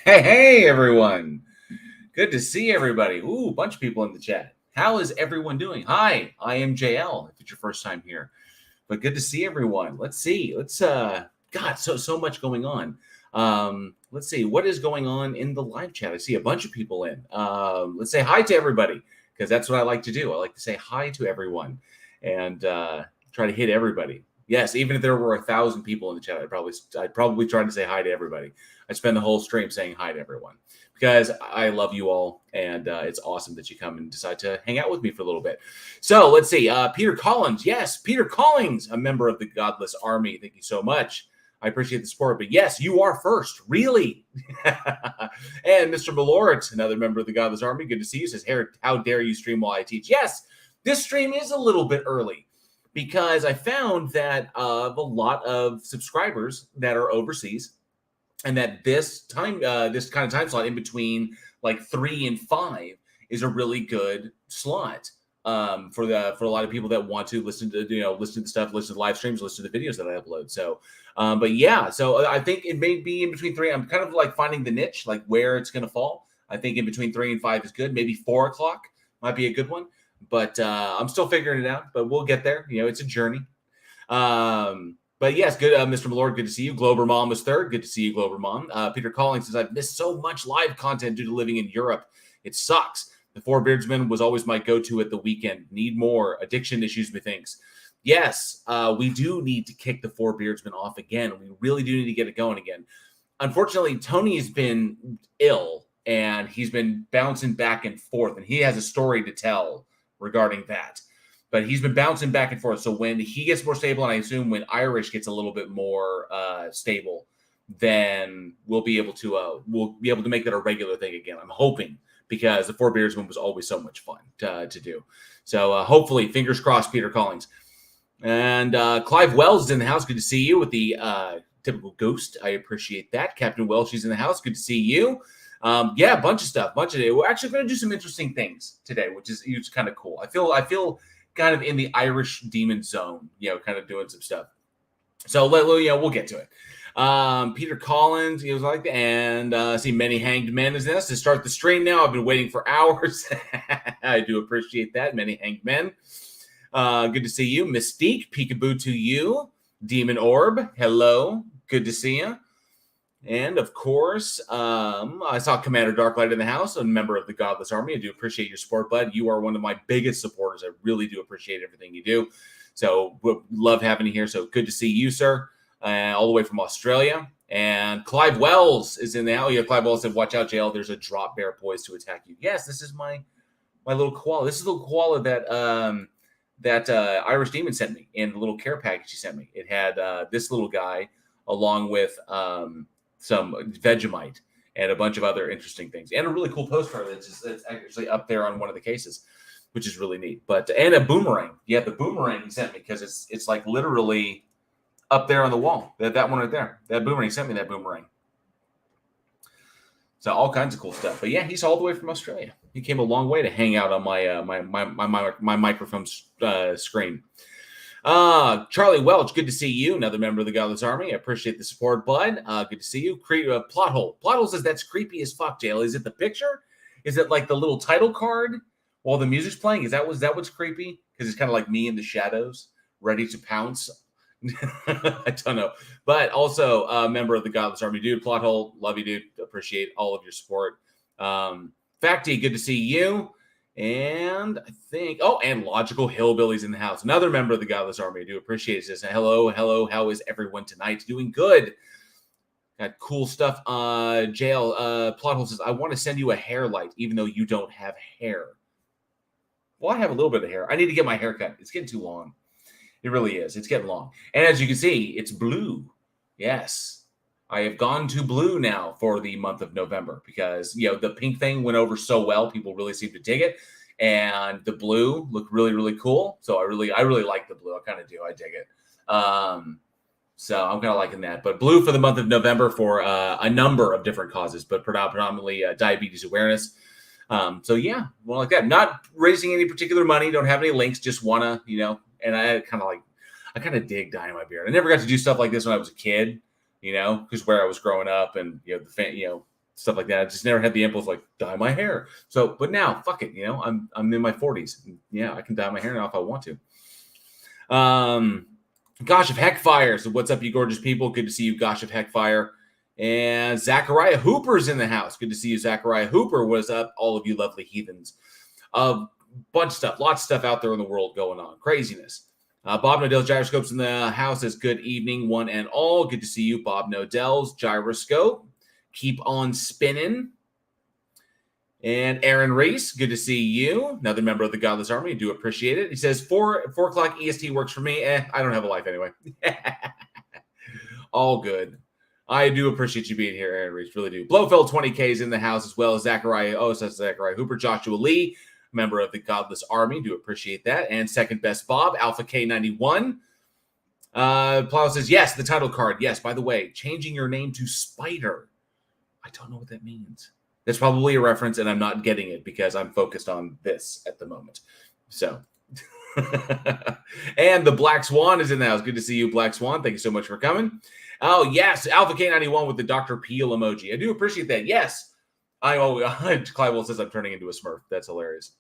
Hey, everyone. Good to see everybody. Ooh, a bunch of people in the chat. How is everyone doing? Hi, I am JL, if it's your first time here. But good to see everyone. Let's see. God, so much going on. Let's see. What is going on in the live chat? I see a bunch of people in. Let's say hi to everybody, because that's what I like to do. I like to say hi to everyone and try to hit everybody. Yes, even if there were 1,000 people in the chat, I'd probably try to say hi to everybody. I spend the whole stream saying hi to everyone because I love you all, and it's awesome that you come and decide to hang out with me for a little bit. So let's see. Peter Collins. Yes, Peter Collins, a member of the Godless Army. Thank you so much. I appreciate the support. But yes, you are first. Really? And Mr. Malort, another member of the Godless Army. Good to see you. Says, how dare you stream while I teach? Yes, this stream is a little bit early because I found that a lot of subscribers that are overseas, and that this kind of time slot in between like 3 and 5 is a really good slot for a lot of people that want to listen to the stuff, listen to the live streams, listen to the videos that I upload. So, but yeah, so I think it may be in between 3. I'm kind of like finding the niche, like where it's going to fall. I think in between 3 and 5 is good. Maybe 4 o'clock might be a good one, but I'm still figuring it out. But we'll get there. It's a journey. But yes, good, Mr. Malord, good to see you. Glober Mom was third. Good to see you, Glober Mom. Peter Collins says, I've missed so much live content due to living in Europe. It sucks. The Four Beardsmen was always my go-to at the weekend. Need more. Addiction issues, methinks. Yes, we do need to kick the Four Beardsmen off again. We really do need to get it going again. Unfortunately, Tony has been ill, and he's been bouncing back and forth, and he has a story to tell regarding that. But he's been bouncing back and forth. So when he gets more stable, and I assume when Irish gets a little bit more stable, then we'll be able to make that a regular thing again. I'm hoping, because the Four Beardsmen was always so much fun to do. So hopefully, fingers crossed, Peter Collins. And Clive Wells is in the house. Good to see you with the typical ghost. I appreciate that. Captain Welsh is in the house. Good to see you. Yeah, a bunch of stuff. We're actually going to do some interesting things today, which is kind of cool. I feel kind of in the Irish demon zone, kind of doing some stuff. So we'll get to it. Peter Collins, he was like, and see many hanged men is this to start the stream now. I've been waiting for hours. I do appreciate that. Many hanged men. Good to see you. Mystique, peekaboo to you. Demon Orb, hello. Good to see you. And, of course, I saw Commander Darklight in the house, a member of the Godless Army. I do appreciate your support, bud. You are one of my biggest supporters. I really do appreciate everything you do. So, love having you here. So, good to see you, sir, all the way from Australia. And Clive Wells is in the house. Yeah, Clive Wells said, watch out, JL. There's a drop bear poised to attack you. Yes, this is my little koala. This is the little koala that Irish Demon sent me in the little care package he sent me. It had this little guy along with some Vegemite and a bunch of other interesting things, and a really cool postcard that's actually up there on one of the cases, which is really neat. But and a boomerang. Yeah, the boomerang he sent me, because it's like literally up there on the wall. That one right there. That boomerang, he sent me that boomerang. So all kinds of cool stuff. But yeah, he's all the way from Australia. He came a long way to hang out on my microphone screen. Charlie Welch, good to see you. Another member of the Godless Army. I appreciate the support, bud. Good to see you. Plot hole. Plot hole says that's creepy as fuck, Jail. Is it the picture? Is it like the little title card while the music's playing? Is that what's creepy? Because it's kind of like me in the shadows, ready to pounce. I don't know. But also a member of the Godless Army, dude. Plot hole. Love you, dude. Appreciate all of your support. Facty, good to see you. And I think, and Logical Hillbillies in the house. Another member of the Godless Army. I do appreciate it. Says, hello. How is everyone tonight? Doing good. Got cool stuff. Jail. Plothole says, I want to send you a hair light, even though you don't have hair. Well, I have a little bit of hair. I need to get my hair cut. It's getting too long. It really is. It's getting long. And as you can see, it's blue. Yes. I have gone to blue now for the month of November because, the pink thing went over so well. People really seem to dig it. And the blue looked really, really cool. So I really like the blue. I kind of do. I dig it. So I'm kind of liking that. But blue for the month of November for a number of different causes, but predominantly diabetes awareness. So yeah, well, like that. Not raising any particular money. Don't have any links. Just want to, and I kind of dig dyeing my beard. I never got to do stuff like this when I was a kid. Because where I was growing up, and stuff like that. I just never had the impulse like dye my hair. So, but now, fuck it, you know, I'm in my 40s. Yeah, I can dye my hair now if I want to. Gosh of Heckfire. So what's up, you gorgeous people? Good to see you, Gosh of Heckfire. And Zachariah Hooper's in the house. Good to see you, Zachariah Hooper. What's up, all of you lovely heathens? Bunch of stuff, lots of stuff out there in the world going on. Craziness. Bob Nodell's Gyroscope's in the house. Says good evening, one and all. Good to see you, Bob Nodell's Gyroscope. Keep on spinning. And Aaron Reese, good to see you. Another member of the Godless Army. Do appreciate it. He says 4 o'clock EST works for me. I don't have a life anyway. All good. I do appreciate you being here, Aaron Reese. Really do. Blofeld 20K is in the house, as well as Zachariah. Oh, so that's Zachariah Hooper. Joshua Lee, member of the Godless Army. Do appreciate that. And second best Bob, Alpha K91. Plow says, yes, the title card. Yes, by the way, changing your name to Spider. I don't know what that means. That's probably a reference, and I'm not getting it because I'm focused on this at the moment. So, and the Black Swan is in the house. Good to see you, Black Swan. Thank you so much for coming. Oh, yes, Alpha K91 with the Dr. Peel emoji. I do appreciate that. Yes. Clive Will says I'm turning into a Smurf. That's hilarious.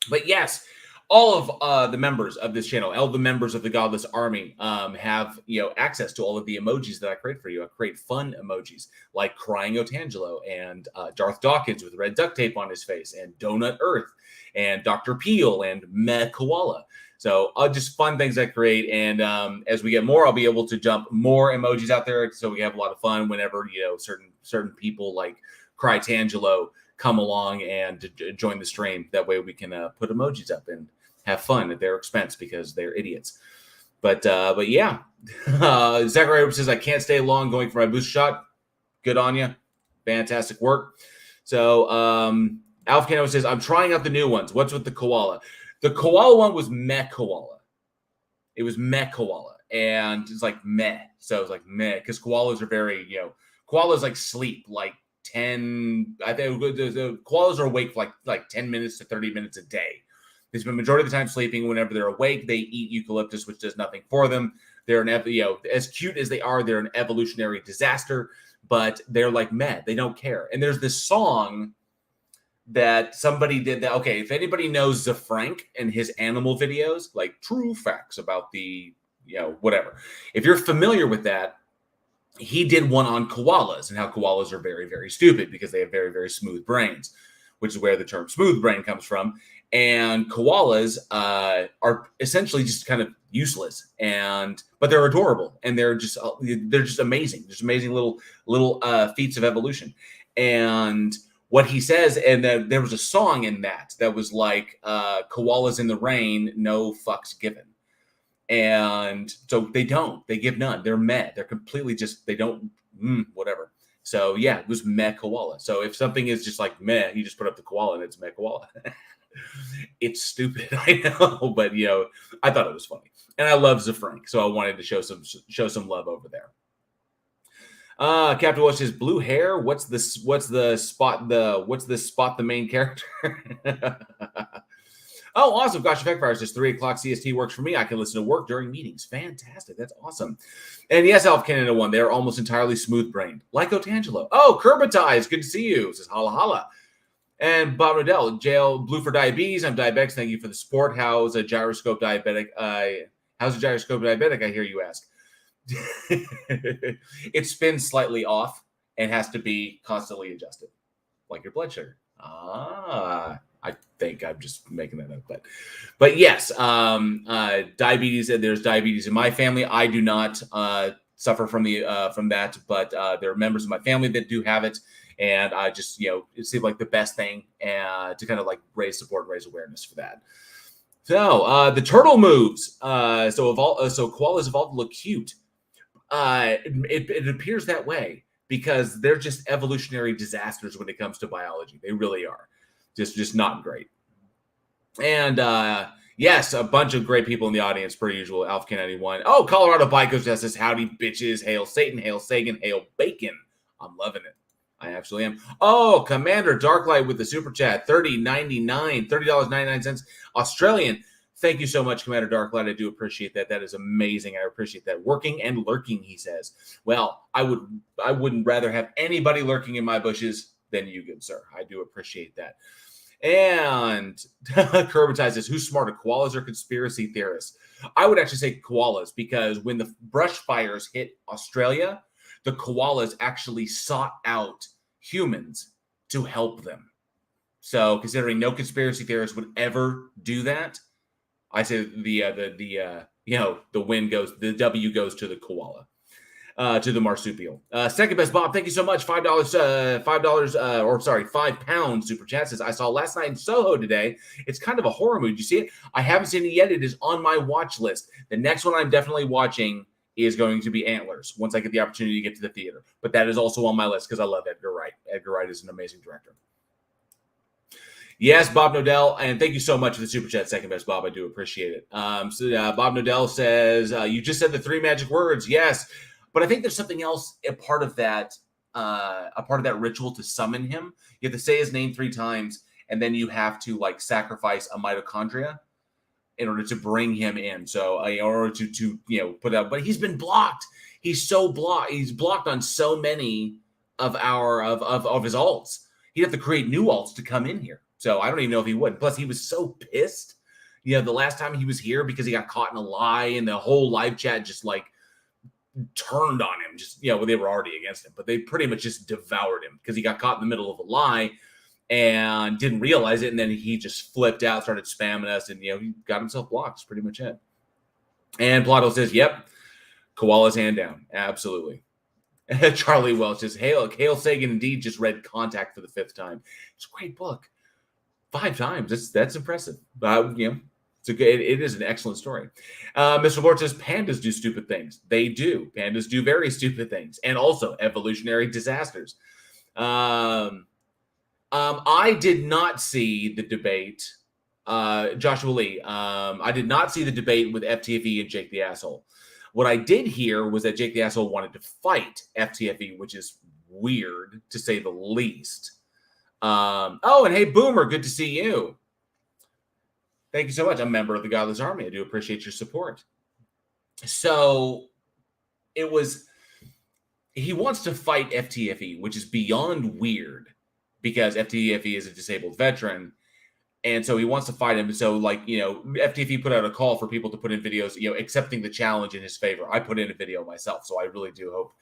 But yes, all of the members of this channel, all the members of the Godless Army have, access to all of the emojis that I create for you. I create fun emojis like Crying Otangelo and Darth Dawkins with red duct tape on his face and Donut Earth and Dr. Peel and Meh Koala. So just fun things I create. And as we get more, I'll be able to dump more emojis out there. So we have a lot of fun whenever, certain people like Cry Tangelo come along and join the stream. That way we can put emojis up and have fun at their expense because they're idiots. But yeah, Zachariah says, I can't stay long going for my booster shot. Good on you. Fantastic work. So Alf Cano says, I'm trying out the new ones. What's with the koala? The koala one was Meh Koala. It was Meh Koala. And it's like meh. So it's like meh. Because koalas are very, koalas like sleep like 10. I think the koalas are awake for like 10 minutes to 30 minutes a day. They spend the majority of the time sleeping. Whenever they're awake, they eat eucalyptus, which does nothing for them. They're as cute as they are, they're an evolutionary disaster, but they're like meh. They don't care. And there's this song that somebody did that. Okay, if anybody knows Zafrank and his animal videos, like true facts about the, whatever. If you're familiar with that, he did one on koalas and how koalas are very, very stupid because they have very, very smooth brains, which is where the term smooth brain comes from. And koalas are essentially just kind of useless, but they're adorable and they're just amazing. Just amazing little feats of evolution. And what he says, and there was a song in that was like koalas in the rain, no fucks given. And so they give none. They're meh. They're completely just, they don't, whatever. So yeah, it was Meh Koala. So if something is just like meh, you just put up the koala and it's Meh Koala. It's stupid, I know, but I thought it was funny, and I love Zafrank, so I wanted to show some love over there. Captain Welch says blue hair. What's the spot the main character? Oh, awesome. Gosh, Effect Fire says 3 o'clock CST works for me. I can listen to work during meetings. Fantastic. That's awesome. And yes, Alf Canada 1. They are almost entirely smooth-brained. Like Otangelo. Oh, Kerbatize. Good to see you. Says holla holla. And Bob Riddell, jail blue for diabetes. I'm diabetic. Thank you for the support. How's a gyroscope diabetic? I hear you ask. It spins slightly off and has to be constantly adjusted, like your blood sugar. I think I'm just making that up, but yes, diabetes. There's diabetes in my family. I do not suffer from that, but there are members of my family that do have it, and I just it seemed like the best thing to kind of like raise support, raise awareness for that. So the turtle moves. So koalas evolved to look cute. It appears that way because they're just evolutionary disasters when it comes to biology. They really are. Just not great. And yes, a bunch of great people in the audience, per usual. Alf K91. Oh, Colorado Bikers says, howdy, bitches. Hail Satan, hail Sagan, hail bacon. I'm loving it. I absolutely am. Oh, Commander Darklight with the super chat. $30.99 Australian. Thank you so much, Commander Darklight. I do appreciate that. That is amazing. I appreciate that. Working and lurking, he says. Well, I wouldn't rather have anybody lurking in my bushes than you, good sir. I do appreciate that. And Kerbatize says, who's smarter, koalas or conspiracy theorists? I would actually say koalas, because when the brush fires hit Australia, the koalas actually sought out humans to help them. So considering no conspiracy theorist would ever do that, I say the win goes, the W goes to the koala. To the marsupial. Second best Bob, thank you so much. £5 super chat says, I saw last night in Soho today. It's kind of a horror movie. Did you see it? I haven't seen it yet. It is on my watch list. The next one I'm definitely watching is going to be Antlers once I get the opportunity to get to the theater. But that is also on my list because I love Edgar Wright. Edgar Wright is an amazing director. Yes, Bob Nodell, and thank you so much for the super chat, second best Bob. I do appreciate it. Bob Nodell says, you just said the 3 magic words. Yes. But I think there's something else, a part of that ritual to summon him. You have to say his name 3 times, and then you have to sacrifice a mitochondria in order to bring him in. So in order to put out, but he's been blocked. He's so blocked. He's blocked on so many of his alts. He'd have to create new alts to come in here. So I don't even know if he would. Plus, he was so pissed. The last time he was here because he got caught in a lie, and the whole live chat just turned on him. Just they were already against him, but they pretty much just devoured him because he got caught in the middle of a lie and didn't realize it, and then he just flipped out, started spamming us, and he got himself blocked. That's pretty much it. And Plato says, "Yep, koalas hand down, absolutely." Charlie Welch says, "Hale Sagan indeed just read Contact for the 5th time. It's a great book, 5 times. That's impressive. It is an excellent story." Mr. Lord says, pandas do stupid things. They do. Pandas do very stupid things, and also evolutionary disasters. I did not see the debate. Joshua Lee, I did not see the debate with FTFE and Jake the Asshole. What I did hear was that Jake the Asshole wanted to fight FTFE, which is weird, to say the least. And hey, Boomer, good to see you. Thank you so much. I'm a member of the Godless Army. I do appreciate your support. So he wants to fight FTFE, which is beyond weird because FTFE is a disabled veteran. And so he wants to fight him. So FTFE put out a call for people to put in videos, accepting the challenge in his favor. I put in a video myself, so I really do hope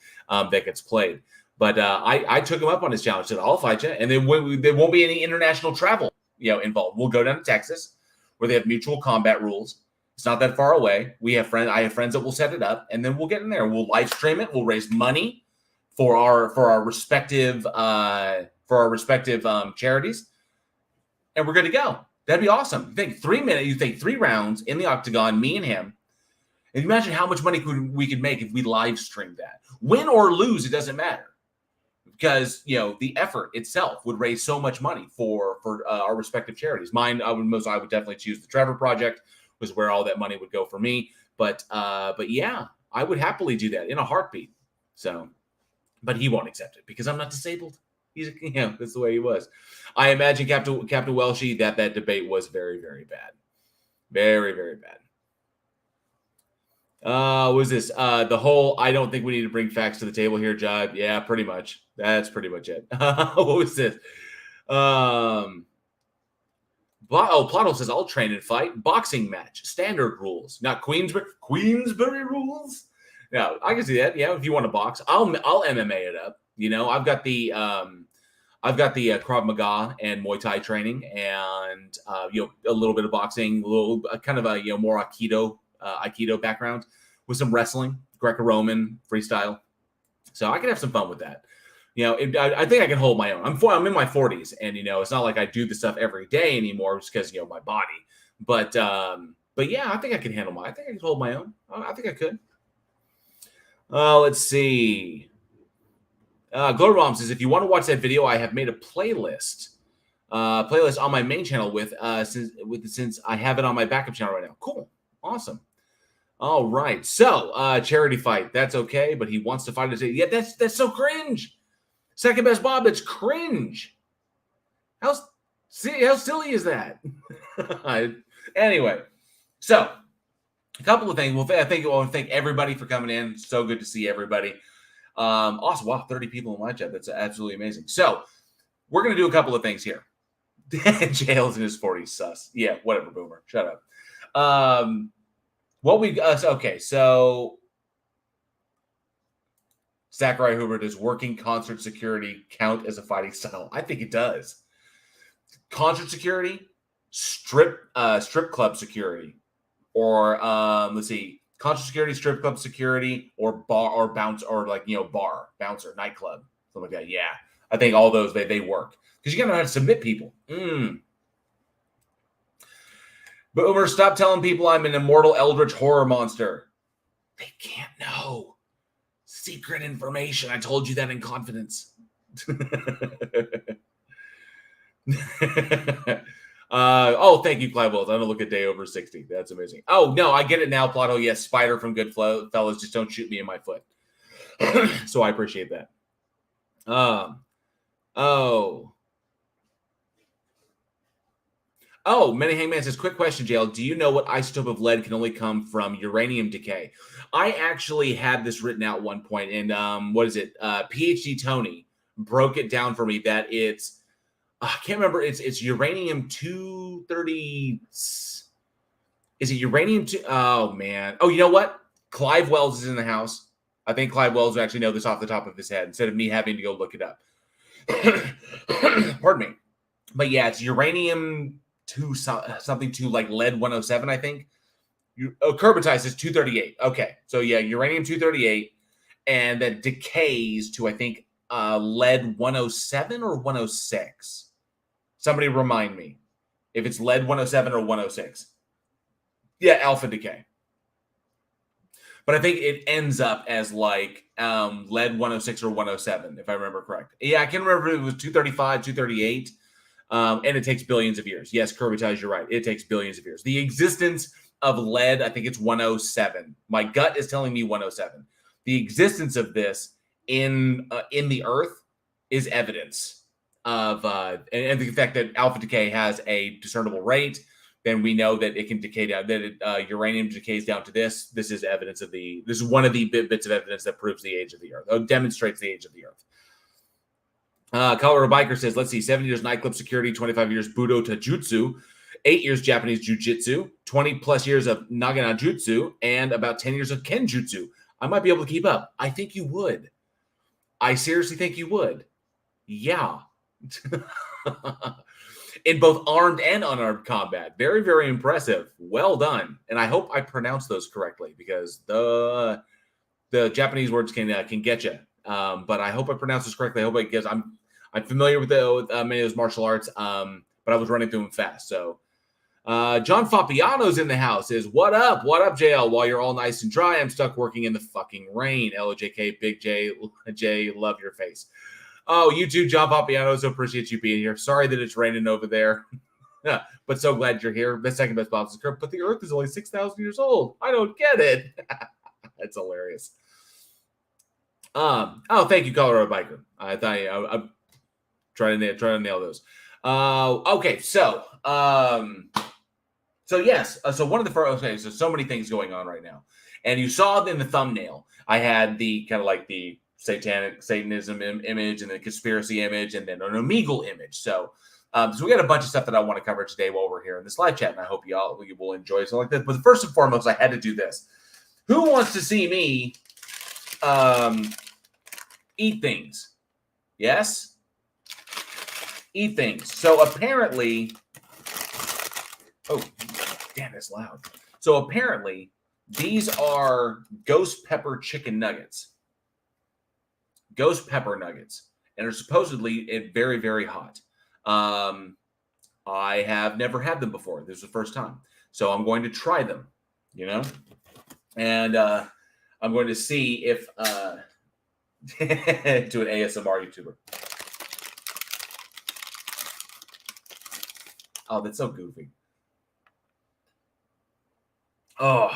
that gets played. But I took him up on his challenge. Said, I'll fight you. And then there won't be any international travel, involved. We'll go down to Texas, where they have mutual combat rules. It's not that far away. I have friends that will set it up, and then we'll get in there. We'll live stream it. We'll raise money for our respective charities, and we're good to go. That'd be awesome. You think 3 minutes? You think 3 rounds in the octagon, me and him. And imagine how much money we could make if we live streamed that. Win or lose, it doesn't matter. Because the effort itself would raise so much money for our respective charities. Mine, I would definitely choose the Trevor Project, was where all that money would go for me. But yeah, I would happily do that in a heartbeat. So, but he won't accept it because I'm not disabled. He's that's the way he was. I imagine Captain Welshie that debate was very, very bad, very, very bad. What was this? The whole, I don't think we need to bring facts to the table here, Jive. Yeah, pretty much. That's pretty much it. What was this? Plato says, I'll train and fight. Boxing match. Standard rules. Not Queensbury rules? No, I can see that. Yeah, if you want to box. I'll MMA it up. I've got the Krav Maga and Muay Thai training and a little bit of boxing, a little kind of a more Aikido background with some wrestling, Greco-Roman, freestyle. So I can have some fun with that. I think I can hold my own. I'm in my 40s, and it's not like I do this stuff every day anymore, just because my body. But yeah, I think I can handle I think I can hold my own. I think I could. Let's see. Glory Bomb says, if you want to watch that video, I have made a playlist on my main channel since I have it on my backup channel right now. Cool. Awesome. All right. So, charity fight. That's okay, but he wants to fight us. Yeah, that's so cringe. Second best Bob, that's cringe. How silly is that? Anyway, So, a couple of things. Well, I want to thank everybody for coming in. So good to see everybody. Awesome. Wow, 30 people in my chat. That's absolutely amazing. So, we're going to do a couple of things here. Jail's in his 40s, sus. Yeah, whatever, boomer. Shut up. Okay, so Zachary Hoover, does working concert security count as a fighting style? I think it does. Concert security, strip club security, or let's see, concert security, strip club security, or bar or bounce, or bar bouncer, nightclub, something like that. Yeah, I think all those they work because you gotta know how to submit people. Boomer, stop telling people I'm an immortal eldritch horror monster. They can't know. Secret information. I told you that in confidence. Thank you, Clive Wells. I'm gonna look at day over 60. That's amazing. Oh no, I get it now, Plotto. Yes, Spider from Goodfellas. Just don't shoot me in my foot. So I appreciate that. Many Hangman says, quick question, JL. Do you know what isotope of lead can only come from uranium decay? I actually had this written out one point, and PhD Tony broke it down for me that it's, I can't remember, it's uranium 230. Is it uranium 2? Oh, man. Oh, you know what? Clive Wells is in the house. I think Clive Wells would actually know this off the top of his head instead of me having to go look it up. Pardon me. But yeah, it's uranium something to like lead 107, I think. Curbitized is 238. Okay, so yeah, uranium 238, and that decays to I think lead 107 or 106. Somebody remind me if it's lead 107 or 106. Yeah, alpha decay. But I think it ends up as like lead 106 or 107, if I remember correct. Yeah, I can't remember if it was 235, 238. And it takes billions of years. Yes, Curbitize, you're right. It takes billions of years. The existence of lead, I think it's 107. My gut is telling me 107. The existence of this in the Earth is evidence of and the fact that alpha decay has a discernible rate. Then we know that it can decay down. That uranium decays down to this. This is evidence of the. This is one of the bits of evidence that proves the age of the Earth. Demonstrates the age of the Earth. Colorado Biker says, let's see, 7 years nightclub security, 25 years Budo Tajutsu, 8 years Japanese Jiu-Jitsu, 20 plus years of Nagana Jutsu, and about 10 years of Kenjutsu. I might be able to keep up. I think you would. I seriously think you would. Yeah. In both armed and unarmed combat. Very, very impressive. Well done. And I hope I pronounced those correctly because the Japanese words can get you. But I hope I pronounced this correctly. I hope it gives. I'm familiar with many of those martial arts, but I was running through them fast. So John Fabiano's in the house. Is what up? What up, JL? While you're all nice and dry, I'm stuck working in the fucking rain. LOJK, Big J, love your face. Oh, you too, John Papiano. So appreciate you being here. Sorry that it's raining over there. But so glad you're here. The second best box is Kurt, but the Earth is only 6,000 years old. I don't get it. That's hilarious. Thank you, Colorado Biker. I thought I'm trying to nail those. Okay, so yes, so one of the first. Okay, so many things going on right now, and you saw in the thumbnail. I had the kind of like the Satanism image, and the conspiracy image, and then an Omegle image. So we got a bunch of stuff that I want to cover today while we're here in this live chat, and I hope you will enjoy something like this. But first and foremost, I had to do this. Who wants to see me eat things? Yes? Eat things. So apparently, oh, damn, that's loud. So apparently, these are ghost pepper chicken nuggets. Ghost pepper nuggets. And are supposedly very, very hot. I have never had them before. This is the first time. So I'm going to try them, and I'm going to see if to an ASMR YouTuber. Oh, that's so goofy. Oh.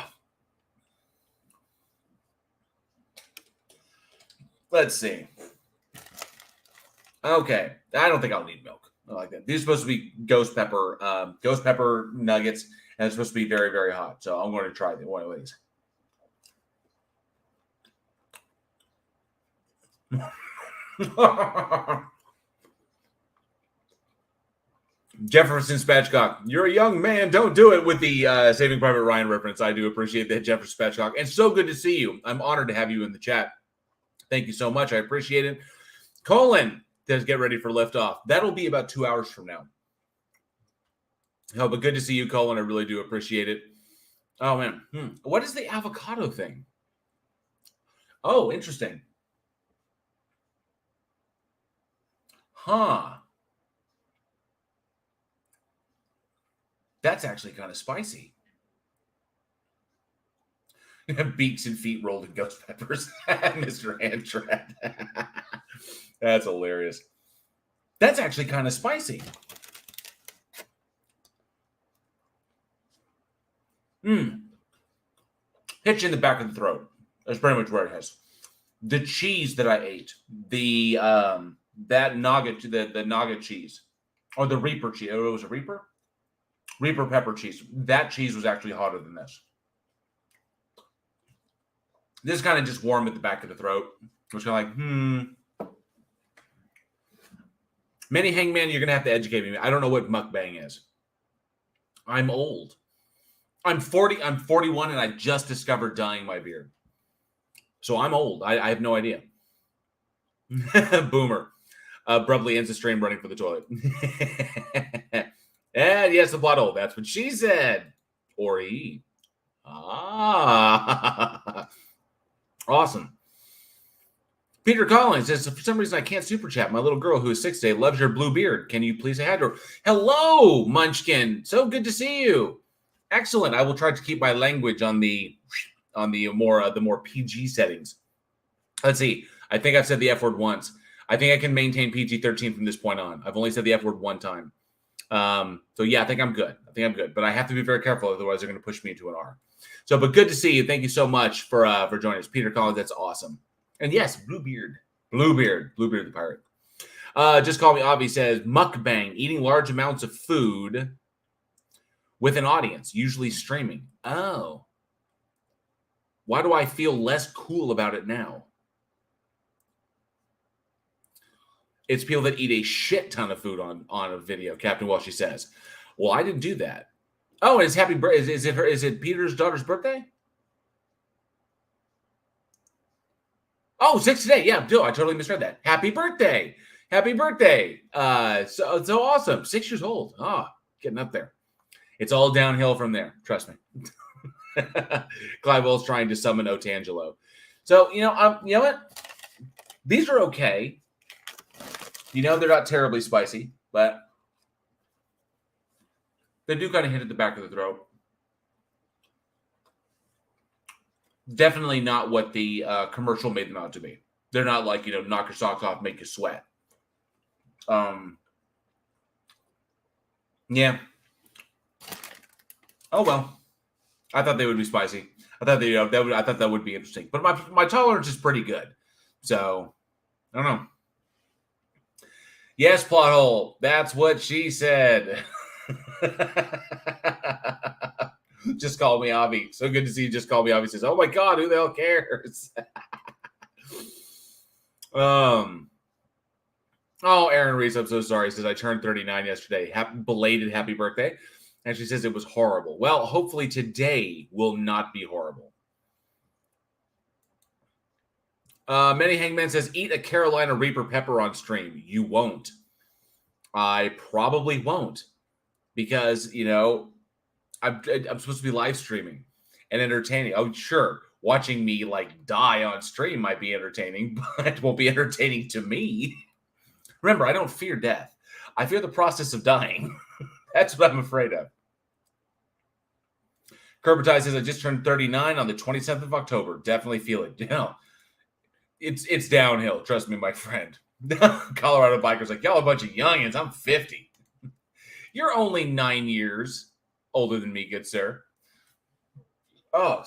Let's see. Okay. I don't think I'll need milk. I like that. These are supposed to be ghost pepper nuggets. And it's supposed to be very, very hot. So I'm going to try one of these. Jefferson Spatchcock, you're a young man. Don't do it with the Saving Private Ryan reference. I do appreciate that, Jefferson Spatchcock. And so good to see you. I'm honored to have you in the chat. Thank you so much. I appreciate it. Colin says, get ready for liftoff. That'll be about 2 hours from now. Oh, but good to see you, Colin. I really do appreciate it. Oh, man. What is the avocado thing? Oh, interesting. Huh. That's actually kind of spicy. Beaks and feet rolled in ghost peppers. Mr. Antred. That's hilarious. That's actually kind of spicy. Hit you in the back of the throat. That's pretty much where it is. The cheese that I ate, the that nugget, the nugget cheese, or the Reaper cheese. Oh, it was a Reaper? Reaper pepper cheese. That cheese was actually hotter than this. This kind of just warm at the back of the throat. It was kind of like, Many Hangman, you're going to have to educate me. I don't know what mukbang is. I'm old. I'm 40. I'm 41, and I just discovered dyeing my beard. So I'm old. I have no idea. Boomer. Abruptly ends the stream running for the toilet. And yes, the plot hole. That's what she said. Or he. Awesome. Peter Collins says, for some reason I can't super chat. My little girl who is 6 today loves your blue beard. Can you please say hi to her? Hello, Munchkin. So good to see you. Excellent. I will try to keep my language on the more PG settings. Let's see. I think I've said the F word once. I think I can maintain PG-13 from this point on. I've only said the F word one time. So yeah, I think I'm good. But I have to be very careful, otherwise they're going to push me into an R. So, but good to see you. Thank you so much for joining us, Peter Collins. That's awesome. And yes, Bluebeard the pirate. Just call me Avi says mukbang, eating large amounts of food with an audience, usually streaming. Oh, why do I feel less cool about it now? It's people that eat a shit ton of food on a video. Captain Walsh says, "Well, I didn't do that." Oh, it's happy birthday. Is it Peter's daughter's birthday? Oh, 6 today. Yeah, I totally misread that. Happy birthday. So awesome. 6 years old. Getting up there. It's all downhill from there. Trust me. Clive Will's trying to summon Otangelo. So, you know what? These are okay. They're not terribly spicy, but they do kind of hit at the back of the throat. Definitely not what the commercial made them out to be. They're not like, knock your socks off, make you sweat. Yeah. Oh, well. I thought they would be spicy. I thought that would be interesting. But my tolerance is pretty good. So, I don't know. Yes, plot hole. That's what she said. Just call me Avi. So good to see you. Just call me Avi. Says, oh my God, who the hell cares? Aaron Reese, I'm so sorry. Says I turned 39 yesterday. Belated happy birthday. And she says it was horrible. Well, hopefully today will not be horrible. Many Hangman says, eat a Carolina Reaper pepper on stream. You won't. I probably won't. Because, I'm supposed to be live streaming and entertaining. Oh, sure. Watching me die on stream might be entertaining, but it won't be entertaining to me. Remember, I don't fear death. I fear the process of dying. That's what I'm afraid of. Kerbertai says, I just turned 39 on the 27th of October. Definitely feel it. It's downhill. Trust me, my friend. Colorado Biker's like, y'all a bunch of youngins. I'm 50. You're only 9 years older than me, good sir. All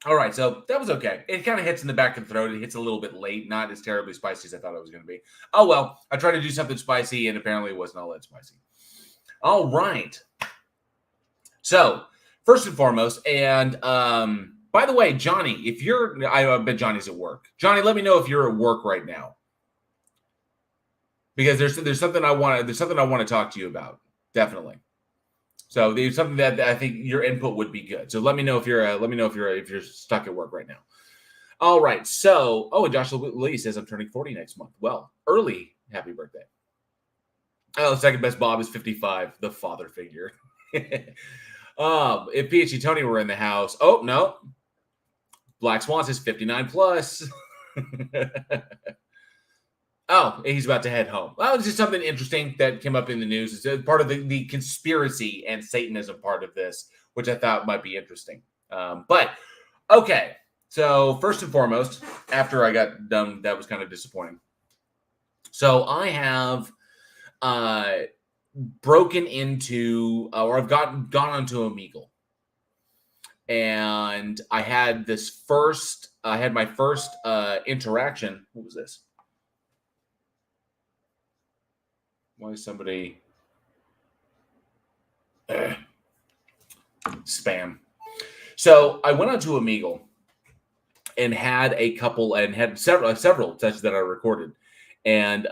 right, so that was okay. It kind of hits in the back of the throat. It hits a little bit late, not as terribly spicy as I thought it was going to be. Oh, well, I tried to do something spicy, and apparently it wasn't all that spicy. All right. So, first and foremost, and by the way, Johnny, if you're, I bet Johnny's at work. Johnny, let me know if you're at work right now, because there's something I want to talk to you about, definitely. So there's something that I think your input would be good. So let me know if you're stuck at work right now. All right. So, and Joshua Lee says I'm turning 40 next month. Well, early happy birthday. Oh, second best Bob is 55, the father figure. If PhD Tony were in the house, oh no, Black Swan says 59 plus. Oh, he's about to head home. Well, it's just something interesting that came up in the news. It's part of the conspiracy and Satanism part of this, which I thought might be interesting. But okay, so first and foremost, after I got done, that was kind of disappointing. So I have broken into, or I've gone onto Omegle, and I had my first interaction. What was this? Why is somebody spam? So I went onto Omegle and had several sessions that I recorded, and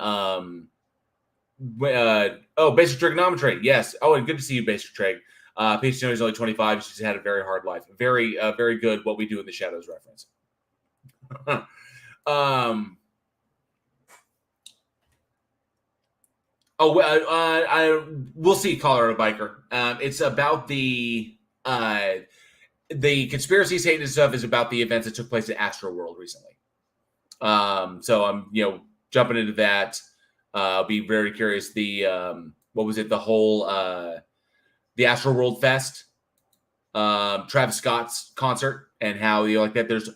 basic trigonometry, yes. Oh, and good to see you, basic trig. PhD is only 25. She's had a very hard life. Very good. What we do in the shadows reference. We'll see, Colorado Biker. It's about the conspiracy Satan stuff is about the events that took place at Astroworld recently. So I'm jumping into that. I'll be very curious. What was it? The whole the Astroworld Fest, Travis Scott's concert, and how like that. There's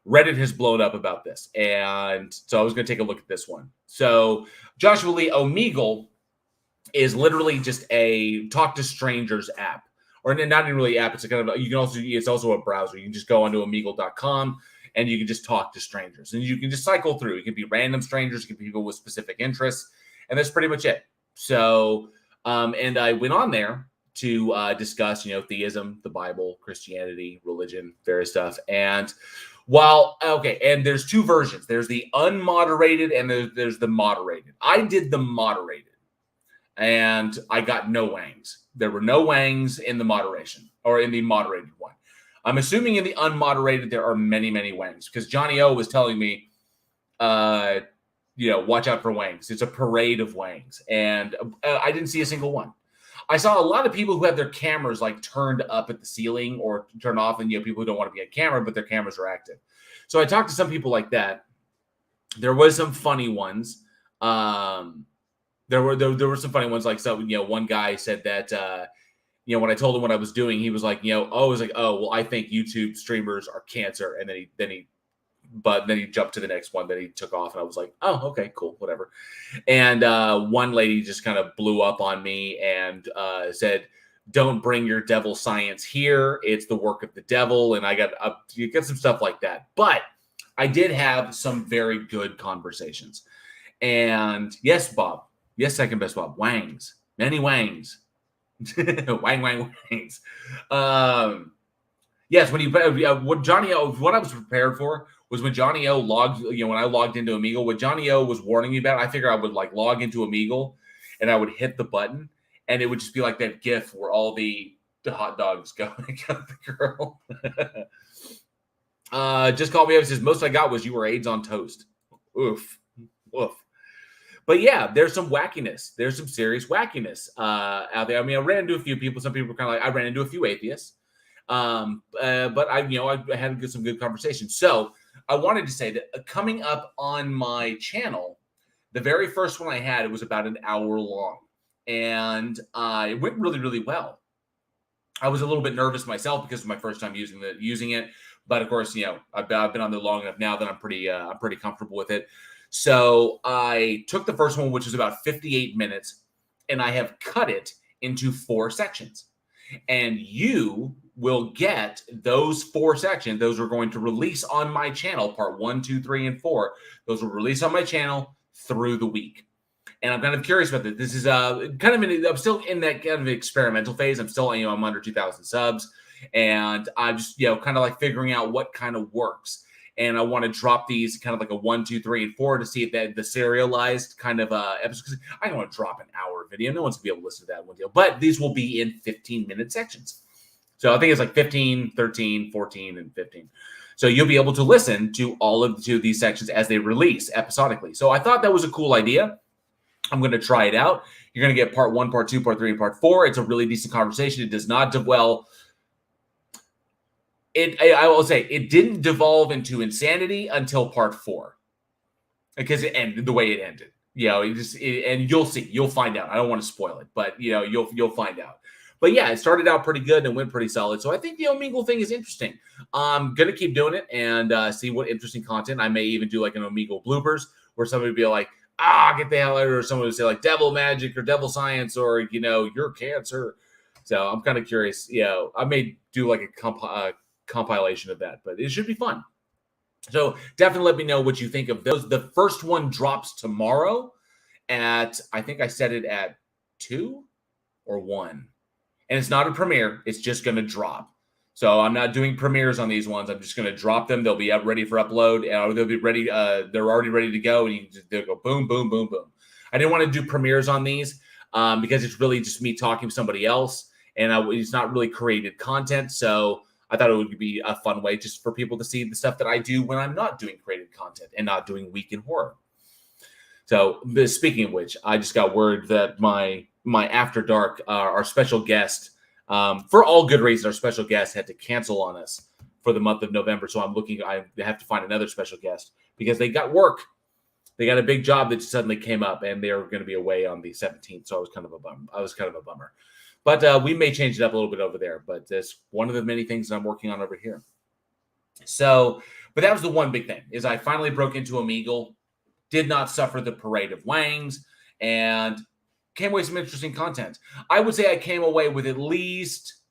Reddit has blown up about this, and so I was going to take a look at this one. So Joshua Lee, Omegle is literally just a talk to strangers app, or not even really app. It's a kind of it's also a browser. You can just go onto Omegle.com and you can just talk to strangers, and you can just cycle through. It can be random strangers, it can be people with specific interests, and that's pretty much it. So, and I went on there to discuss, theism, the Bible, Christianity, religion, various stuff, and and there's two versions. There's the unmoderated and there's the moderated. I did the moderated, and I got no wangs. There were no wangs in the moderation or in the moderated one. I'm assuming in the unmoderated there are many, many wangs, because Johnny O was telling me, watch out for wangs. It's a parade of wangs, and I didn't see a single one. I saw a lot of people who have their cameras like turned up at the ceiling or turned off, and people who don't want to be on camera, but their cameras are active. So I talked to some people like that. There was some funny ones. There were some funny ones, like, so one guy said that when I told him what I was doing, he was like, well, I think YouTube streamers are cancer, and then he jumped to the next one that he took off, and I was like, oh, okay, cool, whatever. And one lady just kind of blew up on me and said, don't bring your devil science here. It's the work of the devil. And I got some stuff like that. But I did have some very good conversations. And yes, Bob. Yes, second best Bob. Wangs. Many wangs. Wangs. Yes, what I was prepared for was when Johnny O logged, when I logged into Omegle, what Johnny O was warning me about, I figured I would like log into Omegle and I would hit the button and it would just be like that GIF where all the hot dogs go at the girl. Just called me up and says, most I got was you were AIDS on toast. Oof. Woof. But yeah, there's some wackiness. There's some serious wackiness out there. I mean, I ran into a few people. Some people were kind of like, I ran into a few atheists. But I had some good conversations. So I wanted to say that coming up on my channel, the very first one I had, it was about an hour long, and it went really, really well. I was a little bit nervous myself because it was my first time using it, but of course, I've been on there long enough now that I'm pretty comfortable with it. So I took the first one, which was about 58 minutes, and I have cut it into 4 sections. And you will get those 4 sections. Those are going to release on my channel, part 1, 2, 3, and 4. Those will release on my channel through the week. And I'm kind of curious about this. This is I'm still in that kind of experimental phase. I'm still, I'm under 2,000 subs, and I'm just, kind of like figuring out what kind of works. And I want to drop these kind of like a 1, 2, 3, and 4 to see if that the serialized kind of episodes. I don't want to drop an hour video. No one's gonna be able to listen to that one deal. But these will be in 15-minute sections. So I think it's like 15, 13, 14, and 15. So you'll be able to listen to all of these sections as they release episodically. So I thought that was a cool idea. I'm going to try it out. You're going to get part 1, part 2, part 3, and part 4. It's a really decent conversation. It does not dwell. I will say it didn't devolve into insanity until part 4, because it ended the way it ended. And you'll see. You'll find out. I don't want to spoil it, but you'll find out. But yeah, it started out pretty good and went pretty solid. So I think the Omegle thing is interesting. I'm going to keep doing it and see what interesting content. I may even do like an Omegle bloopers where somebody would be like, get the hell out of here. Or someone would say like devil magic or devil science or, you're cancer. So I'm kind of curious. I may do like a compilation of that, but it should be fun. So definitely let me know what you think of those. The first one drops tomorrow at, I think I set it at 2 or 1. And it's not a premiere. It's just going to drop. So I'm not doing premieres on these ones. I'm just going to drop them. They'll be up ready for upload. And they'll be ready. They're already ready to go. And they'll go boom, boom, boom, boom. I didn't want to do premieres on these because it's really just me talking to somebody else. And it's not really created content. So I thought it would be a fun way just for people to see the stuff that I do when I'm not doing created content and not doing Week in Horror. So speaking of which, I just got word that my After Dark, our special guest, for all good reasons, our special guest had to cancel on us for the month of November. So I have to find another special guest because they got work. They got a big job that suddenly came up and they're going to be away on the 17th. So I was kind of a bummer. But we may change it up a little bit over there. But it's one of the many things that I'm working on over here. So, but that was the one big thing is I finally broke into Omegle, did not suffer the parade of wangs, and came away with some interesting content. I would say I came away with at least,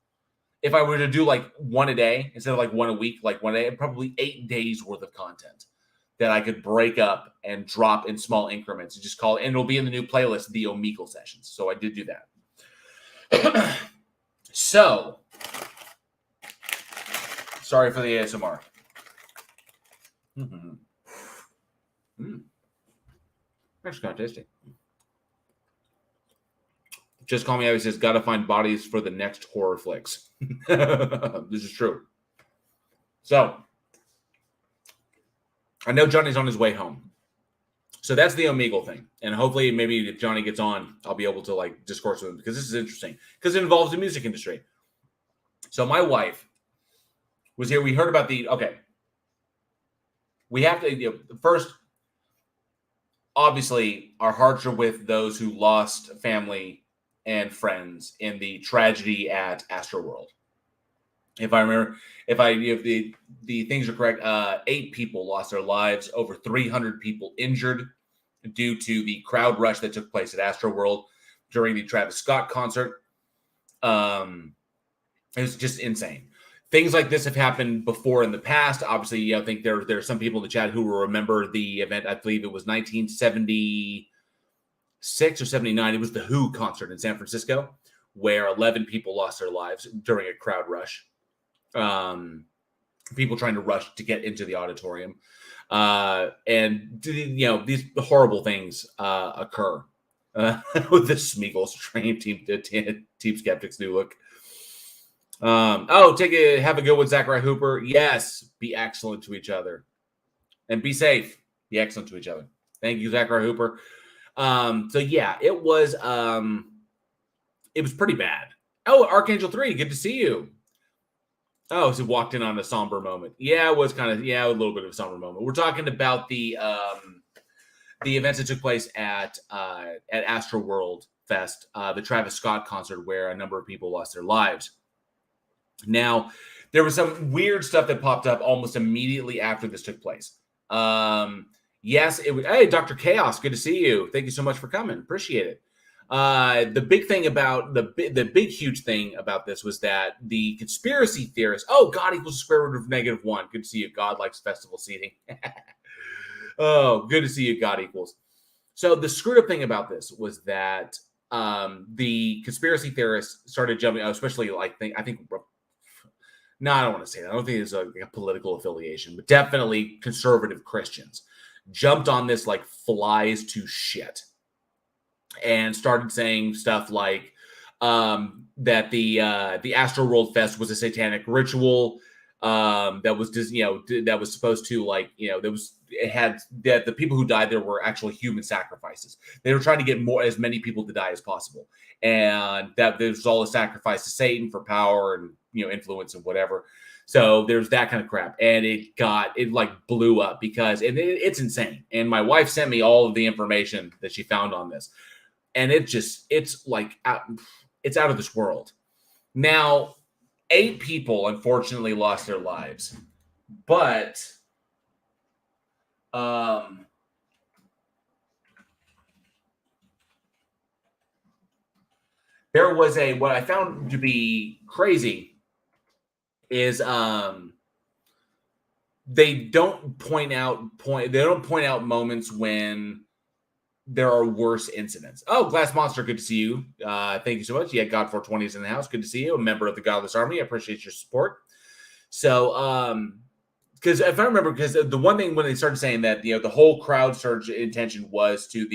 if I were to do like one a day instead of like one a week, like one a day, probably 8 days worth of content that I could break up and drop in small increments and just call it, and it'll be in the new playlist, the Omegle sessions. So I did do that. So, sorry for the ASMR. That's kind of tasty. Just Call Me Abby says, gotta find bodies for the next horror flicks. This is true. So, I know Johnny's on his way home. So that's the Omegle thing. And hopefully maybe if Johnny gets on, I'll be able to like discourse with him because this is interesting. Because it involves the music industry. So my wife was here. We heard about we have to, first, obviously, our hearts are with those who lost family and friends in the tragedy at Astroworld. If the things are correct, 8 people lost their lives, over 300 people injured due to the crowd rush that took place at Astroworld during the Travis Scott concert. It was just insane. Things like this have happened before in the past. Obviously, I think there are some people in the chat who will remember the event. I believe it was 1976 or 79. It was the Who concert in San Francisco, where 11 people lost their lives during a crowd rush. People trying to rush to get into the auditorium. And, these horrible things occur with the Smeagol's train Team Skeptics new look. Have a good one, Zachary Hooper. Yes, be excellent to each other and be safe. Be excellent to each other. Thank you, Zachary Hooper. So yeah, it was pretty bad. Oh, Archangel 3, good to see you. Oh, so walked in on a somber moment. Yeah, it was a little bit of a somber moment. We're talking about the events that took place at Astroworld Fest, the Travis Scott concert, where a number of people lost their lives. Now, there was some weird stuff that popped up almost immediately after this took place. Yes, it was. Hey, Dr. Chaos, good to see you. Thank you so much for coming. Appreciate it. The big thing about the big huge thing about this was that the conspiracy theorists. Oh, God equals square root of -1. Good to see you. God likes festival seating. Oh, good to see you. God equals. So the screwed up thing about this was that the conspiracy theorists started jumping, especially like I think. No, I don't want to say that. I don't think it's a political affiliation, but definitely conservative Christians jumped on this like flies to shit and started saying stuff like that the Astroworld Fest was a satanic ritual that was just that was supposed to it had that the people who died there were actually human sacrifices. They were trying to get as many people to die as possible, and that there's all a sacrifice to Satan for power and influence and whatever. So there's that kind of crap, and it blew up because it's insane. And my wife sent me all of the information that she found on this, and it's out of this world. Now, 8 people unfortunately lost their lives, but there was what I found to be crazy is they don't point out moments when there are worse incidents. Oh, Glass Monster, good to see you. Thank you so much. Yeah, God420 is in the house. Good to see you. A member of the Godless Army. I appreciate your support. So, because if I remember, because the one thing when they started saying that the whole crowd surge intention was to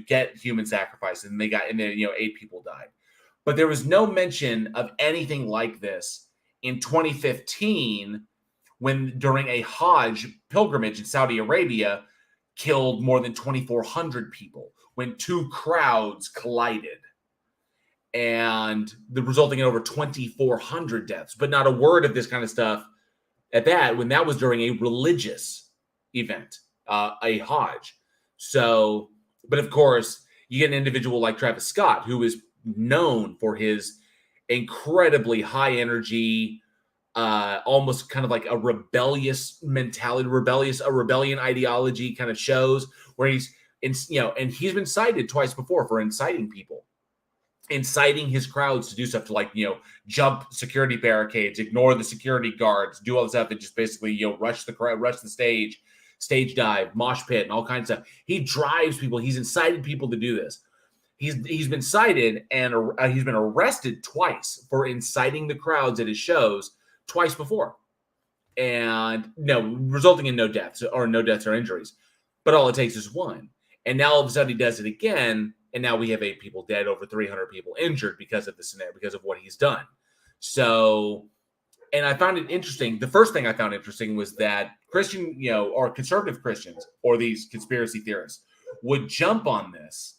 get human sacrifice, and then 8 people died, but there was no mention of anything like this in 2015 when during a Hajj pilgrimage in Saudi Arabia killed more than 2,400 people when 2 crowds collided, and resulting in over 2,400 deaths. But not a word of this kind of stuff at that when that was during a religious event, a Hajj. So, but of course, you get an individual like Travis Scott, who is known for his incredibly high energy, almost kind of like a rebellious mentality, a rebellion ideology kind of shows where he's and he's been cited twice before for inciting his crowds to do stuff to jump security barricades, ignore the security guards, do all this stuff, and just basically rush the stage dive, mosh pit, and all kinds of stuff. He drives people. He's incited people to do this. He's been cited and he's been arrested twice for inciting the crowds at his shows twice before, and resulting in no deaths or injuries. But all it takes is one, and now all of a sudden he does it again. And now we have 8 people dead, over 300 people injured because of the scenario, because of what he's done. So, and I found it interesting. The first thing I found interesting was that Christian, or conservative Christians, or these conspiracy theorists would jump on this,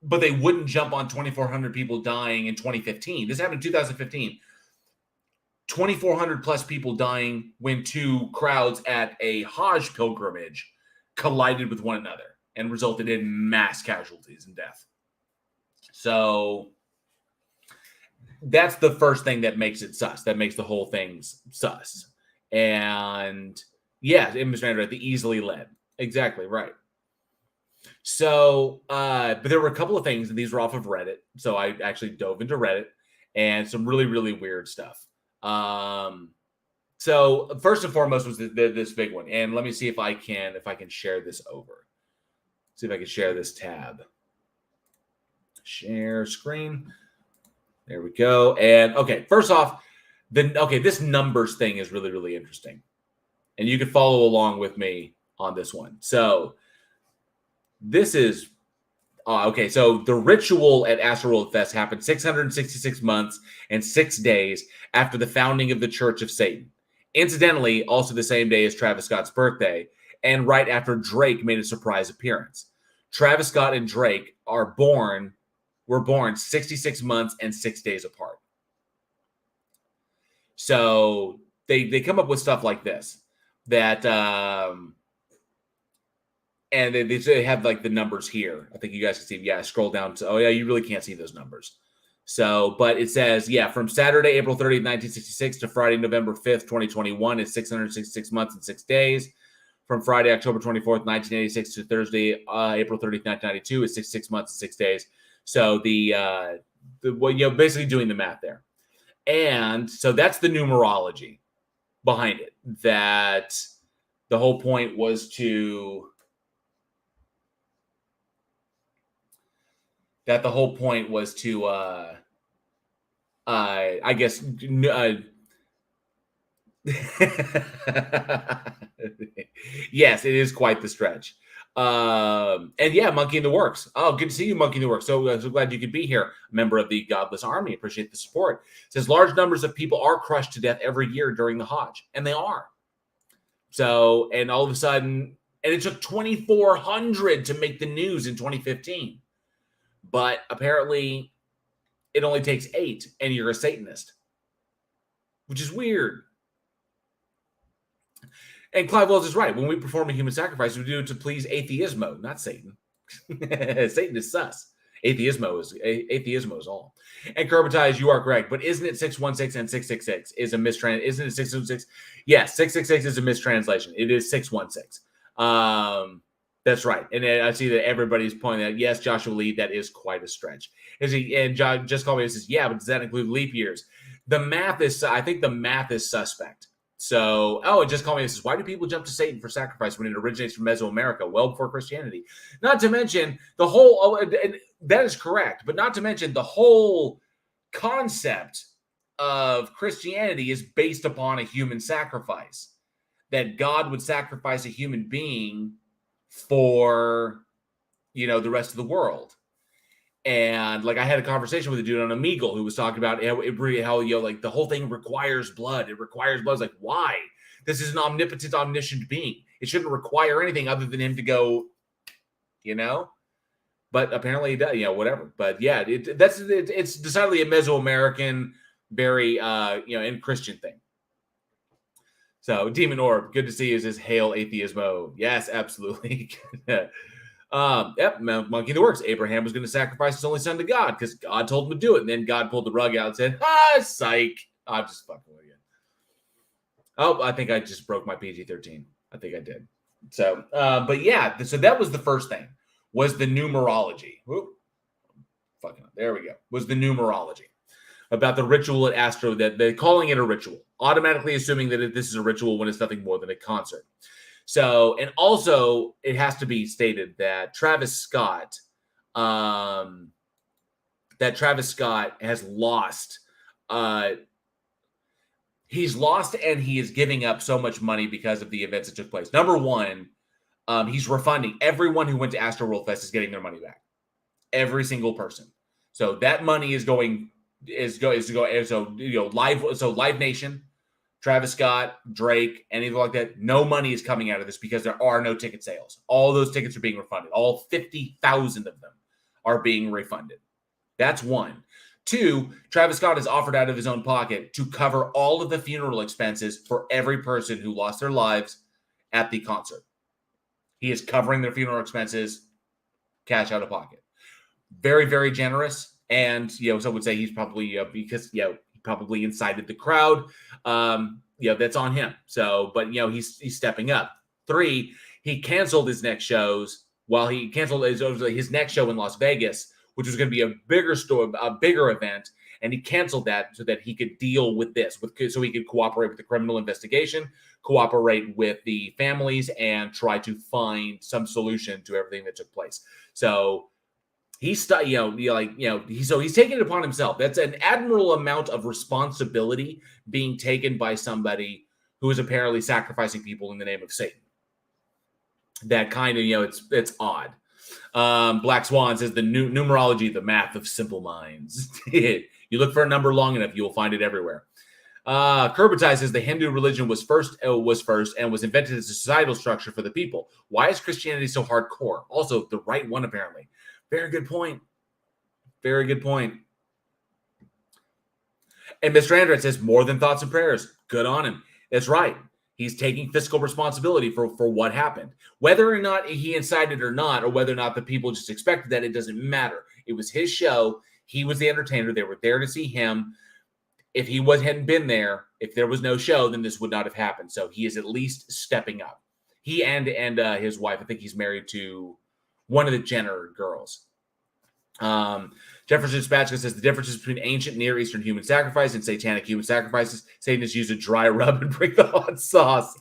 but they wouldn't jump on 2,400 people dying in 2015. This happened in 2015. 2,400 plus people dying when 2 crowds at a Hajj pilgrimage collided with one another and resulted in mass casualties and death. So that's the first thing that makes it sus. That makes the whole thing sus. And yeah, Mr. Andrew, the easily led. Exactly right. So, but there were a couple of things, and these were off of Reddit. So I actually dove into Reddit and some really, really weird stuff. So first and foremost was this big one. And let me see if I can share this over. See if I can share this tab. Share screen. There we go. And okay, first off, this numbers thing is really, really interesting. And you can follow along with me on this one. So this is okay. So the ritual at Astroworld Fest happened 666 months and 6 days after the founding of the Church of Satan. Incidentally, also the same day as Travis Scott's birthday, and right after Drake made a surprise appearance. Travis Scott and Drake were born 66 months and 6 days apart. So they come up with stuff like this, that and they have like the numbers here. I think you guys can see. Yeah, scroll down to, oh yeah, you really can't see those numbers. So, but it says, yeah, from Saturday, April 30th, 1966 to Friday, November 5th, 2021 is 666 months and 6 days. From Friday, October 24th, 1986 to Thursday, April 30th, 1992 is 66 months and 6 days. So basically doing the math there. And so that's the numerology behind it, that the whole point was to that the whole point was to, I guess, yes, it is quite the stretch. And yeah, Monkey in the Works. Oh, good to see you, Monkey in the Works. So glad you could be here. Member of the Godless Army. Appreciate the support. It says large numbers of people are crushed to death every year during the Hajj, and they are. So, and all of a sudden, and it took 2,400 to make the news in 2015. But apparently, it only takes 8, and you're a Satanist, which is weird. And Clive Wells is right. When we perform a human sacrifice, we do it to please atheismo, not Satan. Satan is sus. Atheismo is all. And Kerbitage, you are correct. But isn't it 616 and 666 is a mistranslation? Isn't it 616? Yes, 666 is a mistranslation. It is 616. That's right. And I see that everybody's pointing out, yes, Joshua Lee, that is quite a stretch. And John just called me and says, yeah, but does that include leap years? I think the math is suspect. So, it just called me and says, why do people jump to Satan for sacrifice when it originates from Mesoamerica, well before Christianity? Not to mention the whole, and that is correct, but not to mention the whole concept of Christianity is based upon a human sacrifice, that God would sacrifice a human being for, the rest of the world. And like I had a conversation with a dude on Omegle who was talking about how like the whole thing requires blood. It requires blood. It's like, why? This is an omnipotent, omniscient being. It shouldn't require anything other than him to go, But apparently he does, whatever. But yeah, it's decidedly a Mesoamerican, very and Christian thing. So Demon Orb, good to see you. Says hail atheismo. Yes, absolutely. Yep, Monkey in the Works. Abraham was going to sacrifice his only son to God because God told him to do it. And then God pulled the rug out and said, psych. I'm just fucking with you. Oh, I think I just broke my PG-13. I think I did. So, but yeah, so that was the first thing, was the numerology. There we go. Was the numerology about the ritual at Astro, that they're calling it a ritual, automatically assuming that this is a ritual when it's nothing more than a concert. So, and also it has to be stated that Travis Scott has lost. He's lost, and he is giving up so much money because of the events that took place. Number one, he's refunding everyone who went to Astroworld Fest is getting their money back. Every single person. So that money is going. Live Nation, Travis Scott, Drake, anything like that, no money is coming out of this because there are no ticket sales. All those tickets are being refunded. All 50,000 of them are being refunded. That's one. Two, Travis Scott has offered out of his own pocket to cover all of the funeral expenses for every person who lost their lives at the concert. He is covering their funeral expenses, cash out of pocket. Very, very generous. And, some would say he's probably, because, he probably incited the crowd. That's on him. So, but, he's stepping up. 3, he canceled his next shows while he canceled his next show in Las Vegas, which was going to be a bigger event. And he canceled that so that he could deal with this, so he could cooperate with the criminal investigation, cooperate with the families, and try to find some solution to everything that took place. So, he's taking it upon himself. That's an admirable amount of responsibility being taken by somebody who is apparently sacrificing people in the name of Satan. That kind of, it's odd. Black Swan says the numerology, the math of simple minds. You look for a number long enough, you'll find it everywhere. Kerbitai says the Hindu religion was first and was invented as a societal structure for the people. Why is Christianity so hardcore? Also, the right one, apparently. Very good point. Very good point. And Mr. Andrew says, more than thoughts and prayers. Good on him. That's right. He's taking fiscal responsibility for what happened. Whether or not he incited or not, or whether or not the people just expected that, it doesn't matter. It was his show. He was the entertainer. They were there to see him. If he hadn't been there, if there was no show, then this would not have happened. So he is at least stepping up. He and his wife, I think he's married to one of the Jenner girls. Jefferson Spatchka says the differences between ancient Near Eastern human sacrifice and satanic human sacrifices. Satanists use a dry rub and bring the hot sauce.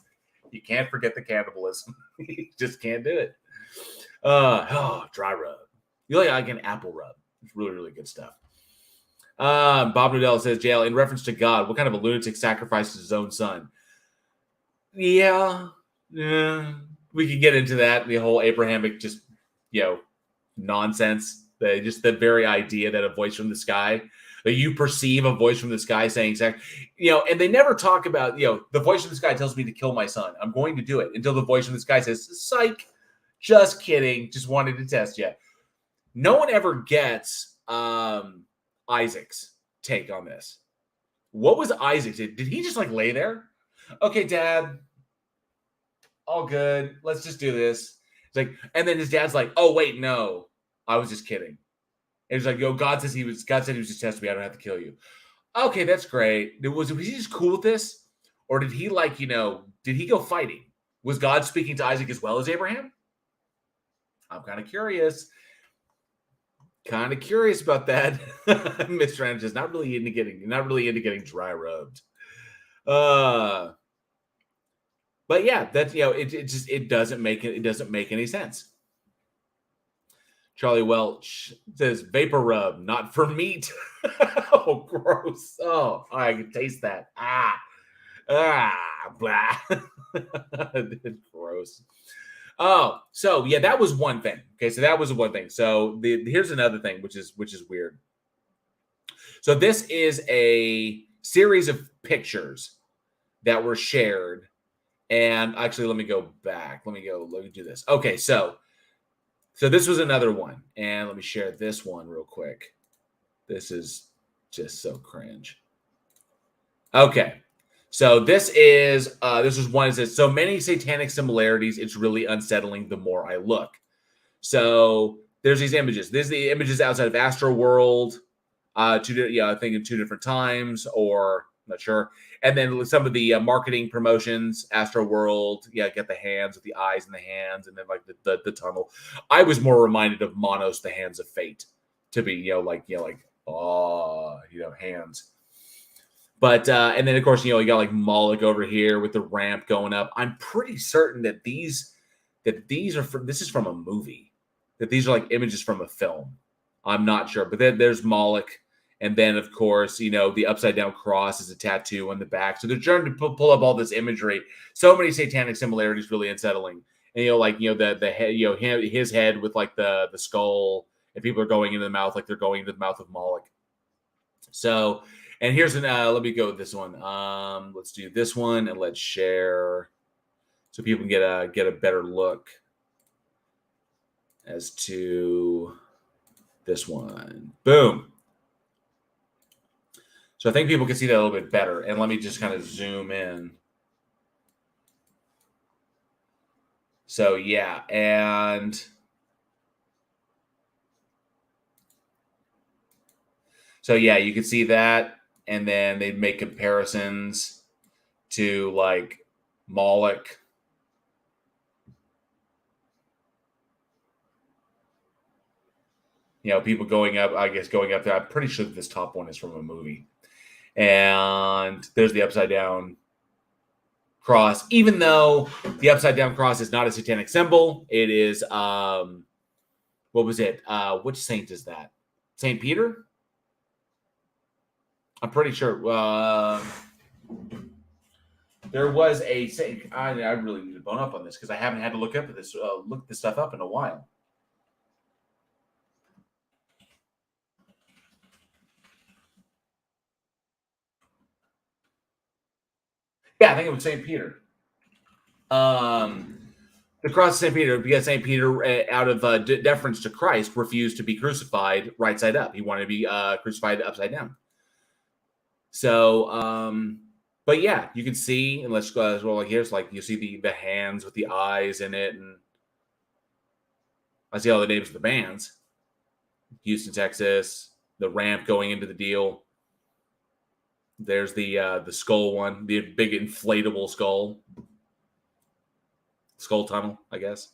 You can't forget the cannibalism. You just can't do it. Dry rub. You like an apple rub. It's really, really good stuff. Bob Nudell says, jail, in reference to God, what kind of a lunatic sacrificed his own son? Yeah. We could get into that. The whole Abrahamic just, nonsense. Just the very idea that a voice from the sky, that you perceive a voice from the sky saying, and they never talk about, the voice from the sky tells me to kill my son. I'm going to do it, until the voice from the sky says, psych, just kidding, just wanted to test you. No one ever gets Isaac's take on this. What was Isaac's? Did he just lay there? Okay, Dad, all good. Let's just do this. It's and then his dad's like, oh wait, no, I was just kidding. And he's like, God said he was just testing me. I don't have to kill you. Okay, that's great. Was he just cool with this? Or did he did he go fighting? Was God speaking to Isaac as well as Abraham? I'm kind of curious. About that. Mr. Anderson is not really into getting dry rubbed. But yeah, that's it doesn't make any sense. Charlie Welch says vapor rub, not for meat. Oh, gross. Oh, I can taste that. Blah. Gross. Oh, so yeah, that was one thing. Okay, so that was one thing. So here's another thing, which is weird. So this is a series of pictures that were shared. And actually, let me go back. Let me do this. Okay, so this was another one. And let me share this one real quick. This is just so cringe. Okay. So this was one that says, so many satanic similarities, it's really unsettling the more I look. So there's these images. There's the images outside of Astroworld, I think in 2 different times, or I'm not sure. And then some of the marketing promotions, Astroworld, get the hands with the eyes and the hands, and then the tunnel. I was more reminded of Monos, the Hands of Fate, to be hands. But and then of course you got Moloch over here with the ramp going up. I'm pretty certain that these are this is from a movie. That these are images from a film. I'm not sure, but then there's Moloch. And then, of course, the upside-down cross is a tattoo on the back. So they're trying to pull up all this imagery. So many satanic similarities, really unsettling. And the head, his head with the skull, and people are going into the mouth like they're going into the mouth of Moloch. So, and here's let me go with this one. Let's do this one and let's share so people can get a better look as to this one. Boom. So I think people can see that a little bit better. And let me just kind of zoom in. So, yeah. And so, yeah, you can see that. And then they'd make comparisons to Moloch. People going up there. I'm pretty sure that this top one is from a movie. And there's the upside down cross. Even though the upside down cross is not a satanic symbol, it is what was it? Which saint is that? Saint Peter? I'm pretty sure. There was a saint. I really need to bone up on this because I haven't had to look this stuff up in a while. Yeah, I think it was St. Peter. The cross of St. Peter, because St. Peter, out of deference to Christ, refused to be crucified right side up. He wanted to be crucified upside down. So, but yeah, you can see, and let's go as well. Here's you see the hands with the eyes in it, and I see all the names of the bands. Houston, Texas, the ramp going into the deal. There's the skull one, the big inflatable skull tunnel, I guess.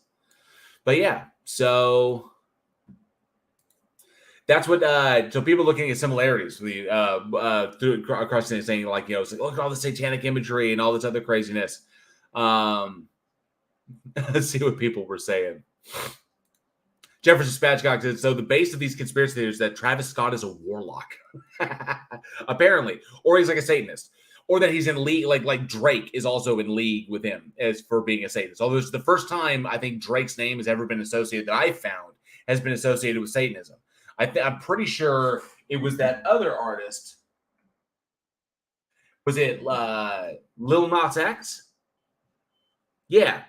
But yeah, so that's what. So people looking at similarities, across the saying look at all the satanic imagery and all this other craziness. Let's see what people were saying. Jefferson Spatchcock says, so the base of these conspiracy theories is that Travis Scott is a warlock. Apparently. Or he's like a Satanist. Or that he's in league, like Drake is also in league with him as for being a Satanist. Although it's the first time I think Drake's name has ever been associated, that I found, has been associated with Satanism. I'm pretty sure it was that other artist. Was it Lil Nas X? Yeah.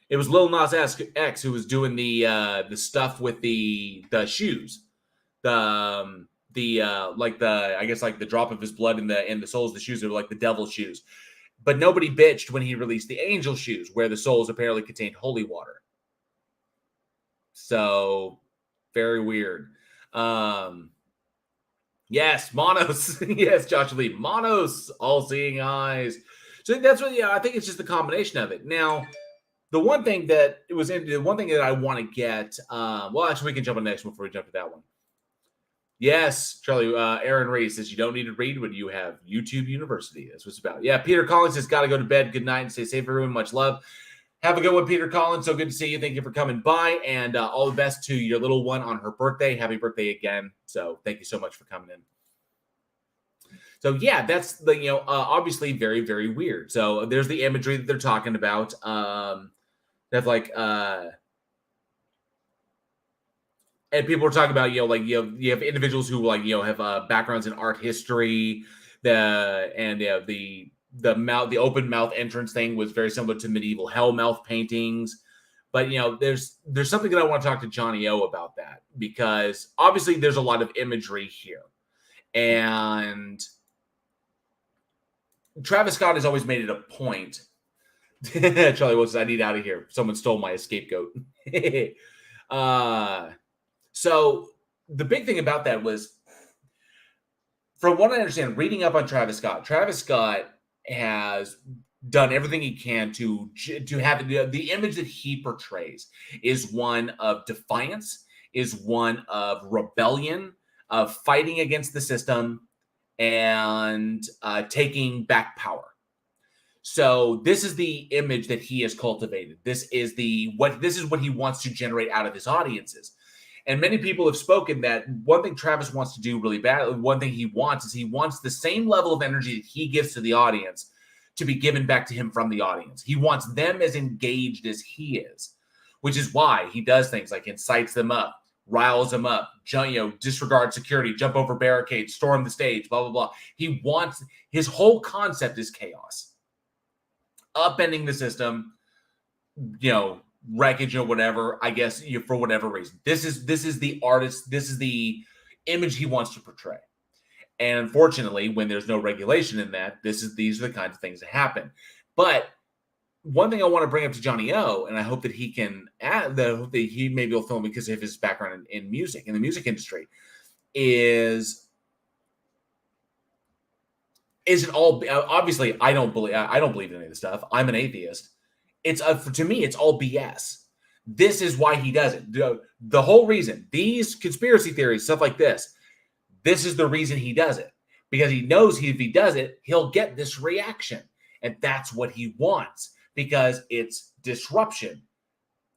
It was Lil Nas X who was doing the stuff with the shoes, I guess like the drop of his blood in the soles of the shoes. They were like the devil's shoes, but nobody bitched when he released the angel shoes, where the soles apparently contained holy water. So very weird. Yes, Monos. Yes, Joshua Lee, Monos, all-seeing eyes. So that's what. Yeah, I think it's just the combination of it. Now. The one thing that I want to get, well, actually, we can jump on the next one before we jump to that one. Yes, Charlie, Aaron Reese says you don't need to read when you have YouTube University. That's what it's about. Yeah, Peter Collins has got to go to bed. Good night and stay safe, everyone. Much love. Have a good one, Peter Collins. So good to see you. Thank you for coming by, and all the best to your little one on her birthday. Happy birthday again. So thank you so much for coming in. So yeah, that's the obviously very, very weird. So there's the imagery that they're talking about. That's like, and people are talking about, you have individuals who have backgrounds in art history, the open mouth entrance thing was very similar to medieval hellmouth paintings. But, there's something that I want to talk to Johnny O about that, because obviously there's a lot of imagery here. And Travis Scott has always made it a point. Charlie Wilson, I need out of here. Someone stole my scapegoat. So the big thing about that was, from what I understand, reading up on Travis Scott has done everything he can to have the image that he portrays is one of defiance, is one of rebellion, of fighting against the system, and taking back power. So this is the image that he has cultivated. This is what he wants to generate out of his audiences. And many people have spoken that one thing Travis wants to do really bad, one thing he wants the same level of energy that he gives to the audience to be given back to him from the audience. He wants them as engaged as he is, which is why he does things like incites them up, riles them up, disregard security, jump over barricades, storm the stage, blah, blah, blah. His whole concept is chaos. Upending the system, wreckage or whatever, I guess, for whatever reason. This is the artist, this is the image he wants to portray. And unfortunately, when there's no regulation in that, these are the kinds of things that happen. But one thing I want to bring up to Johnny O, and I hope that he can add, that he maybe will film because of his background in music, in the music industry, is it all, obviously I don't believe in any of this stuff. I'm an atheist. It's to me, it's all BS. This is why he does it. The whole reason, these conspiracy theories, stuff like this is the reason he does it. Because he knows if he does it, he'll get this reaction. And that's what he wants. Because it's disruption.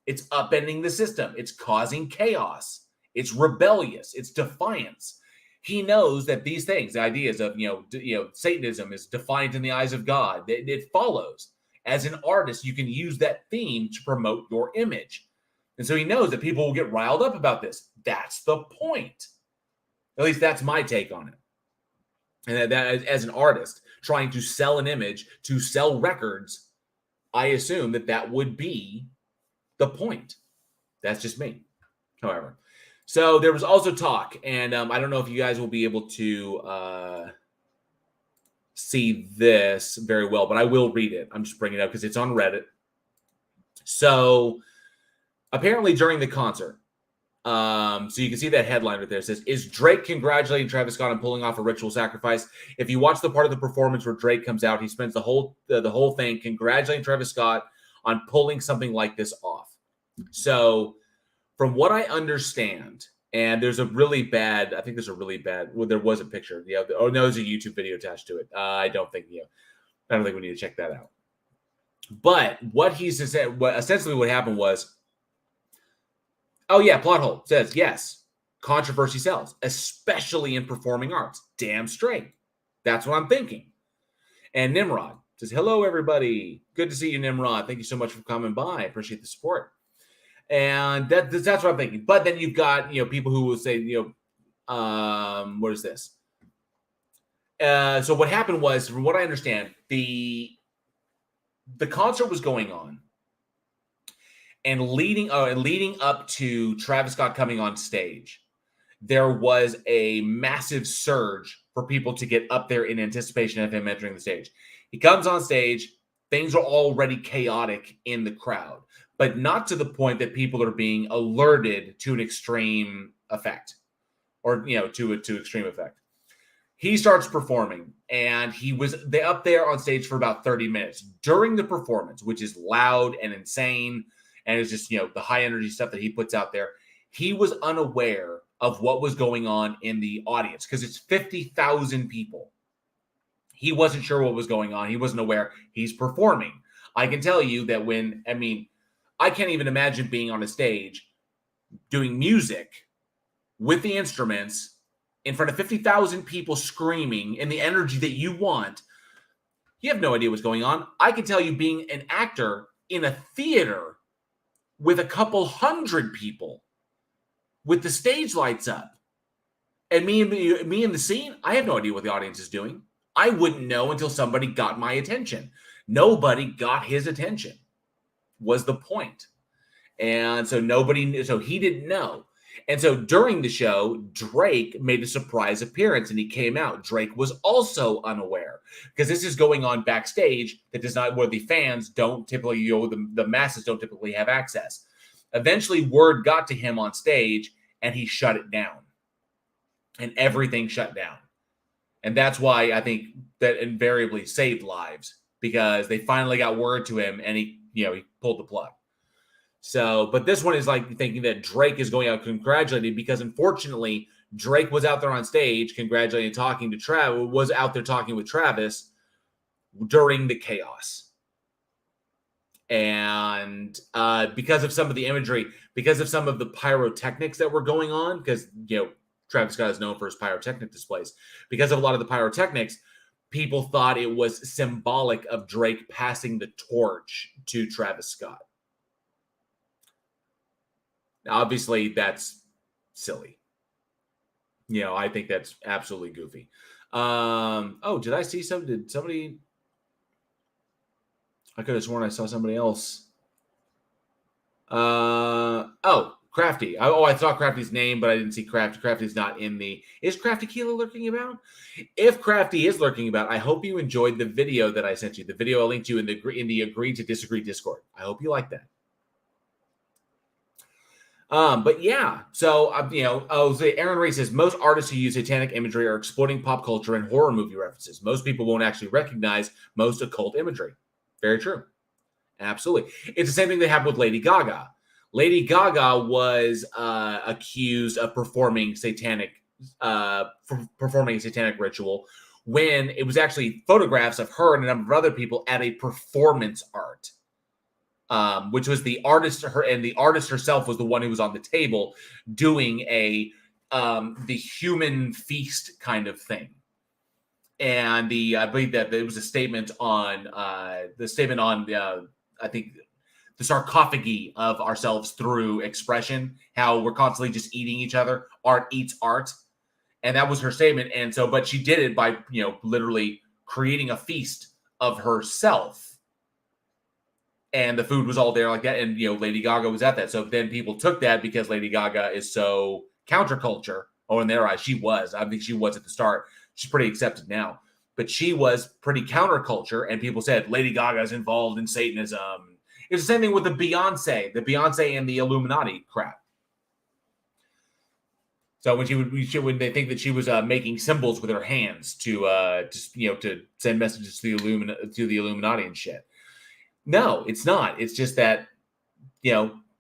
It's upending the system. It's causing chaos. It's rebellious. It's defiance. He knows that these things, the ideas of, Satanism is defiant in the eyes of God. It follows. As an artist, you can use that theme to promote your image. And so he knows that people will get riled up about this. That's the point. At least that's my take on it. And that as an artist, trying to sell an image, to sell records, I assume that would be the point. That's just me. However. So there was also talk, and I don't know if you guys will be able to see this very well, but I will read it. I'm just bringing it up because it's on Reddit. So apparently during the concert, so you can see that headline right there. It says, is Drake congratulating Travis Scott on pulling off a ritual sacrifice? If you watch the part of the performance where Drake comes out, he spends the whole thing congratulating Travis Scott on pulling something like this off. So from what I understand, and there was a really bad, well, there was a picture. Yeah. Oh, no, there's a YouTube video attached to it. I don't think we need to check that out. But what he said, essentially what happened was, Oh, yeah, plot hole says, yes, controversy sells, especially in performing arts. Damn straight. That's what I'm thinking. And Nimrod says, hello, everybody. Good to see you, Nimrod. Thank you so much for coming by. I appreciate the support. And that's what I'm thinking. But then you've got, people who will say, what is this? So what happened was, from what I understand, the concert was going on, and leading up to Travis Scott coming on stage, there was a massive surge for people to get up there in anticipation of him entering the stage. He comes on stage, things are already chaotic in the crowd, but not to the point that people are being alerted to an extreme effect, or to extreme effect. He starts performing, and he was up there on stage for about 30 minutes. During the performance, which is loud and insane, and it's just, the high energy stuff that he puts out there, he was unaware of what was going on in the audience, because it's 50,000 people. He wasn't sure what was going on. He wasn't aware. He's performing. I can tell you that I can't even imagine being on a stage doing music with the instruments in front of 50,000 people screaming and the energy that you want. You have no idea what's going on. I can tell you, being an actor in a theater with a couple hundred people, with the stage lights up, and me in the scene, I have no idea what the audience is doing. I wouldn't know until somebody got my attention. Nobody got his attention, was the point. And so he didn't know. And so during the show, Drake made a surprise appearance, and he came out. Drake was also unaware, because this is going on backstage, where the fans don't typically, the masses don't typically have access. Eventually, word got to him on stage, and he shut it down, and everything shut down. And that's why I think that invariably saved lives, because they finally got word to him, and he pulled the plug. So, but this one is like thinking that Drake is going out congratulating, because unfortunately Drake was out there on stage congratulating, talking to Travis, was out there talking with Travis during the chaos. And because of some of the imagery, because of some of the pyrotechnics that were going on, because, Travis Scott is known for his pyrotechnic displays. Because of a lot of the pyrotechnics, people thought it was symbolic of Drake passing the torch to Travis Scott. Obviously, that's silly. I think that's absolutely goofy. Did I see did somebody? I could have sworn I saw somebody else. Crafty. I saw Crafty's name, but I didn't see Crafty. Crafty's not in the... Is Crafty Keela lurking about? If Crafty is lurking about, I hope you enjoyed the video that I sent you. The video I linked you in the Agree to Disagree Discord. I hope you like that. But yeah, so, Aaron Ray says, most artists who use satanic imagery are exploiting pop culture and horror movie references. Most people won't actually recognize most occult imagery. Very true. Absolutely. It's the same thing that happened with Lady Gaga. Lady Gaga was accused of performing a satanic ritual, when it was actually photographs of her and a number of other people at a performance art. Which was the artist, the artist herself was the one who was on the table doing the human feast kind of thing. And I believe that there was a statement on I think the sarcophagi of ourselves through expression, how we're constantly just eating each other. Art eats art. And that was her statement. And so, but she did it by, literally creating a feast of herself. And the food was all there like that. And, Lady Gaga was at that. So then people took that, because Lady Gaga is so counterculture. Oh, in their eyes, she was. I think she was at the start. She's pretty accepted now. But she was pretty counterculture. And people said Lady Gaga is involved in Satanism. It's the same thing with the Beyonce and the Illuminati crap. So when they think that she was making symbols with her hands to send messages to the Illuminati and shit. No, it's not. It's just that,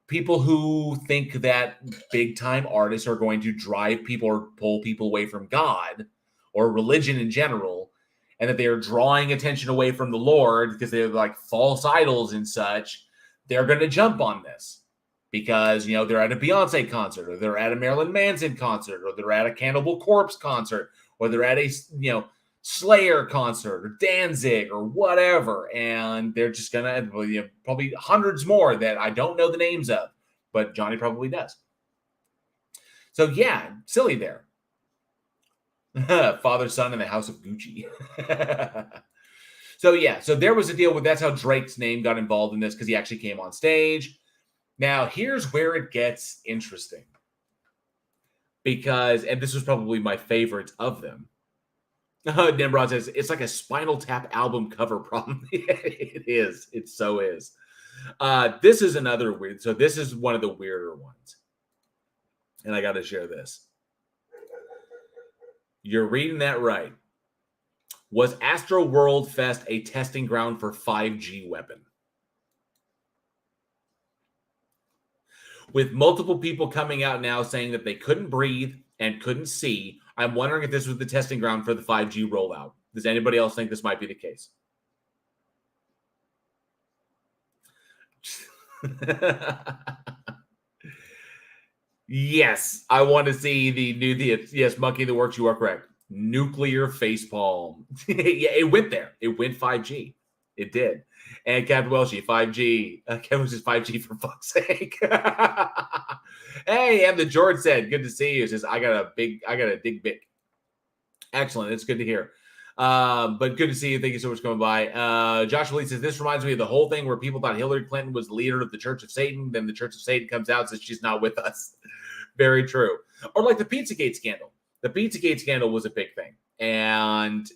people who think that big time artists are going to drive people or pull people away from God or religion in general, and that they are drawing attention away from the Lord because they're like false idols and such, they're going to jump on this. because, they're at a Beyonce concert, or they're at a Marilyn Manson concert, or they're at a Cannibal Corpse concert, or they're at a, Slayer concert, or Danzig, or whatever. And they're just going to, probably hundreds more that I don't know the names of, but Johnny probably does. So yeah, silly there. Father, son, in the house of Gucci. So yeah, so there was a deal with, that's how Drake's name got involved in this, because he actually came on stage. Now, here's where it gets interesting. Because, and this was probably my favorite of them. Nimrod says, it's like a Spinal Tap album cover problem. It is. It so is. This is another weird. So this is one of the weirder ones. And I got to share this. You're reading that right. Was Astroworld Fest a testing ground for 5G weapon? With multiple people coming out now saying that they couldn't breathe and couldn't see, I'm wondering if this was the testing ground for the 5G rollout. Does anybody else think this might be the case? Yes, I want to see yes, Monkey in the Works, you are correct. Nuclear facepalm. Yeah, it went there. It went 5G. It did. And Captain Welshie, 5G. Kevin says 5G for fuck's sake. Hey, and the George said, good to see you. Says, I got a dig big. Excellent. It's good to hear. But good to see you. Thank you so much for coming by. Joshua Lee says, this reminds me of the whole thing where people thought Hillary Clinton was the leader of the Church of Satan. Then the Church of Satan comes out and says she's not with us. Very true. Or like the Pizzagate scandal. The Pizzagate scandal was a big thing. And,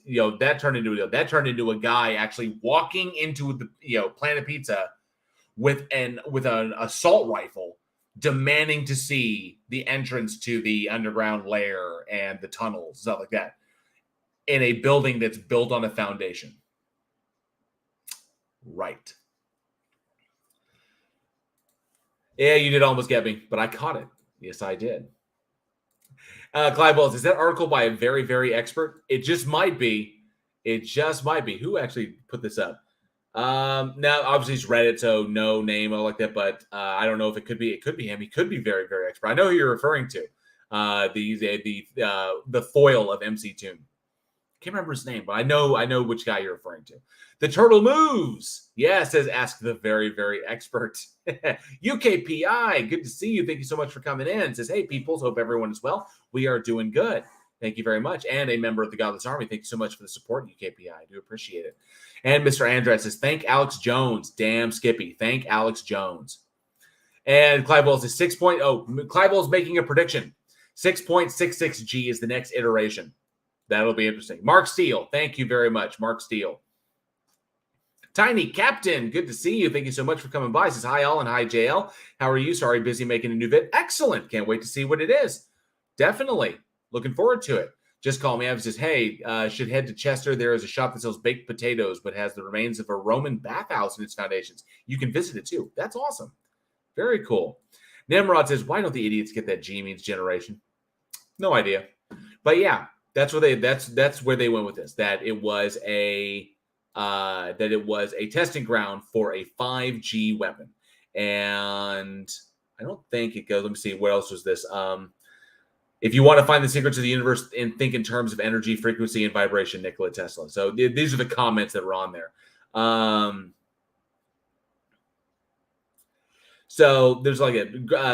that turned into a guy actually walking into the, Planet Pizza with an assault rifle, demanding to see the entrance to the underground lair and the tunnels, stuff like that, in a building that's built on a foundation. Right. Yeah, you did almost get me, but I caught it. Yes, I did. Clive Wells, is that article by a very, very expert? It just might be. It just might be. Who actually put this up? Now, obviously, it's Reddit, so no name like that, but I don't know if it could be. It could be him. He could be very, very expert. I know who you're referring to. The foil of MC Toon. Can't remember his name, but I know which guy you're referring to. The Turtle Moves. Yeah, says ask the very, very expert. UKPI, good to see you. Thank you so much for coming in. Says, hey, peoples, hope everyone is well. We are doing good. Thank you very much. And a member of the Godless Army, thank you so much for the support, UKPI. I do appreciate it. And Mr. Andret says, thank Alex Jones. Damn, Skippy. Thank Alex Jones. And Clive Wells is 6.0. Clive Wells making a prediction. 6.66G is the next iteration. That'll be interesting. Mark Steele, thank you very much. Mark Steele. Tiny Captain, good to see you. Thank you so much for coming by. Says, hi, all, and hi, JL. How are you? Sorry, busy making a new vid. Excellent. Can't wait to see what it is. Definitely. Looking forward to it. Just call me up and says, hey, should head to Chester. There is a shop that sells baked potatoes, but has the remains of a Roman bathhouse in its foundations. You can visit it, too. That's awesome. Very cool. Nimrod says, why don't the idiots get that G means generation? No idea. But yeah. That's where they went with this. That it was a testing ground for a 5G weapon, and I don't think it goes. Let me see. What else was this? If you want to find the secrets of the universe and think in terms of energy, frequency, and vibration, Nikola Tesla. So these are the comments that were on there. So there's like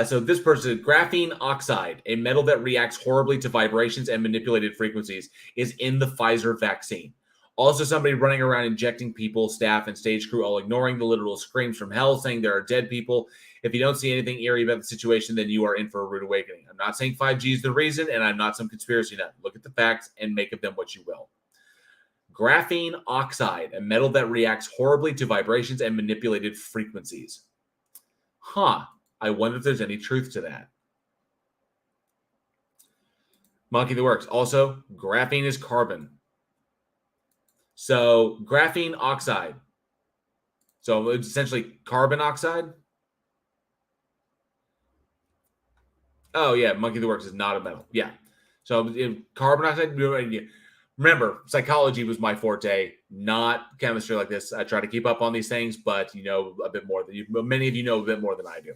so this person, graphene oxide, a metal that reacts horribly to vibrations and manipulated frequencies, is in the Pfizer vaccine. Also, somebody running around injecting people, staff, and stage crew, all ignoring the literal screams from hell, saying there are dead people. If you don't see anything eerie about the situation, then you are in for a rude awakening. I'm not saying 5G is the reason, and I'm not some conspiracy nut. Look at the facts and make of them what you will. Graphene oxide, a metal that reacts horribly to vibrations and manipulated frequencies. I wonder if there's any truth to that. Monkey that works. Also, graphene is carbon. So, graphene oxide. So, it's essentially carbon oxide. Oh, yeah. Monkey that works is not a metal. Yeah. So, carbon oxide. Remember, psychology was my forte, not chemistry like this. I try to keep up on these things, but you know a bit more than you. Many of you know a bit more than I do.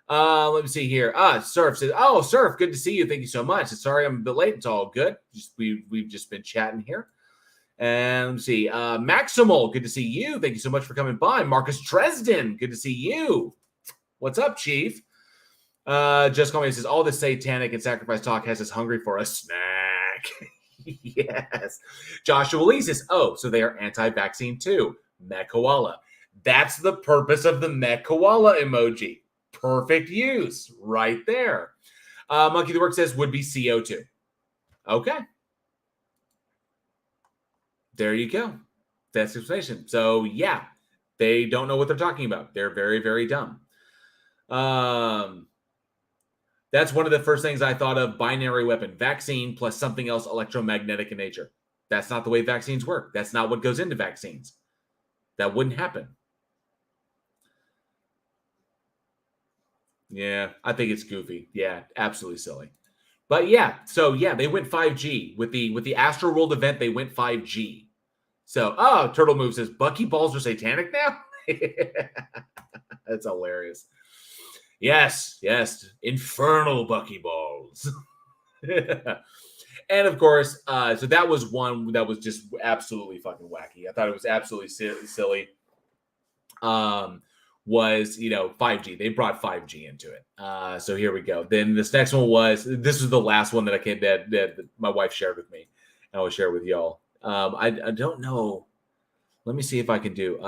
Let me see here. Surf says, Surf, good to see you. Thank you so much. Sorry I'm a bit late. It's all good. We've just been chatting here. And let me see. Maximal, good to see you. Thank you so much for coming by. Marcus Dresden, good to see you. What's up, Chief? Just call me. Says all this satanic and sacrifice talk has us hungry for a snack. Yes. Joshua Lee says, so they are anti-vaccine too. Mech koala. That's the purpose of the mech koala emoji. Perfect use right there. Monkey the Work says would be CO2. Okay. There you go. That's the explanation. So yeah, they don't know what they're talking about. They're very, very dumb. That's one of the first things I thought of. Binary weapon, vaccine plus something else electromagnetic in nature. That's not the way vaccines work. That's not what goes into vaccines. That wouldn't happen. Yeah, I think it's goofy. Yeah, absolutely silly. But yeah, so yeah, they went 5G with the Astroworld event. They went 5G. So Turtle Move says Bucky balls are satanic now. That's hilarious. Yes, infernal Bucky balls. And of course, so that was one that was just absolutely fucking wacky. I thought it was absolutely silly. Was 5G. They brought 5G into it. So here we go. Then this next one was the last one that that my wife shared with me, and I will share with y'all. I don't know. Let me see if I can do.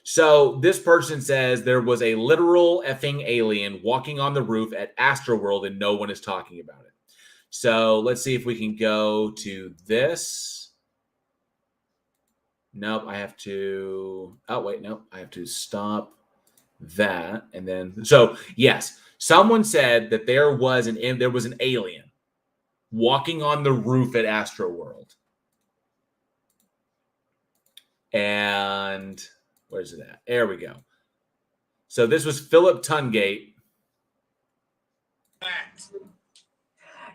So this person says there was a literal effing alien walking on the roof at Astroworld and no one is talking about it. So let's see if we can go to this. Nope, I have to. Oh, wait, nope. I have to stop that. And then, so yes, someone said that there was an alien walking on the roof at Astroworld. And where's it at? There we go. So this was Philip Tungate.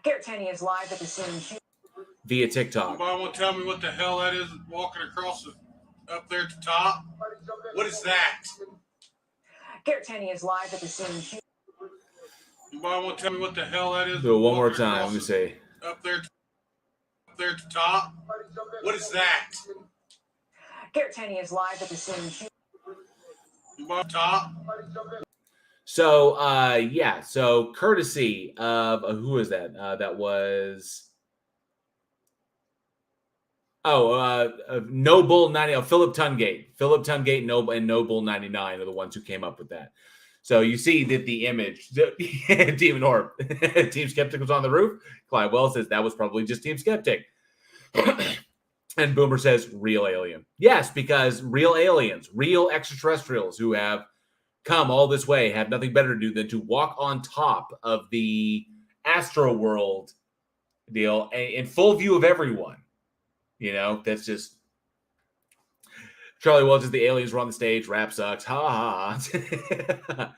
Garrett Tenney is live at the scene via TikTok. Anybody want to tell me what the hell that is walking across up there at the top? What is that? Garrett Tenney is live at the scene. Anybody want to tell me what the hell that is? Do it one more time. Let me see. Up there at the top? What is that? Garrett Tenney is live at the scene. Top? So, yeah. So, courtesy of who is that? That was No Bull 90. Philip Tungate. Philip Tungate and No Bull 99 are the ones who came up with that. So you see that the image, Demon Orb, Team Skeptic was on the roof. Clyde Wells says that was probably just Team Skeptic. And Boomer says real alien. Yes, because real aliens, real extraterrestrials who have come all this way have nothing better to do than to walk on top of the Astroworld deal in full view of everyone. That's just Charlie Wells is the aliens were on the stage. Rap sucks. Ha ha.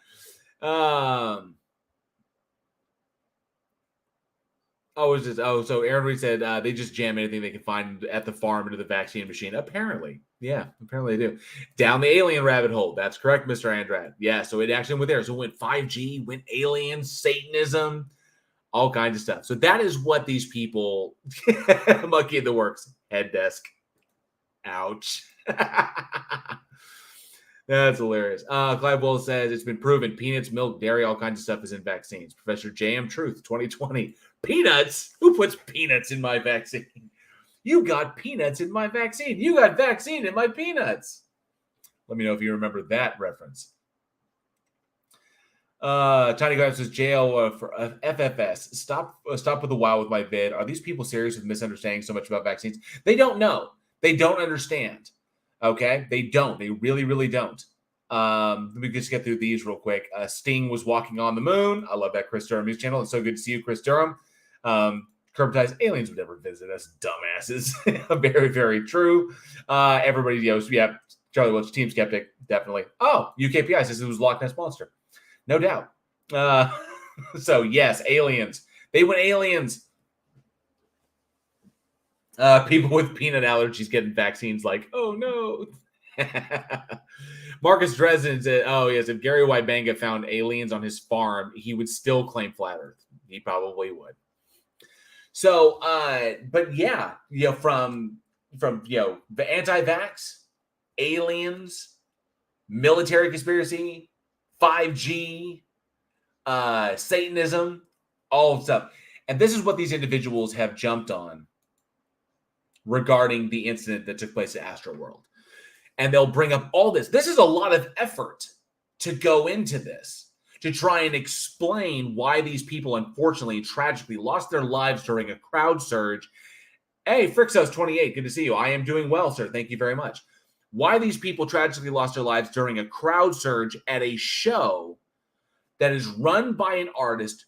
So Aaron Reed said they just jam anything they can find at the farm into the vaccine machine. Apparently. Yeah, apparently they do. Down the alien rabbit hole. That's correct, Mr. Andrade. Yeah, so it actually went there. So it went 5G, went aliens, Satanism, all kinds of stuff. So that is what these people, Monkey in the Works, head desk. Ouch. That's hilarious. Clive Wells says it's been proven peanuts, milk, dairy, all kinds of stuff is in vaccines. Professor J.M. Truth, 2020. Peanuts? Who puts peanuts in my vaccine? You got peanuts in my vaccine. You got vaccine in my peanuts. Let me know if you remember that reference. Tiny Guy says jail for FFS. Stop with the wow with my vid. Are these people serious with misunderstanding so much about vaccines? They don't know. They don't understand. Okay? They don't. They really, really don't. Let me just get through these real quick. Sting was walking on the moon. I love that Chris Durham news channel. It's so good to see you, Chris Durham. Curbitized aliens would never visit us, dumbasses. Very, very true. Everybody knows. Yeah, Charlie Welch, Team Skeptic, definitely. Oh, UKPI says it was Loch Ness Monster. No doubt. So, yes, aliens. They went aliens. People with peanut allergies getting vaccines like, oh, no. Marcus Dresden said, oh, yes, if Gary Wybanga found aliens on his farm, he would still claim flat Earth. He probably would. So, but yeah, from the anti-vax, aliens, military conspiracy, 5G, Satanism, all of stuff. And this is what these individuals have jumped on regarding the incident that took place at Astroworld. And they'll bring up all this. This is a lot of effort to go into this, to try and explain why these people, unfortunately, tragically lost their lives during a crowd surge. Hey, Frixos28, good to see you. I am doing well, sir. Thank you very much. Why these people tragically lost their lives during a crowd surge at a show that is run by an artist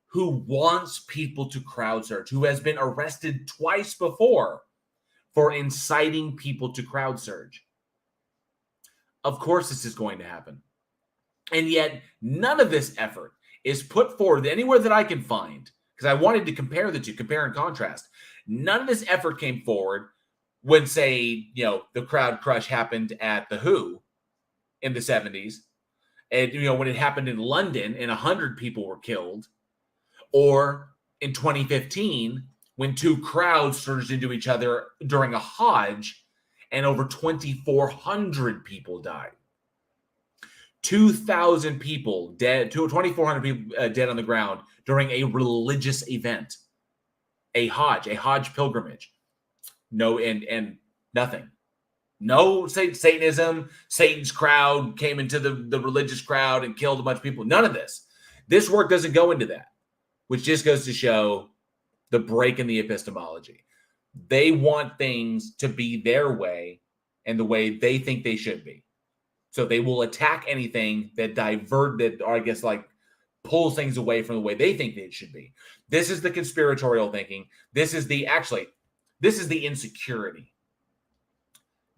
who wants people to crowd surge, who has been arrested twice before for inciting people to crowd surge. Of course, this is going to happen. And yet, none of this effort is put forward anywhere that I can find, because I wanted to compare the two, compare and contrast. None of this effort came forward when, say, the crowd crush happened at The Who in the 70s. And, when it happened in London and 100 people were killed. Or in 2015, when two crowds surged into each other during a Hajj and over 2,400 people died. 2,000 people dead, 2,400 people dead on the ground during a religious event, a Hajj pilgrimage. No, and nothing. No Satanism, Satan's crowd came into the religious crowd and killed a bunch of people. None of this. This work doesn't go into that, which just goes to show the break in the epistemology. They want things to be their way and the way they think they should be. So they will attack anything that pulls things away from the way they think it should be. This is the conspiratorial thinking. This is the insecurity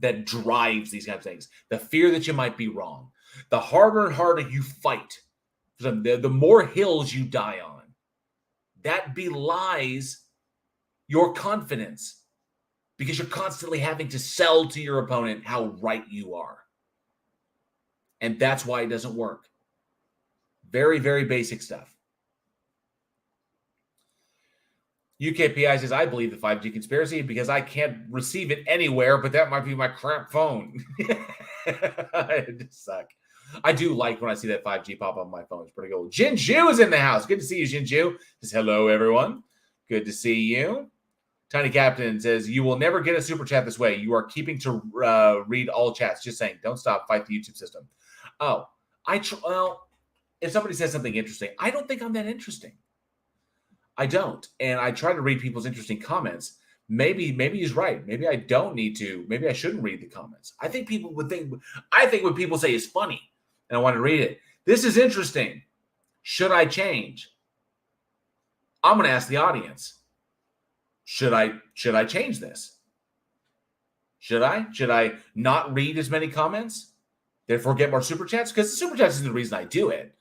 that drives these kinds of things. The fear that you might be wrong. The harder and harder you fight, the more hills you die on. That belies your confidence because you're constantly having to sell to your opponent how right you are. And that's why it doesn't work. Very, very basic stuff. UKPI says, I believe the 5G conspiracy because I can't receive it anywhere, but that might be my crap phone. It just sucks. I do like when I see that 5G pop up on my phone. It's pretty cool. Jinju is in the house. Good to see you, Jinju. Says, hello, everyone. Good to see you. Tiny Captain says, you will never get a super chat this way. You are keeping to read all chats. Just saying, don't stop. Fight the YouTube system. Oh, if somebody says something interesting, I don't think I'm that interesting. I don't. And I try to read people's interesting comments. Maybe he's right. Maybe I don't need to. Maybe I shouldn't read the comments. I think what people say is funny, and I want to read it. This is interesting. Should I change? I'm going to ask the audience. Should I change this? Should I? Should I not read as many comments? Therefore, get more super chats? Because the super chats is the reason I do it.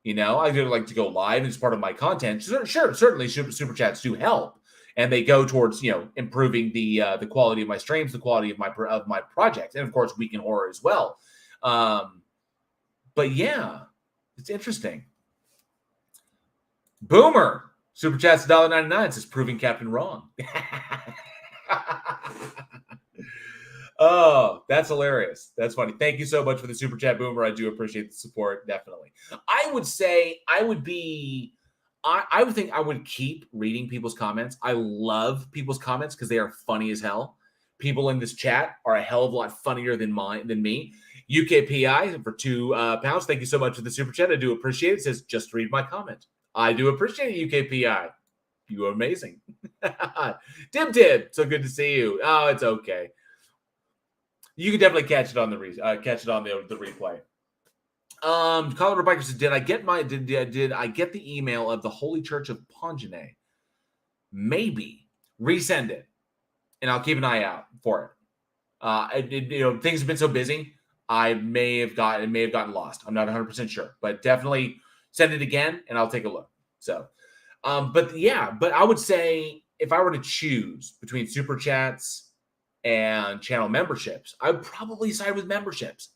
I do like to go live as part of my content. Sure, certainly super chats do help. And they go towards, improving the quality of my streams, the quality of my project, and of course, Week in Horror as well. But yeah, it's interesting. Boomer super chats $1.99 says proving Captain wrong. Oh, that's hilarious. That's funny. Thank you so much for the super chat, Boomer. I do appreciate the support. Definitely. I would think I would keep reading people's comments. I love people's comments because they are funny as hell. People in this chat are a hell of a lot funnier than me. UKPI for £2. Thank you so much for the super chat. I do appreciate it. It says, just read my comment. I do appreciate it, UKPI. You are amazing. Dib. So good to see you. Oh, it's okay. You can definitely catch it on the replay. Colorado Biker says, did I get the email of the Holy Church of Ponjane? Maybe. Resend it, and I'll keep an eye out for it. Things have been so busy. It may have gotten lost. I'm not 100% sure, but definitely send it again, and I'll take a look. So, but I would say if I were to choose between super chats and channel memberships, I would probably side with memberships.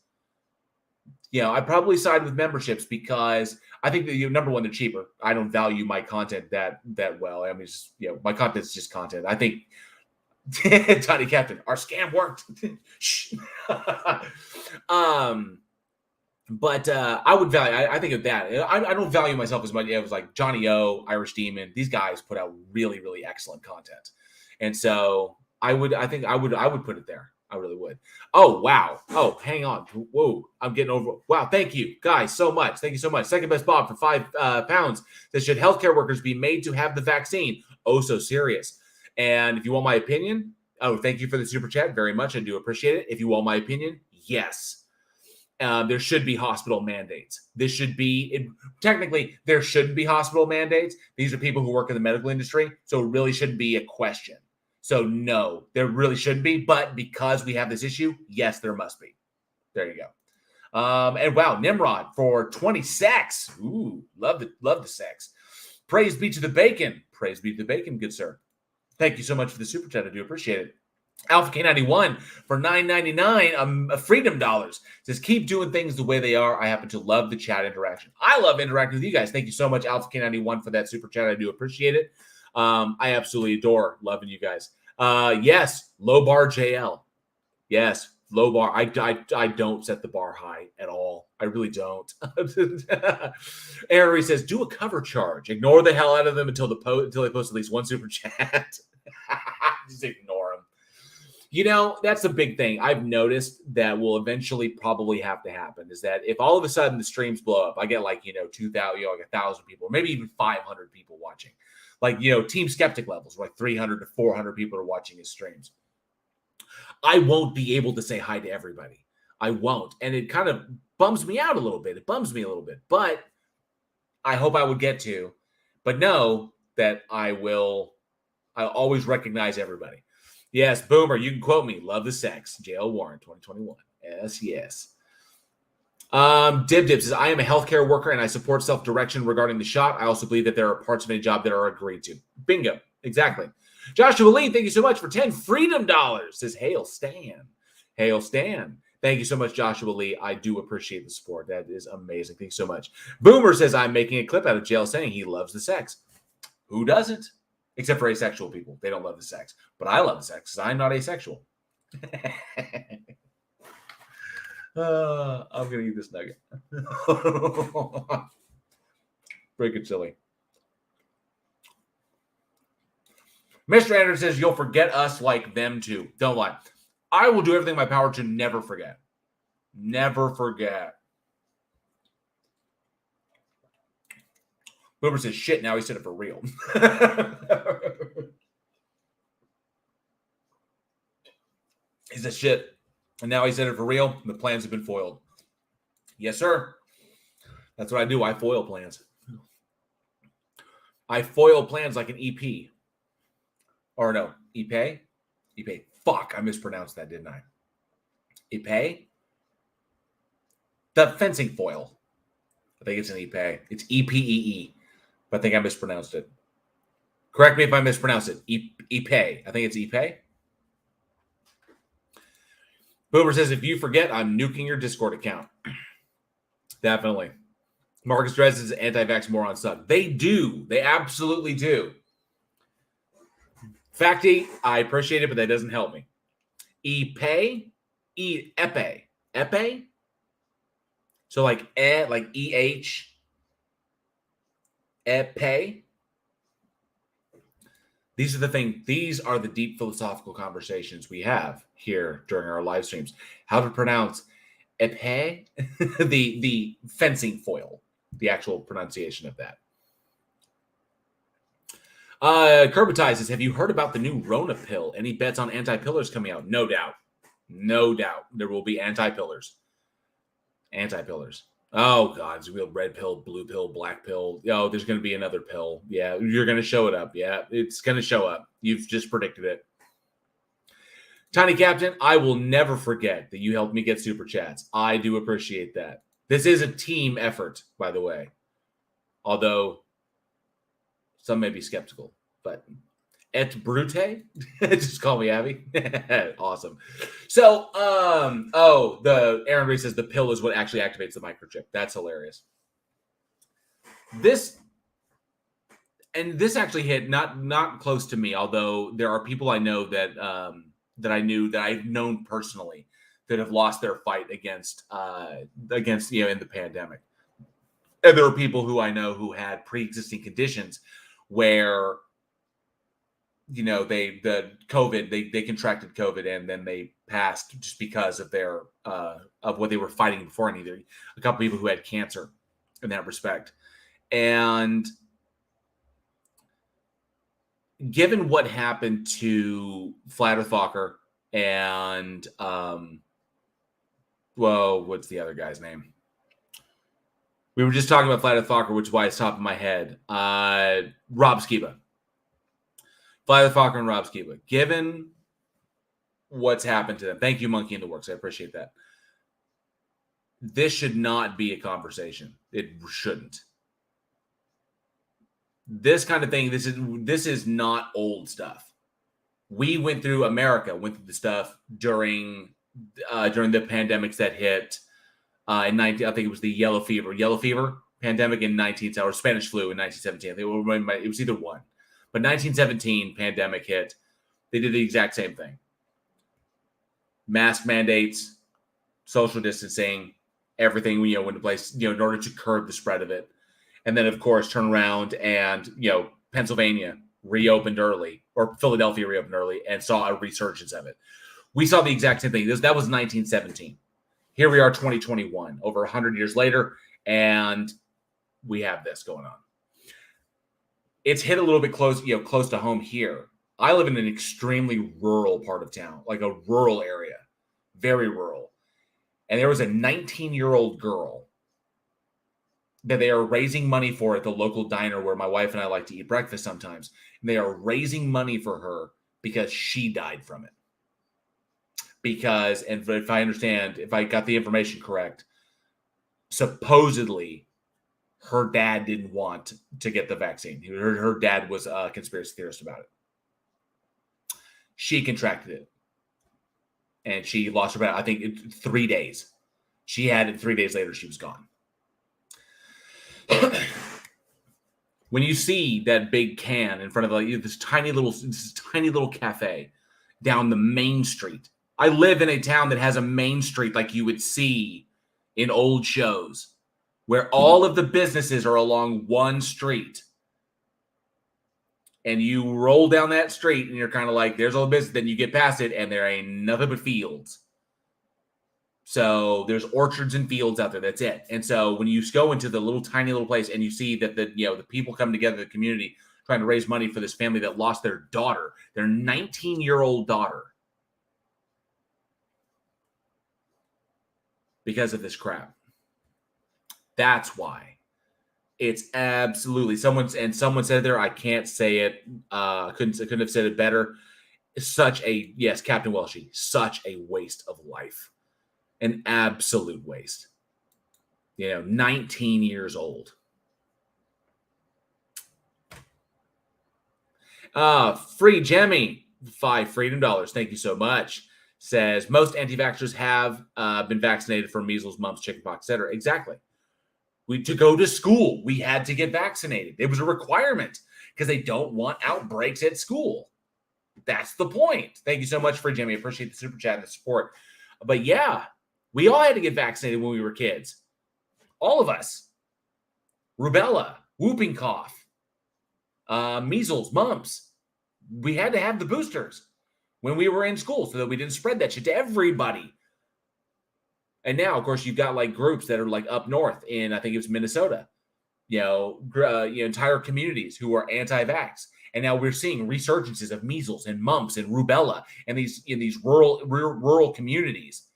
I'd probably side with memberships because I think that number one, they're cheaper. I don't value my content that well. I mean, my content's just content. I think Tiny Captain, our scam worked. Shh. But I would value. I think of that. I don't value myself as much. It was like Johnny O, Irish Demon. These guys put out really, really excellent content, and so I would put it there. I really would. Oh wow. Oh, hang on. Whoa, I'm getting over. Wow, thank you guys so much. Thank you so much. Second best Bob for £5. That should healthcare workers be made to have the vaccine? Oh, so serious. And if you want my opinion, thank you for the super chat very much. I do appreciate it. If you want my opinion, yes. There should be hospital mandates. Technically, there shouldn't be hospital mandates. These are people who work in the medical industry, so it really shouldn't be a question. So no, there really shouldn't be. But because we have this issue, yes, there must be. There you go. And wow, Nimrod for 20 sex. Ooh, love the sex. Praise be to the bacon. Praise be to the bacon, good sir. Thank you so much for the super chat. I do appreciate it. Alpha K91 for $9.99, Freedom Dollars says, keep doing things the way they are. I happen to love the chat interaction. I love interacting with you guys. Thank you so much, Alpha K91, for that super chat. I do appreciate it. I absolutely adore loving you guys. Yes, low bar JL. Yes, low bar. I don't set the bar high at all. I really don't. Ari says, do a cover charge. Ignore the hell out of them until they post at least one super chat. Just ignore them. That's a big thing I've noticed that will eventually probably have to happen is that if all of a sudden the streams blow up, I get 2,000, 1,000 people, or maybe even 500 people watching, Team Skeptic levels, 300 to 400 people are watching his streams. I won't be able to say hi to everybody. I won't. And it kind of bums me out a little bit. It bums me a little bit, but I hope I would get to, but know that I'll always recognize everybody. Yes, Boomer, you can quote me. Love the sex. JL Warren, 2021. Yes. Dib says, I am a healthcare worker and I support self-direction regarding the shot. I also believe that there are parts of any job that are agreed to. Bingo. Exactly. Joshua Lee, thank you so much for 10 Freedom Dollars. Says, Hail Stan. Hail Stan. Thank you so much, Joshua Lee. I do appreciate the support. That is amazing. Thank you so much. Boomer says, I'm making a clip out of jail saying he loves the sex. Who doesn't? Except for asexual people. They don't love the sex. But I love the sex because I'm not asexual. I'm going to eat this nugget. Freaking silly. Mr. Anderson says, you'll forget us like them too. Don't lie. I will do everything in my power to never forget. Never forget. Boomer says, shit, now he said it for real. He said, shit, and now he said it for real. The plans have been foiled. Yes, sir. That's what I do. I foil plans. I foil plans like an EP. Or no, EP? EP. Fuck, I mispronounced that, didn't I? EP? The fencing foil. I think it's an EP. It's EPEE. But I think I mispronounced it. Correct me if I mispronounced it. Epay. I think it's Epay. Boomer says, if you forget, I'm nuking your Discord account. Definitely. Marcus Dresden's anti-vax moron sub. They do. They absolutely do. Facty, I appreciate it, but that doesn't help me. Epay? Epe. Epe? So like EH. Epe. These are the deep philosophical conversations we have here during our live streams. How to pronounce epe, the fencing foil, the actual pronunciation of that. Curbitize says, have you heard about the new Rona pill? Any bets on anti-pillars coming out? No doubt. No doubt. There will be anti-pillars. Anti-pillars. Oh, God. It's a real red pill, blue pill, black pill. Oh, there's going to be another pill. Yeah, you're going to show it up. Yeah, it's going to show up. You've just predicted it. Tiny Captain, I will never forget that you helped me get super chats. I do appreciate that. This is a team effort, by the way. Although some may be skeptical. But Et Brute. Just call me Abby. Awesome. So, the Aaron Reese says the pill is what actually activates the microchip. That's hilarious. This actually hit not close to me, although there are people I know that that I've known personally that have lost their fight against in the pandemic. And there are people who I know who had pre-existing conditions where they contracted COVID and then they passed just because of their of what they were fighting before. And either a couple people who had cancer in that respect. And given what happened to Flatterthalker and what's the other guy's name? We were just talking about Flatterthalker, which is why it's top of my head. Rob Skiba. Flatterthalker and Rob Skiba. Given what's happened to them. Thank you, Monkey in the Works. I appreciate that. This should not be a conversation. It shouldn't. This kind of thing, this is not old stuff. America went through the stuff during the pandemics that hit in 19. I think it was the yellow fever pandemic in 19 or Spanish flu in 1917. I think it was either one. But 1917 pandemic hit. They did the exact same thing. Mask mandates, social distancing, everything went into place, in order to curb the spread of it. And then, of course, turn around and, Pennsylvania reopened early, or Philadelphia reopened early, and saw a resurgence of it. We saw the exact same thing. That was 1917. Here we are, 2021, over 100 years later, and we have this going on. It's hit a little bit close to home here. I live in an extremely rural part of town, like a rural area, very rural. And there was a 19-year-old girl that they are raising money for at the local diner where my wife and I like to eat breakfast sometimes. And they are raising money for her because she died from it. Because, and if I got the information correct, supposedly her dad didn't want to get the vaccine. Her dad was a conspiracy theorist about it. She contracted it. And she lost her battle, I think, in 3 days. She had it 3 days later, she was gone. When you see that big can in front of this tiny little cafe down the main street. I live in a town that has a main street like you would see in old shows, where all of the businesses are along one street. And you roll down that street and you're kind of like, there's all the business. Then you get past it and there ain't nothing but fields. So there's orchards and fields out there. That's it. And so when you go into the tiny little place and you see that the people come together, the community trying to raise money for this family that lost their daughter, their 19-year-old daughter, because of this crap. That's why. It's absolutely someone said there. I can't say it. Couldn't have said it better. Captain Welshie, such a waste of life. An absolute waste. 19 years old. Free Jemmy, $5 freedom dollars. Thank you so much. Says most anti-vaxxers have been vaccinated for measles, mumps, chickenpox, etc. Exactly. To go to school, we had to get vaccinated. It was a requirement because they don't want outbreaks at school. That's the point. Thank you so much, Free Jimmy. Appreciate the super chat and the support. But yeah, we all had to get vaccinated when we were kids. All of us. Rubella, whooping cough, measles, mumps. We had to have the boosters when we were in school so that we didn't spread that shit to everybody. And now, of course, you've got groups that are up north in, I think it was Minnesota, entire communities who are anti-vax. And now we're seeing resurgences of measles and mumps and rubella in these rural communities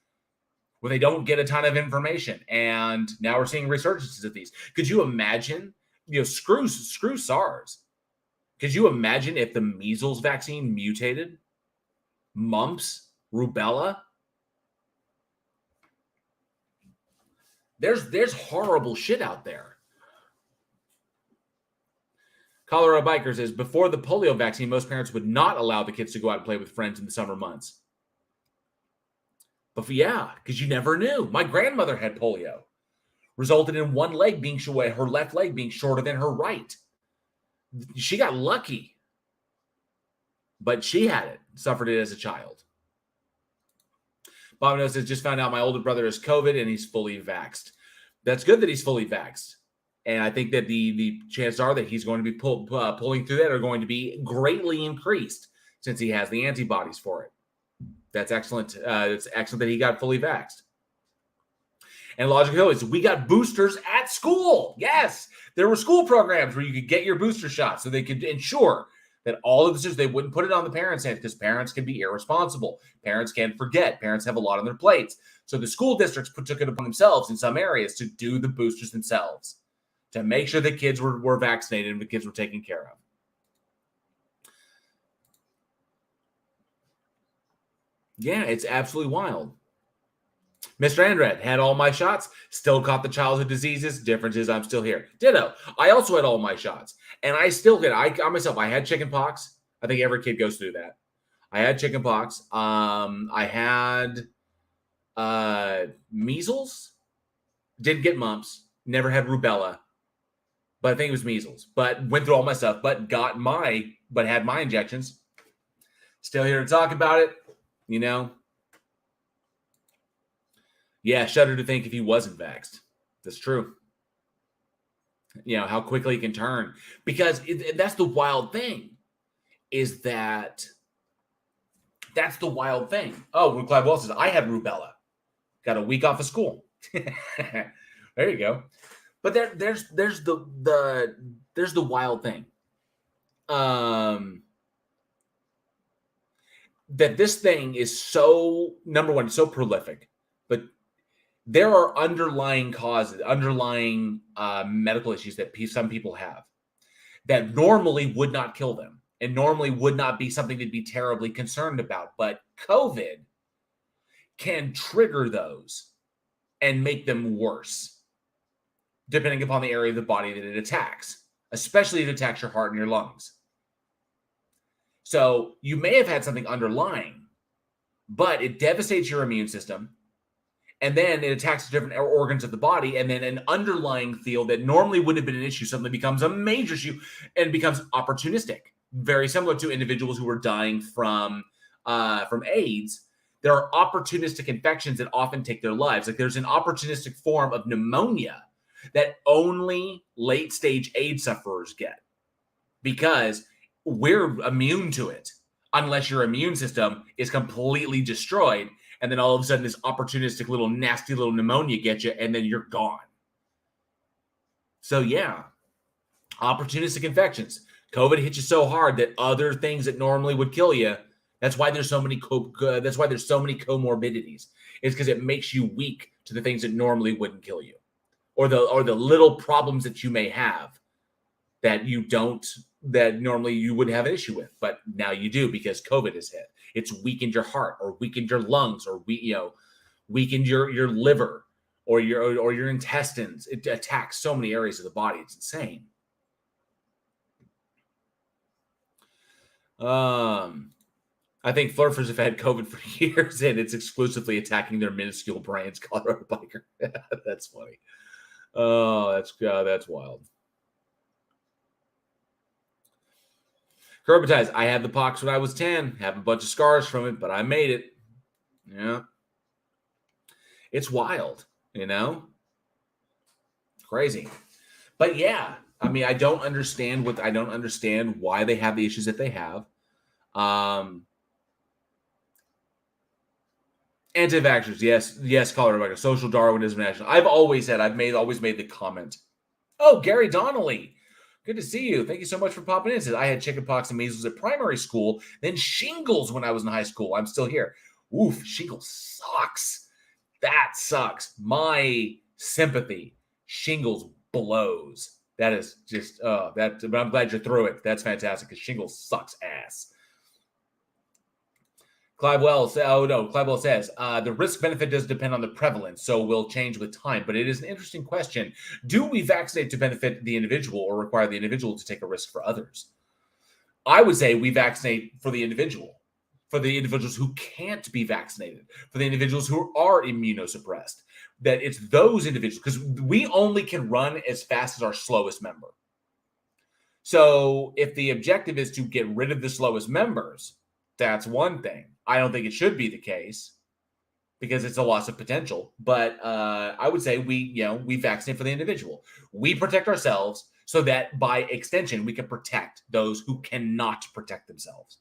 where they don't get a ton of information. And now we're seeing resurgences of these. Could you imagine, screw SARS. Could you imagine if the measles vaccine mutated? Mumps, rubella? There's horrible shit out there. Colorado Biker says, before the polio vaccine, most parents would not allow the kids to go out and play with friends in the summer months. But yeah, because you never knew. My grandmother had polio. Resulted in one leg being short, her left leg being shorter than her right. She got lucky. But she had it, suffered it as a child. Bob Noah says, just found out my older brother has COVID and he's fully vaxxed. That's good that he's fully vaxxed. And I think that the chances are that he's going to be pulling through that are going to be greatly increased since he has the antibodies for it. That's excellent. It's excellent that he got fully vaxxed. And Logic Hill is, we got boosters at school. Yes, there were school programs where you could get your booster shot so they could ensure that all of the students, they wouldn't put it on the parents' hands because parents can be irresponsible. Parents can forget. Parents have a lot on their plates. So the school districts took it upon themselves in some areas to do the boosters themselves to make sure the kids were vaccinated and the kids were taken care of. Yeah, it's absolutely wild. Mr. Andret had all my shots, still caught the childhood diseases. Difference is I'm still here. Ditto. I also had all my shots, and I still get. I had chicken pox. I think every kid goes through that. I had chicken pox. I had measles. Didn't get mumps. Never had rubella, but I think it was measles. But went through all my stuff. But had my injections. Still here to talk about it. You know. Yeah, shudder to think if he wasn't vaxxed. That's true. You know, how quickly it can turn. Because that's the wild thing. That's the wild thing. Oh, when Clive Wells says, I had rubella. Got a week off of school. There you go. But there's the wild thing. That this thing is so, number one, so prolific. But there are underlying causes, medical issues that some people have that normally would not kill them and normally would not be something to be terribly concerned about. But COVID can trigger those and make them worse, depending upon the area of the body that it attacks, especially if it attacks your heart and your lungs. So you may have had something underlying, but it devastates your immune system. And then it attacks different organs of the body, and then an underlying field that normally wouldn't have been an issue suddenly becomes a major issue and becomes opportunistic. Very similar to individuals who are dying from AIDS. There are opportunistic infections that often take their lives. Like there's an opportunistic form of pneumonia that only late-stage AIDS sufferers get because we're immune to it unless your immune system is completely destroyed. And then all of a sudden, this opportunistic little nasty little pneumonia gets you, and then you're gone. So yeah, opportunistic infections. COVID hits you so hard that other things that normally would kill you. That's why there's so many. That's why there's so many comorbidities. It's because it makes you weak to the things that normally wouldn't kill you, or the little problems that you may have that normally you wouldn't have an issue with, but now you do because COVID has hit. It's weakened your heart, or weakened your lungs, or weakened your liver, or your intestines. It attacks so many areas of the body. It's insane. I think flurfers have had COVID for years, and it's exclusively attacking their minuscule brains. Colorado Biker. That's funny. Oh, that's wild. Curbitize. I had the pox when I was 10. Have a bunch of scars from it, but I made it. Yeah. It's wild, Crazy. But yeah, I mean, I don't understand why they have the issues that they have. Anti-vaxxers, yes, Colorado, social Darwinism, national. I've always made the comment. Oh, Gary Donnelly. Good to see you. Thank you so much for popping in. It says, I had chickenpox and measles at primary school, then shingles when I was in high school. I'm still here. Oof, shingles sucks. That sucks. My sympathy. Shingles blows. That is just, but I'm glad you're through it. That's fantastic because shingles sucks ass. Clive Wells says, the risk benefit does depend on the prevalence, so will change with time. But it is an interesting question. Do we vaccinate to benefit the individual or require the individual to take a risk for others? I would say we vaccinate for the individual, for the individuals who can't be vaccinated, for the individuals who are immunosuppressed. That it's those individuals, because we only can run as fast as our slowest member. So if the objective is to get rid of the slowest members, that's one thing. I don't think it should be the case because it's a loss of potential. But I would say we vaccinate for the individual. We protect ourselves so that by extension, we can protect those who cannot protect themselves.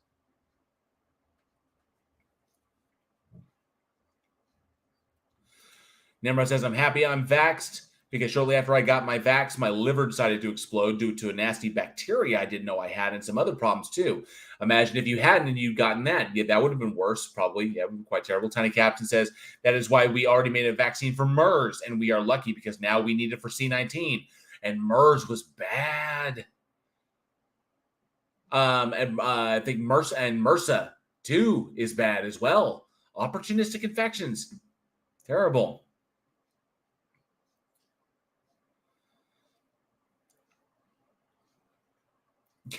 Nimrod says, I'm happy I'm vaxxed because shortly after I got my vax, my liver decided to explode due to a nasty bacteria I didn't know I had and some other problems too. Imagine if you hadn't and you'd gotten that. Yeah, that would have been worse, probably. Yeah, it would have been quite terrible. Tiny Captain says, that is why we already made a vaccine for MERS, and we are lucky because now we need it for C19. And MERS was bad. I think MRSA too is bad as well. Opportunistic infections. Terrible.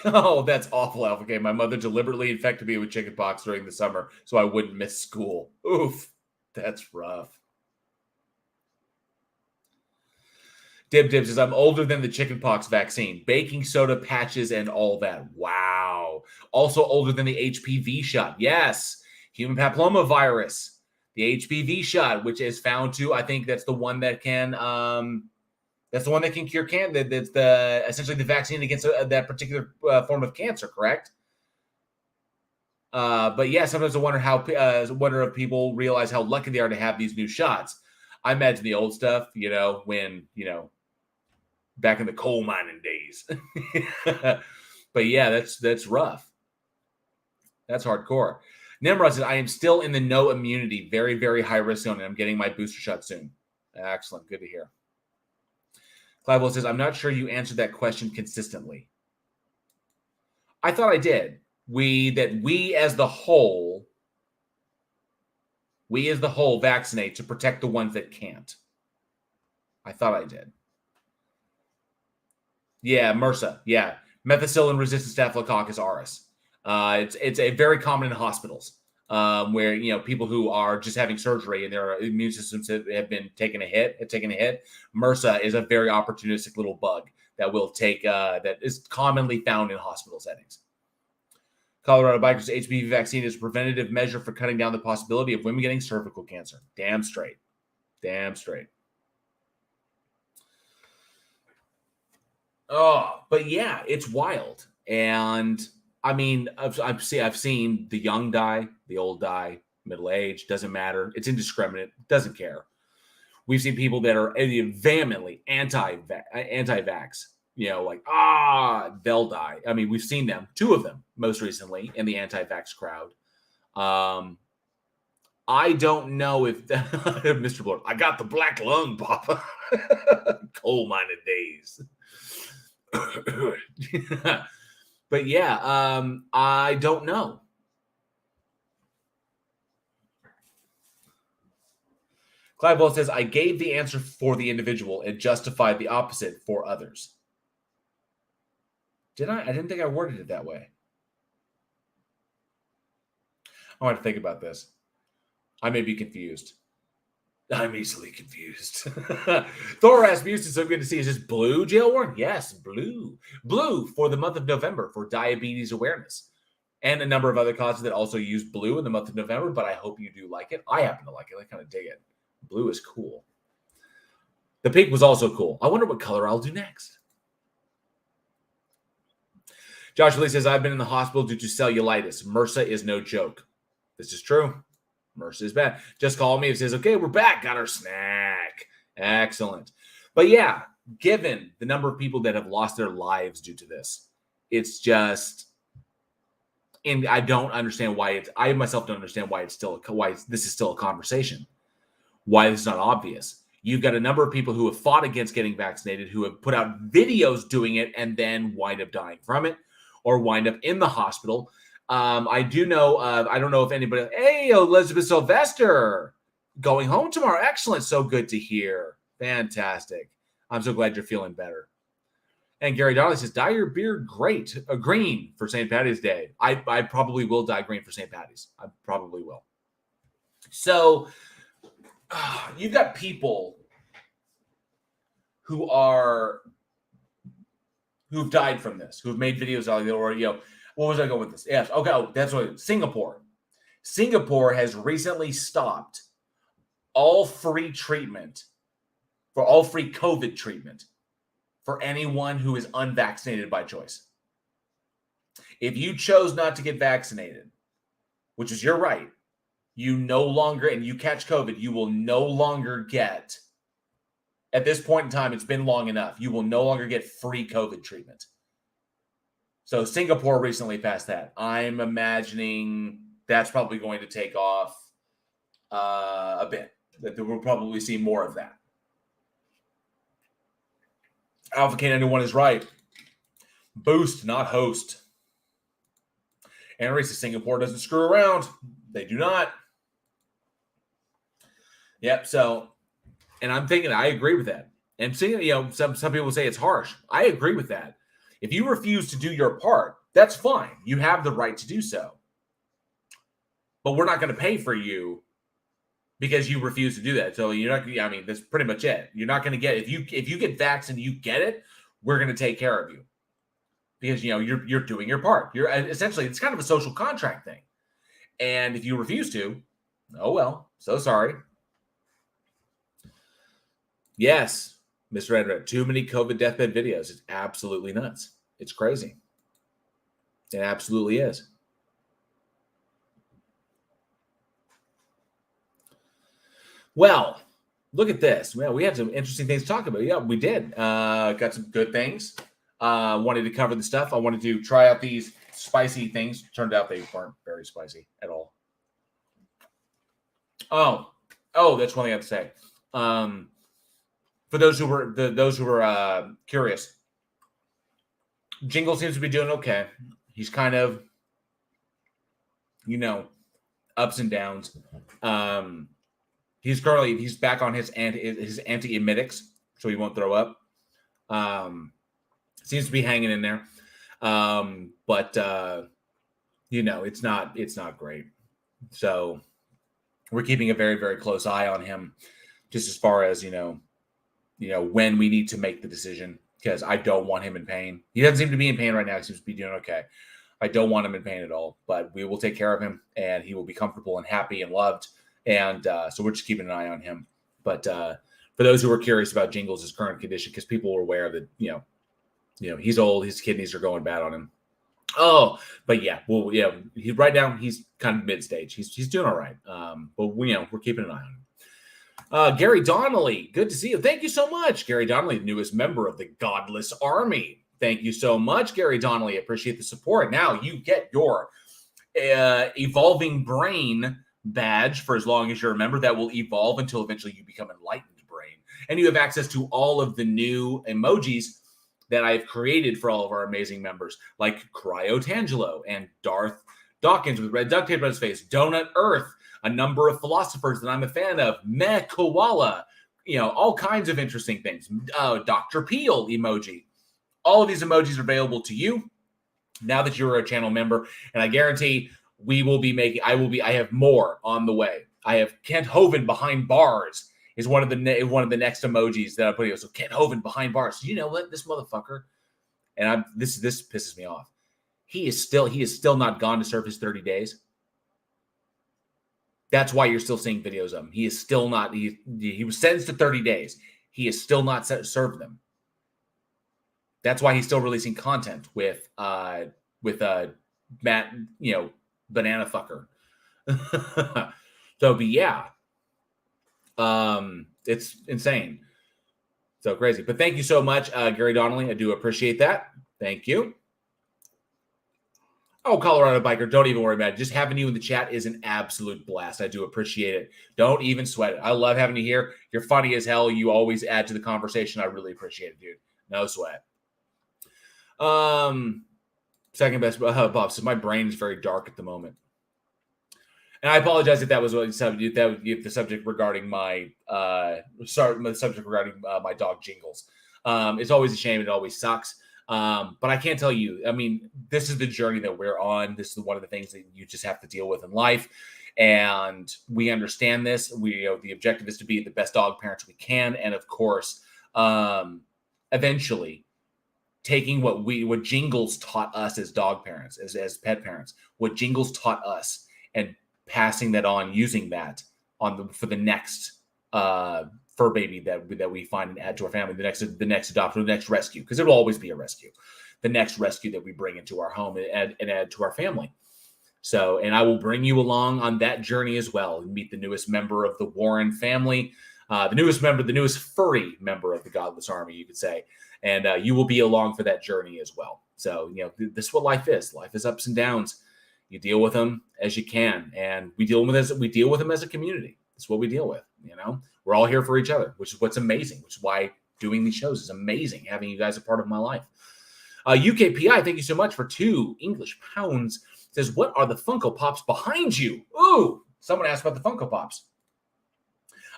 Oh, that's awful, Alpha K. My mother deliberately infected me with chickenpox during the summer so I wouldn't miss school. Oof, that's rough. Dib says, I'm older than the chickenpox vaccine, baking soda patches and all that. Wow. Also older than the HPV shot. Yes. Human papillomavirus. The HPV shot, which is found to, I think that's the one that can, cure cancer. That's essentially the vaccine against that particular form of cancer, correct? But yeah, sometimes I wonder if people realize how lucky they are to have these new shots. I imagine the old stuff, when, back in the coal mining days. But yeah, that's rough. That's hardcore. Nimrod says, I am still in the no immunity, very, very high risk zone, and I'm getting my booster shot soon. Excellent. Good to hear. Clive says, I'm not sure you answered that question consistently. I thought I did. We as the whole vaccinate to protect the ones that can't. I thought I did. Yeah, MRSA. Yeah, methicillin-resistant Staphylococcus aureus. It's a very common in hospitals where people who are just having surgery and their immune systems have taken a hit. MRSA is a very opportunistic little bug that will take that is commonly found in hospital settings. Colorado Bikers HPV vaccine is a preventative measure for cutting down the possibility of women getting cervical cancer. Damn straight. Oh, but yeah, it's wild. And I mean, I've seen the young die, the old die, middle age, doesn't matter. It's indiscriminate, doesn't care. We've seen people that are vehemently anti-vax, they'll die. I mean, we've seen them, 2 of them most recently in the anti-vax crowd. I don't know if Mr. Blord, I got the black lung, Papa. Coal mining days. But yeah, I don't know. Clive Ball says, I gave the answer for the individual and justified the opposite for others. Did I? I didn't think I worded it that way. I want to think about this. I may be confused. I'm easily confused. Thor Rasmussen, so good to see. Is this blue, Jail Warren? Yes, blue. Blue for the month of November for diabetes awareness. And a number of other causes that also use blue in the month of November, but I hope you do like it. I happen to like it. I kind of dig it. Blue is cool. The pink was also cool. I wonder what color I'll do next. Josh Lee says, I've been in the hospital due to cellulitis. MRSA is no joke. This is true. MRSA is bad. Just call me and says, okay, we're back. Got our snack. Excellent. But yeah, given the number of people that have lost their lives due to this, it's just, and I don't understand why I myself don't understand why this is still a conversation. Why this is not obvious. You've got a number of people who have fought against getting vaccinated, who have put out videos doing it and then wind up dying from it or wind up in the hospital. I do know, I don't know if anybody, hey, Elizabeth Sylvester, going home tomorrow. Excellent. So good to hear. Fantastic. I'm so glad you're feeling better. And Gary Donnelly says, dye your beard green for St. Patty's Day. I probably will dye green for St. Patty's. I probably will. So you've got people who've died from this, who've made videos out of it, or, what was I going with this? Yes. Okay. That's what Singapore. Singapore has recently stopped all free treatment for all free COVID treatment for anyone who is unvaccinated by choice. If you chose not to get vaccinated, which is your right, you no longer, and you catch COVID, you will no longer get, at this point in time, it's been long enough, you will no longer get free COVID treatment. So Singapore recently passed that. I'm imagining that's probably going to take off a bit. That we'll probably see more of that. Alpha K91 is right. Boost, not host. Henry says Singapore doesn't screw around. They do not. Yep. So, and I'm thinking I agree with that. And seeing, some people say it's harsh. I agree with that. If you refuse to do your part, that's fine. You have the right to do so. But we're not going to pay for you because you refuse to do that. So you're not. I mean, that's pretty much it. You're not going to get, if you get vaccinated, you get it. We're going to take care of you because you're doing your part. You're essentially, it's kind of a social contract thing. And if you refuse to, oh well. So sorry. Yes, Mr. Red, too many COVID deathbed videos. It's absolutely nuts. It's crazy. It absolutely is. Well, look at this. Well, we had some interesting things to talk about. Yeah, we did. Got some good things. Wanted to cover the stuff. I wanted to try out these spicy things. Turned out they weren't very spicy at all. Oh, that's one thing I have to say. For those who were curious, Jingle seems to be doing okay. He's kind of, ups and downs. He's back on his anti-emetics, so he won't throw up. Seems to be hanging in there, but it's not great. So we're keeping a very, very close eye on him, just as far as when we need to make the decision, because I don't want him in pain. He doesn't seem to be in pain right now. He seems to be doing okay. I don't want him in pain at all, but we will take care of him, and he will be comfortable and happy and loved. And so we're just keeping an eye on him. But for those who were curious about Jingles' current condition, because people were aware that, he's old, his kidneys are going bad on him. Oh, but yeah, well, yeah, right now he's kind of mid-stage. He's doing all right. But we're keeping an eye on him. Gary Donnelly, good to see you. Thank you so much. Gary Donnelly, the newest member of the Godless Army. Thank you so much, Gary Donnelly. Appreciate the support. Now you get your evolving brain badge for as long as you're a member. That will evolve until eventually you become enlightened brain. And you have access to all of the new emojis that I've created for all of our amazing members, like Cryotangelo and Darth Dawkins with red duct tape on his face, Donut Earth, a number of philosophers that I'm a fan of, Meh Koala, all kinds of interesting things. Dr. Peel emoji. All of these emojis are available to you now that you're a channel member, and I guarantee I have more on the way. I have Kent Hovind behind bars is one of the next emojis that I'm putting. So Kent Hovind behind bars. So you know what? This motherfucker, and this pisses me off. He is still not gone to serve his 30 days. That's why you're still seeing videos of him. He is still not. He was sentenced to 30 days. He is still not served them. That's why he's still releasing content with Matt, banana fucker. So, but yeah, it's insane. So crazy. But thank you so much, Gary Donnelly. I do appreciate that. Thank you. Oh, Colorado Biker, don't even worry about it. Just having you in the chat is an absolute blast. I do appreciate it. Don't even sweat it. I love having you here. You're funny as hell. You always add to the conversation. I really appreciate it, dude. No sweat. Second best, Bob says, my brain is very dark at the moment. And I apologize if that was what the subject regarding my my dog Jingles. It's always a shame. It always sucks. But I can't tell you. I mean, this is the journey that we're on. This is one of the things that you just have to deal with in life. And we understand this. The objective is to be the best dog parents we can. And of course, eventually taking what Jingles taught us as dog parents, as pet parents, what Jingles taught us, and passing that on, using that for the next fur baby that we find and add to our family, the next adoption, the next rescue, because it will always be a rescue, the next rescue that we bring into our home and add to our family. So, and I will bring you along on that journey as well, and meet the newest member of the Warren family, the newest furry member of the Godless Army, you could say. And you will be along for that journey as well. So, this is what life is. Life is ups and downs. You deal with them as you can, and we deal with them as a community. That's what we deal with. We're all here for each other, which is what's amazing. Which is why doing these shows is amazing. Having you guys a part of my life. UKPI, thank you so much for 2 English pounds. Says, what are the Funko Pops behind you? Ooh, someone asked about the Funko Pops.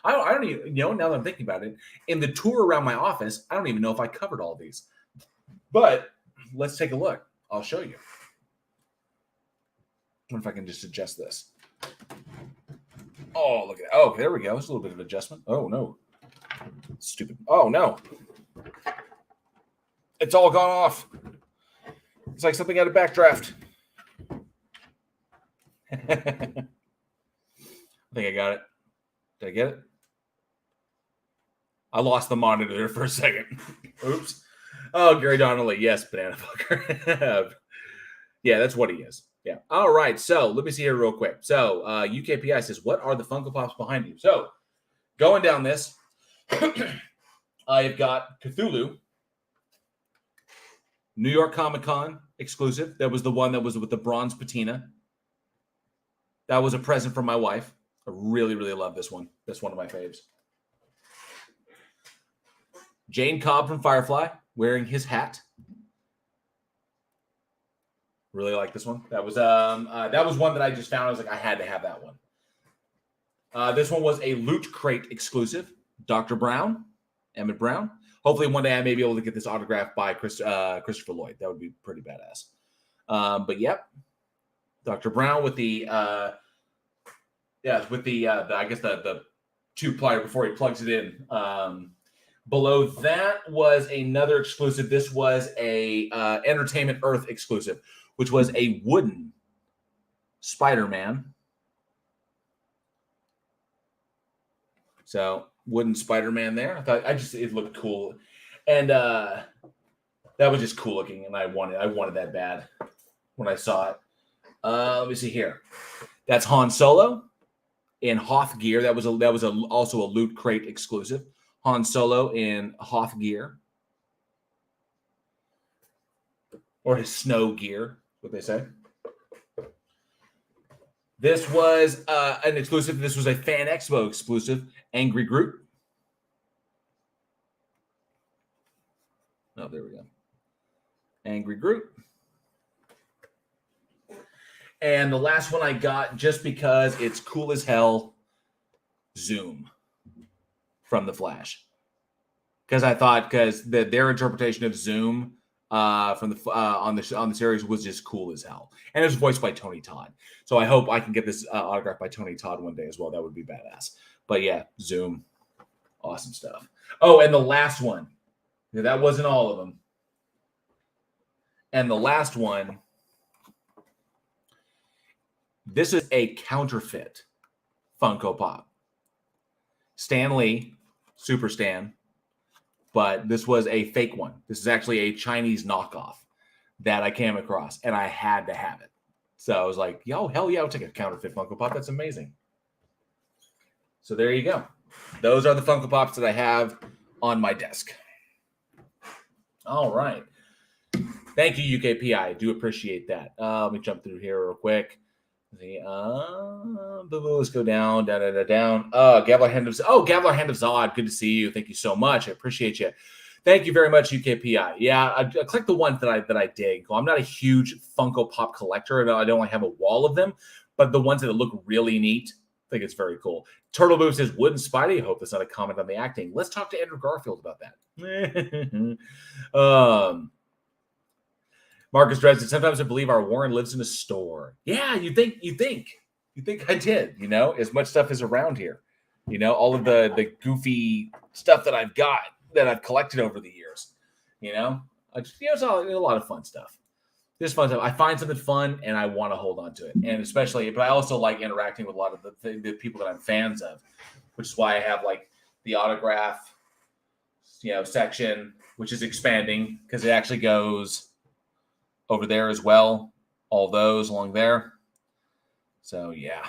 I don't even, now that I'm thinking about it, in the tour around my office, I don't even know if I covered all these. But let's take a look. I'll show you. I wonder if I can just adjust this. Oh, look at that. Oh, there we go. It's a little bit of adjustment. Oh, no. Stupid. Oh, no. It's all gone off. It's like something out of Backdraft. I think I got it. Did I get it? I lost the monitor there for a second. Oops. Oh, Gary Donnelly. Yes, banana fucker. Yeah, that's what he is. Yeah. All right. So let me see here real quick. So UKPI says, what are the Funko Pops behind you? So going down this, I've got Cthulhu, New York Comic Con exclusive. That was the one that was with the bronze patina. That was a present from my wife. I really, really love this one. That's one of my faves. Jane Cobb from Firefly wearing his hat. Really like this one. That was one that I just found. I was like, I had to have that one. This one was a Loot Crate exclusive. Dr. Brown, Emmett Brown. Hopefully one day I may be able to get this autographed by Christopher Lloyd. That would be pretty badass. But yep, Dr. Brown with the I guess the 2-plier before he plugs it in. Below that was another exclusive. This was a Entertainment Earth exclusive, which was a wooden Spider-Man. So wooden Spider-Man there. I thought it looked cool, and that was just cool looking, and I wanted that bad when I saw it. Let me see here. That's Han Solo in Hoth gear. That was also a Loot Crate exclusive. Han Solo in Hoth gear, or his snow gear, what they say. This was an exclusive. This was a Fan Expo exclusive. Angry Groot. Oh, there we go. Angry Groot. And the last one I got, just because it's cool as hell, Zoom from The Flash. Because I thought, their interpretation of Zoom from the on the series was just cool as hell, and it was voiced by Tony Todd. So I hope I can get this autographed by Tony Todd one day as well. That would be badass. But yeah, Zoom, awesome stuff. Oh, and the last one, that wasn't all of them. And the last one, this is a counterfeit Funko Pop. Stan Lee, Super Stan. But this was a fake one. This is actually a Chinese knockoff that I came across, and I had to have it. So I was like, yo, hell yeah, I'll take a counterfeit Funko Pop. That's amazing. So there you go. Those are the Funko Pops that I have on my desk. All right. Thank you, UKPI. I do appreciate that. Let me jump through here real quick. Let's go down. Gavlar Hand of Zod. Good to see you. Thank you so much. I appreciate you. Thank you very much, UKPI. Yeah, I clicked the ones that I dig. I'm not a huge Funko Pop collector. I don't have a wall of them, but the ones that look really neat, I think it's very cool. Turtle Boo says, wouldn't Spidey? I hope that's not a comment on the acting. Let's talk to Andrew Garfield about that. Marcus Dresden, sometimes I believe our Warren lives in a store. Yeah, you think I did, as much stuff is around here. All of the goofy stuff that I've got that I've collected over the years. It's a lot of fun stuff. Just fun stuff. I find something fun and I want to hold on to it. And especially, but I also like interacting with a lot of the people that I'm fans of, which is why I have like the autograph, section, which is expanding because it actually goes over there as well. All those along there. So yeah.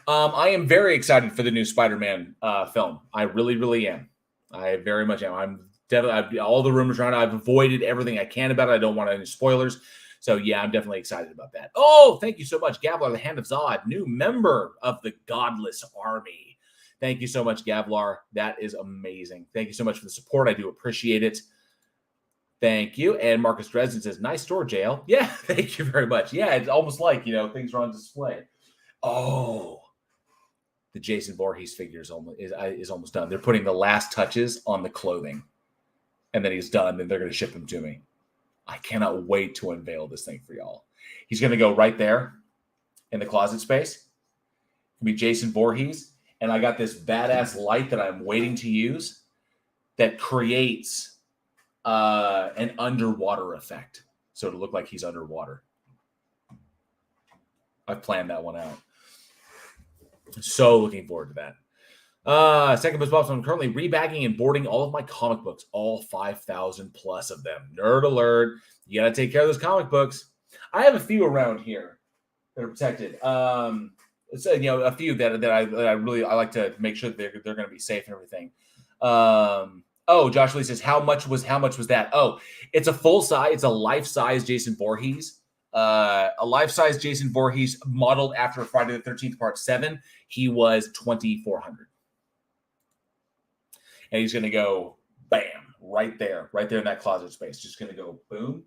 I am very excited for the new Spider-Man film. I really, really am. I very much am. I'm definitely all the rumors around. I've avoided everything I can about it. I don't want any spoilers. So yeah, I'm definitely excited about that. Oh, thank you so much, Gavlar, the Hand of Zod, new member of the Godless Army. Thank you so much, Gavlar. That is amazing. Thank you so much for the support. I do appreciate it. Thank you. And Marcus Dresden says, nice store, JL. Yeah, thank you very much. Yeah, it's almost like, things are on display. Oh, the Jason Voorhees figure is almost done. They're putting the last touches on the clothing, and then he's done, and they're going to ship him to me. I cannot wait to unveil this thing for y'all. He's going to go right there in the closet space. It'll be Jason Voorhees, and I got this badass light that I'm waiting to use that creates an underwater effect, so it'll look like he's underwater. I've planned that one out. So looking forward to that. Second best box. I'm currently rebagging and boarding all of my comic books, all 5,000 plus of them. Nerd alert. You got to take care of those comic books. I have a few around here that are protected. So, a few that I like to make sure that they're going to be safe and everything. Josh Lee says, how much was that? Oh, it's a full size. It's a life-size Jason Voorhees. A life-size Jason Voorhees modeled after Friday the 13th Part 7. He was $2,400. And he's going to go, bam, right there in that closet space. Just going to go, boom,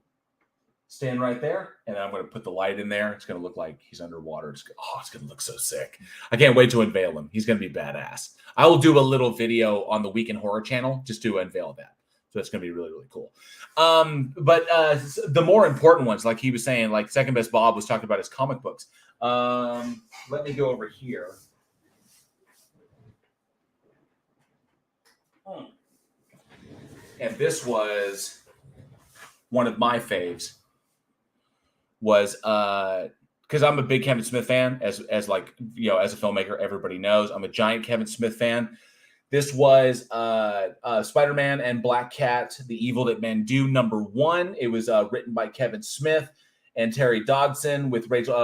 stand right there. And then I'm going to put the light in there. It's going to look like he's underwater. It's going to look so sick. I can't wait to unveil him. He's going to be badass. I will do a little video on the Week in Horror channel just to unveil that. So it's going to be really, really cool. But the more important ones, like he was saying, like Second Best Bob was talking about his comic books. Let me go over here. And this was one of my faves. Was because I'm a big Kevin Smith fan, as a filmmaker, everybody knows I'm a giant Kevin Smith fan. This was Spider-Man and Black Cat, The Evil That Men Do, #1. It was written by Kevin Smith and Terry Dodson with Rachel,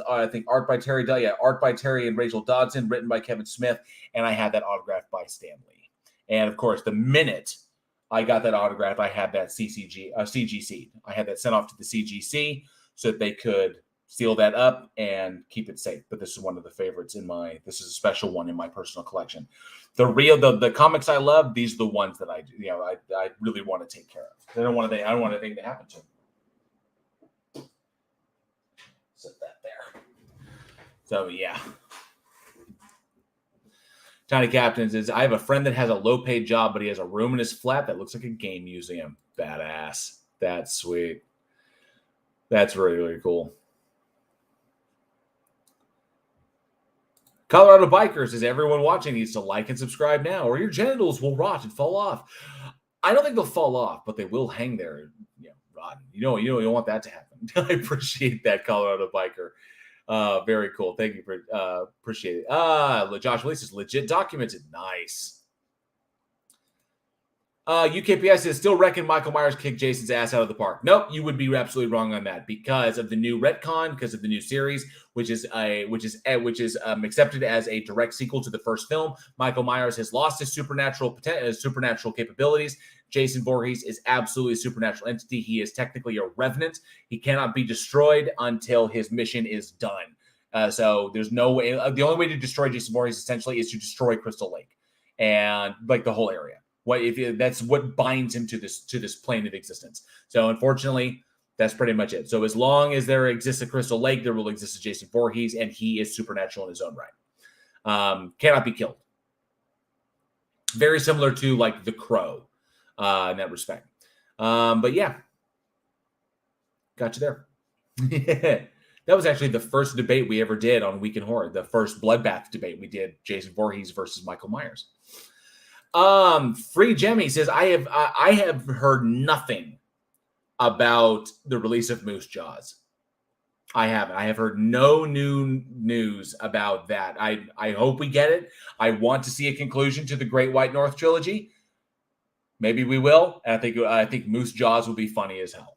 I think art by Terry. Yeah, art by Terry and Rachel Dodson, written by Kevin Smith, and I had that autographed by Stan Lee. And of course, the minute I got that autograph, I had that CGC. I had that sent off to the CGC so that they could seal that up and keep it safe. But this is one of the favorites this is a special one in my personal collection. The comics I love, these are the ones that I really want to take care of. I don't want anything to happen to them. Set that there. So yeah. Tiny Captain says, I have a friend that has a low-paid job, but he has a room in his flat that looks like a game museum. Badass. That's sweet. That's really, really cool. Colorado Biker says, everyone watching needs to like and subscribe now, or your genitals will rot and fall off. I don't think they'll fall off, but they will hang there, rotten. You don't want that to happen. I appreciate that, Colorado Biker. Very cool. Thank you for appreciate it. Josh Lee says, legit documented. Nice. UKPS says, still reckon Michael Myers kicked Jason's ass out of the park. Nope, you would be absolutely wrong on that because of the new retcon, because of the new series, which is accepted as a direct sequel to the first film. Michael Myers has lost his supernatural capabilities. Jason Voorhees is absolutely a supernatural entity. He is technically a revenant. He cannot be destroyed until his mission is done. So there's no way. The only way to destroy Jason Voorhees essentially is to destroy Crystal Lake and like the whole area. That's what binds him to this plane of existence. So unfortunately, that's pretty much it. So as long as there exists a Crystal Lake, there will exist a Jason Voorhees, and he is supernatural in his own right. Cannot be killed. Very similar to like the Crow in that respect. But yeah, got you there. That was actually the first debate we ever did on Week in Horror. The first bloodbath debate we did, Jason Voorhees versus Michael Myers. Free Jemmy says, I have heard nothing about the release of Moose Jaws. I haven't. I have heard no new news about that. I hope we get it. I want to see a conclusion to the Great White North trilogy. Maybe we will. And I think Moose Jaws will be funny as hell.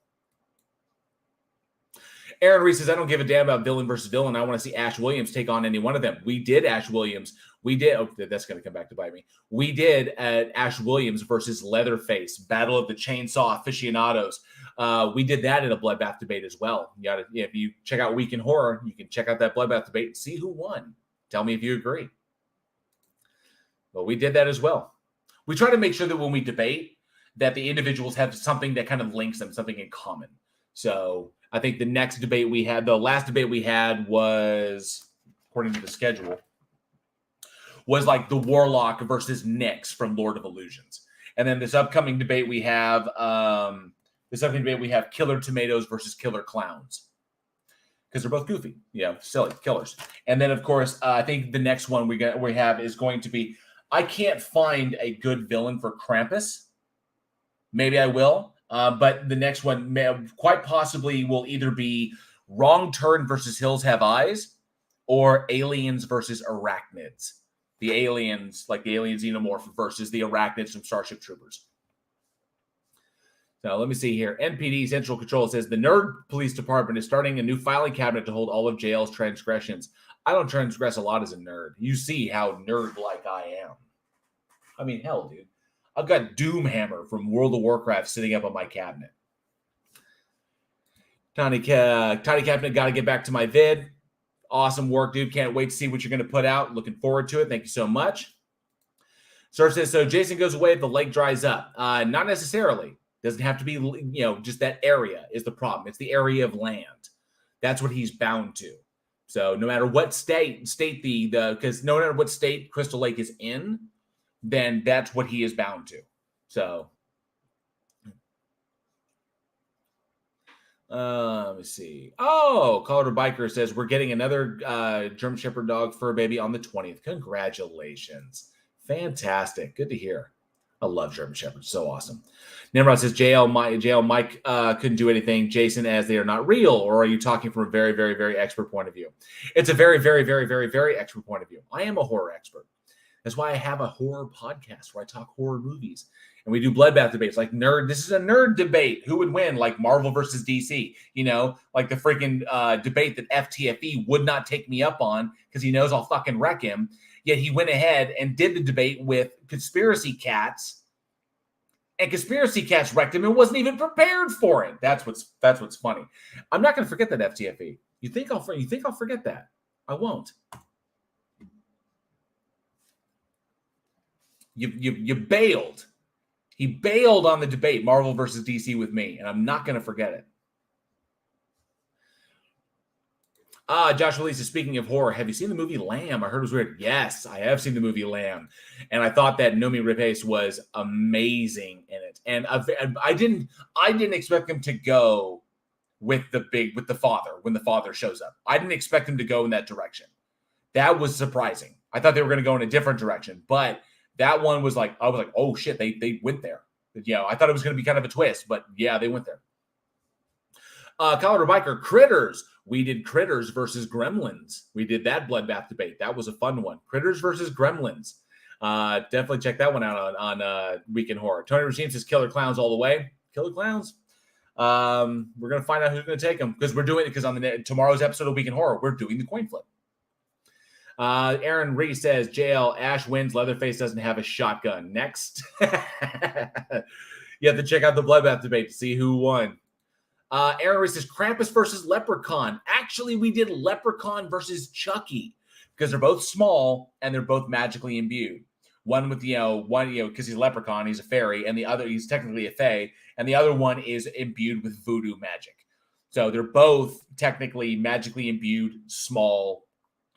Aaron Reese says, I don't give a damn about villain versus villain. I want to see Ash Williams take on any one of them. We did Ash Williams. We did. Oh, that's going to come back to bite me. We did Ash Williams versus Leatherface, Battle of the Chainsaw Aficionados. We did that in a bloodbath debate as well. If you check out Week in Horror, you can check out that bloodbath debate and see who won. Tell me if you agree. But we did that as well. We try to make sure that when we debate, that the individuals have something that kind of links them, something in common. So I think the last debate we had was, according to the schedule, was like the Warlock versus Nyx from Lord of Illusions. And then this upcoming debate we have, Killer Tomatoes versus Killer Clowns. Because they're both goofy, silly killers. And then, of course, I think the next one we have is going to be, I can't find a good villain for Krampus. Maybe I will. But the next one quite possibly will either be Wrong Turn versus Hills Have Eyes or Aliens versus Arachnids. The aliens, like the alien xenomorph versus the arachnids from Starship Troopers. So let me see here. NPD Central Control says the Nerd Police Department is starting a new filing cabinet to hold all of JL's transgressions. I don't transgress a lot as a nerd. You see how nerd-like I am. I mean, hell, dude. I've got Doomhammer from World of Warcraft sitting up on my cabinet. Tiny Cabinet, got to get back to my vid. Awesome work, dude. Can't wait to see what you're going to put out. Looking forward to it. Thank you so much. Surf says, so Jason goes away if the lake dries up. Not necessarily. Doesn't have to be, just that area is the problem. It's the area of land. That's what he's bound to. So no matter what state because no matter what state Crystal Lake is in, then that's what he is bound to. So let me see. Oh, Colorado Biker says we're getting another German Shepherd dog fur baby on the 20th. Congratulations. Fantastic. Good to hear. I love German Shepherds. So awesome. Nimrod says JL Mike couldn't do anything, Jason, as they are not real. Or are you talking from a very, very, very expert point of view? It's a very, very, very, very, very expert point of view. I am a horror expert. That's why I have a horror podcast where I talk horror movies. And we do bloodbath debates like nerd. This is a nerd debate. Who would win? Like Marvel versus DC, like the freaking debate that FTFE would not take me up on because he knows I'll fucking wreck him. Yet he went ahead and did the debate with Conspiracy Cats, and Conspiracy Cats wrecked him and wasn't even prepared for it. That's what's funny. I'm not going to forget that FTFE. You think I'll forget that? I won't. You bailed. He bailed on the debate, Marvel versus DC with me, and I'm not going to forget it. Josh Lisa, speaking of horror, have you seen the movie Lamb? I heard it was weird. Yes, I have seen the movie Lamb, and I thought that Nomi Rapace was amazing in it. And I didn't expect him to go with the father when the father shows up. I didn't expect him to go in that direction. That was surprising. I thought they were going to go in a different direction, but that one was like, I was like, oh shit, they went there. I thought it was going to be kind of a twist, but yeah, they went there. Colorado Biker, Critters. We did Critters versus Gremlins. We did that bloodbath debate. That was a fun one. Critters versus Gremlins. Definitely check that one out on Week in Horror. Tony Regime says Killer Clowns all the way. Killer Clowns. We're going to find out who's going to take them because we're doing it because on tomorrow's episode of Week in Horror, we're doing the coin flip. Aaron Reese says, JL, Ash wins. Leatherface doesn't have a shotgun. Next. You have to check out the bloodbath debate to see who won. Aaron Reese says, Krampus versus Leprechaun. Actually, we did Leprechaun versus Chucky because they're both small and they're both magically imbued. One with, because he's a leprechaun, he's a fairy, and the other, he's technically a fae, and the other one is imbued with voodoo magic. So they're both technically magically imbued small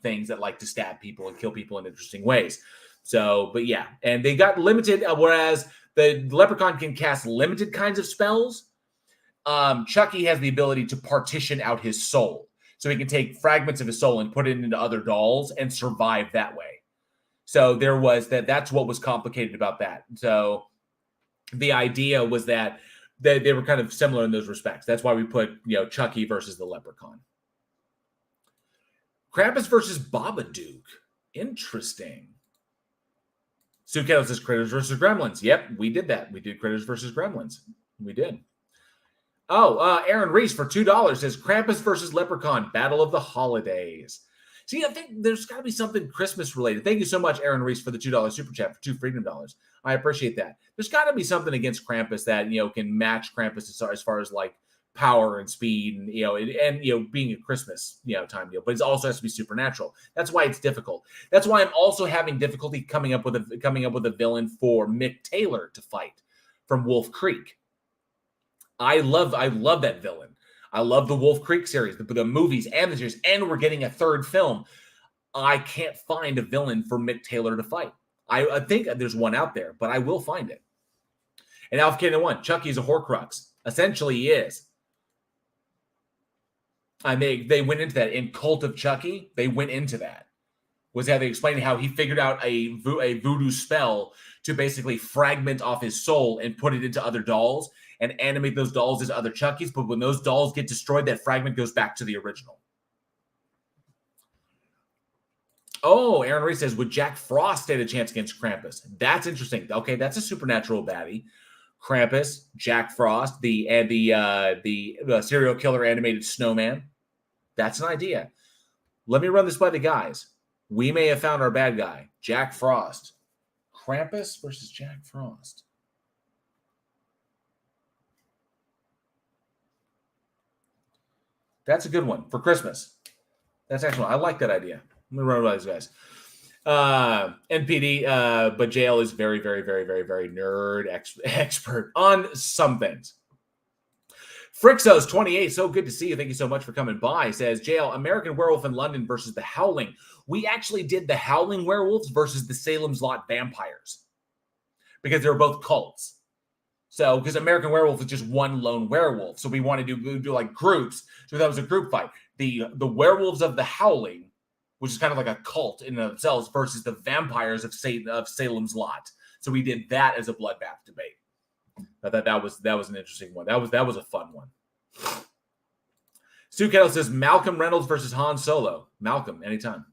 things that like to stab people and kill people in interesting ways. So, but yeah, and they got limited, whereas the leprechaun can cast limited kinds of spells. Chucky has the ability to partition out his soul. So he can take fragments of his soul and put it into other dolls and survive that way. So there was that's what was complicated about that. So the idea was that they were kind of similar in those respects. That's why we put, Chucky versus the leprechaun. Krampus versus Babadook. Interesting. Sue Kettle says Critters versus Gremlins. Yep, we did that. We did Critters versus Gremlins. We did. Oh, Aaron Reese for $2 says Krampus versus Leprechaun, Battle of the Holidays. See, I think there's got to be something Christmas related. Thank you so much, Aaron Reese, for the $2 super chat for $2 freedom dollars. I appreciate that. There's got to be something against Krampus that can match Krampus as far as like power and speed and being a Christmas time deal. But it also has to be supernatural. That's why it's difficult. That's why I'm also having difficulty coming up with a villain for Mick Taylor to fight from Wolf Creek. I love that villain. I love the Wolf Creek series, the movies and the series, and we're getting a third film. I can't find a villain for Mick Taylor to fight. I think there's one out there, but I will find it. And Alpha Cannon 1, Chucky's a Horcrux. Essentially, he is. They went into that in Cult of Chucky. They went into that. Was how they explained how he figured out a voodoo spell to basically fragment off his soul and put it into other dolls and animate those dolls as other Chuckies. But when those dolls get destroyed, that fragment goes back to the original. Oh, Aaron Reese says, would Jack Frost stand a chance against Krampus? That's interesting. Okay, that's a supernatural baddie. Krampus, Jack Frost, the serial killer animated snowman. That's an idea. Let me run this by the guys. We may have found our bad guy, Jack Frost. Krampus versus Jack Frost. That's a good one for Christmas. That's excellent. I like that idea. Let me run by these guys. NPD, but JL is very, very, very, very, very nerd expert on some things. Frixos 28, so good to see you. Thank you so much for coming by. Says JL, American Werewolf in London versus the Howling. We actually did the Howling Werewolves versus the Salem's Lot Vampires because they were both cults. So, because American Werewolf is just one lone werewolf, so we want to do like groups. So that was a group fight. The Werewolves of the Howling, which is kind of like a cult in themselves, versus the vampires of Salem's Lot. So we did that as a bloodbath debate. I thought that was an interesting one. That was a fun one. Stu Kettle says Malcolm Reynolds versus Han Solo. Malcolm, anytime.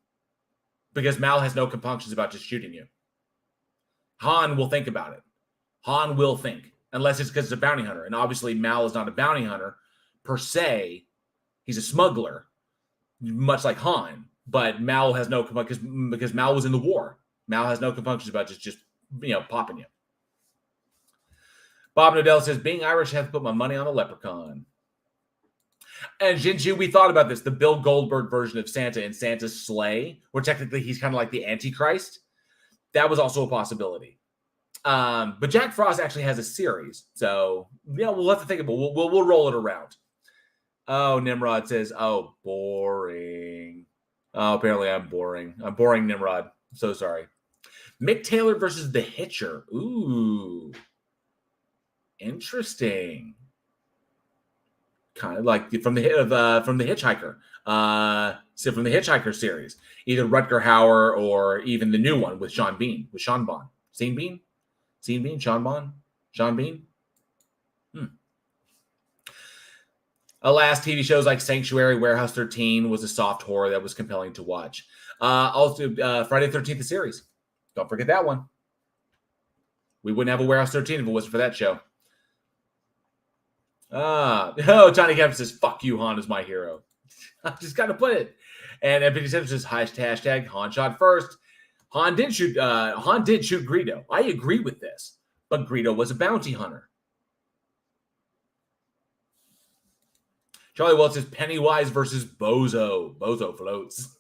Because Mal has no compunctions about just shooting you. Han will think about it. Han will think. Unless it's because it's a bounty hunter. And obviously Mal is not a bounty hunter per se. He's a smuggler. Much like Han. But Mal has no compunctions because Mal was in the war. Mal has no compunctions about just popping you. Bob Nodell says, being Irish, I have to put my money on a leprechaun. And Jinju, we thought about this. The Bill Goldberg version of Santa in Santa's sleigh, where technically he's kind of like the Antichrist. That was also a possibility. But Jack Frost actually has a series. So, yeah, we'll have to think about it. We'll roll it around. Oh, Nimrod says, oh, boring. Oh, apparently I'm boring. I'm boring, Nimrod. I'm so sorry. Mick Taylor versus The Hitcher. Ooh. Interesting. Kind of like from the Hitchhiker. So from the Hitchhiker series. Either Rutger Hauer or even the new one with Sean Bean. With Sean Bond. Sean Bean? Sean Bond? Sean Bean? Alas, TV shows like Sanctuary, Warehouse 13 was a soft horror that was compelling to watch. Also, Friday the 13th, the series. Don't forget that one. We wouldn't have a Warehouse 13 if it wasn't for that show. Johnny Kevin says, fuck you, Han is my hero. I just got to put it. And MP7 says, hashtag Han shot first. Han did shoot Greedo. I agree with this. But Greedo was a bounty hunter. Charlie Wells says Pennywise versus Bozo. Bozo floats.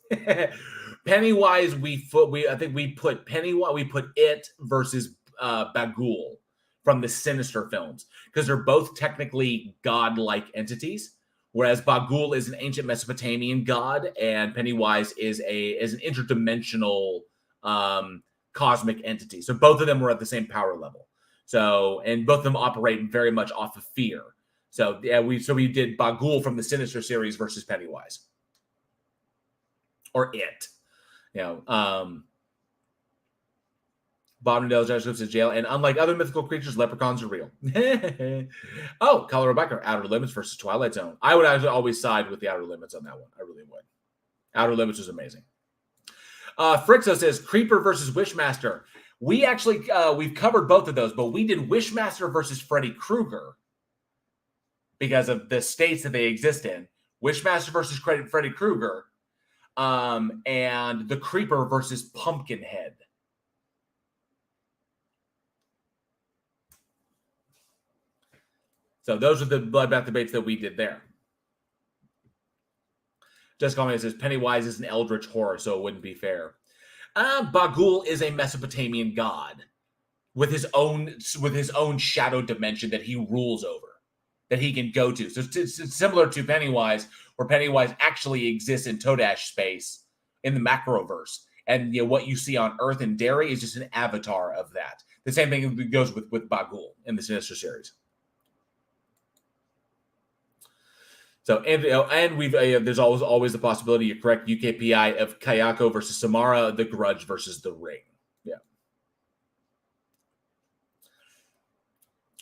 Pennywise, I think we put Pennywise, we put it versus Bagul from the Sinister films, because they're both technically godlike entities, whereas Bagul is an ancient Mesopotamian god and Pennywise is an interdimensional cosmic entity. So both of them were at the same power level. So, and both of them operate very much off of fear. So yeah, we did Bagul from the Sinister series versus Pennywise. Or it. Bob Nadell goes to jail, and unlike other mythical creatures, leprechauns are real. Oh, Colorado Biker, Outer Limits versus Twilight Zone. I would actually always side with the Outer Limits on that one. I really would. Outer Limits was amazing. Frixo says Creeper versus Wishmaster. We actually we've covered both of those, but we did Wishmaster versus Freddy Krueger because of the states that they exist in. Wishmaster versus Freddy Krueger, and the Creeper versus Pumpkinhead. So those are the bloodbath debates that we did there. Just comment says Pennywise is an eldritch horror, so it wouldn't be fair. Bagul is a Mesopotamian god with his own shadow dimension that he rules over, that he can go to. So it's similar to Pennywise, where Pennywise actually exists in Todash space in the macroverse, and what you see on Earth and Derry is just an avatar of that. The same thing goes with Bagul in the Sinister series. So, and we've there's always the possibility, you're correct, UKPI, of Kayako versus Samara, The Grudge versus The Ring. Yeah.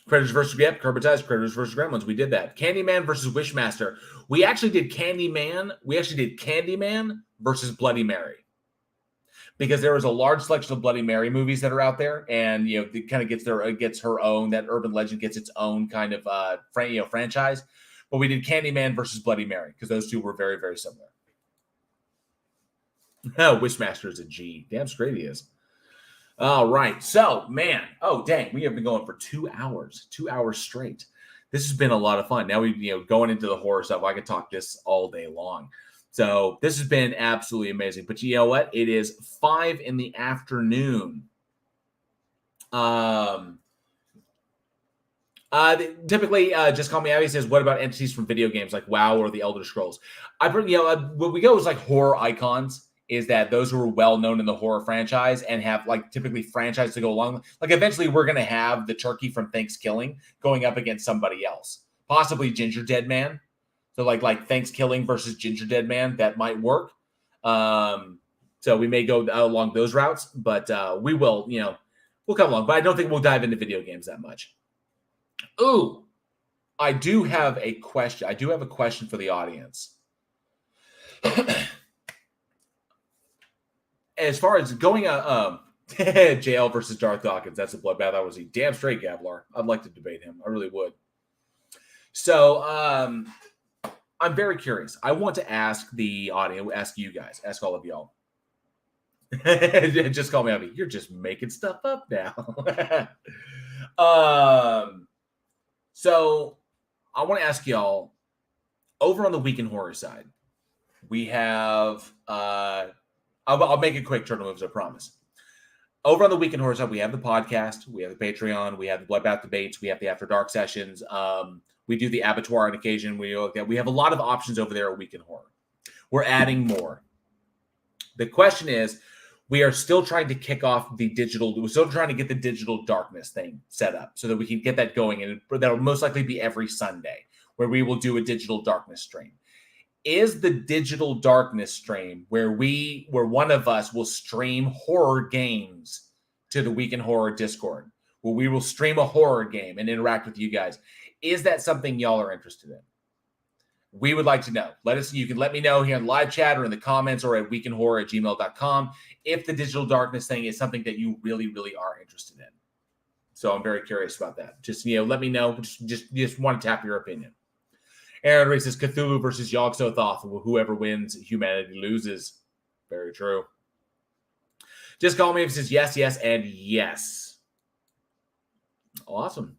Predators versus Curbatized, Predators versus Gremlins. We did that. Candyman versus Wishmaster. We actually did Candyman. We actually did Candyman versus Bloody Mary, because there was a large selection of Bloody Mary movies that are out there, and it kind of gets her own. That urban legend gets its own kind of franchise. But we did Candyman versus Bloody Mary because those two were very, very similar. Oh, Wishmaster is a G. Damn straight he is. All right. So, man. Oh, dang. We have been going for 2 hours. 2 hours straight. This has been a lot of fun. Now we, going into the horror stuff, I could talk this all day long. So this has been absolutely amazing. But you know what? It is 5 p.m. Typically, Just Call Me Abby says, what about entities from video games like WoW or the Elder Scrolls? What we go is like horror icons, is that those who are well known in the horror franchise and have like typically franchise to go along. Like eventually we're going to have the turkey from Thanksgiving going up against somebody else, possibly Ginger Dead Man. So like Thanksgiving versus Ginger Dead Man, that might work. So we may go along those routes, but we will, we'll come along. But I don't think we'll dive into video games that much. Ooh, I do have a question. I do have a question for the audience. As far as going JL versus Darth Dawkins, that's a bloodbath. I was a damn straight Gavlar. I'd like to debate him. I really would. So I'm very curious. I want to ask the audience, ask you guys, ask all of y'all. Just call me Abby. You're just making stuff up now. So I want to ask y'all, over on the Week in Horror side, we have, I'll make it quick, Turtle Moves, I promise. Over on the Week in Horror side, we have the podcast, we have the Patreon, we have the Bloodbath debates, we have the After Dark sessions. We do the abattoir on occasion. We have a lot of options over there at Week in Horror. We're adding more. The question is, we are still trying to kick off the digital. We're still trying to get the digital darkness thing set up so that we can get that going. And that'll most likely be every Sunday where we will do a digital darkness stream. Is the digital darkness stream where one of us will stream horror games to the Week in Horror Discord, where we will stream a horror game and interact with you guys? Is that something y'all are interested in? We would like to know. You can let me know here in live chat or in the comments or at weekinhorror@gmail.com if the digital darkness thing is something that you really, really are interested in. So I'm very curious about that. Just, let me know. Just want to tap your opinion. Aaron Ray says Cthulhu versus Yog-Sothoth. Whoever wins, humanity loses. Very true. Just Call Me if it says yes, yes, and yes. Awesome.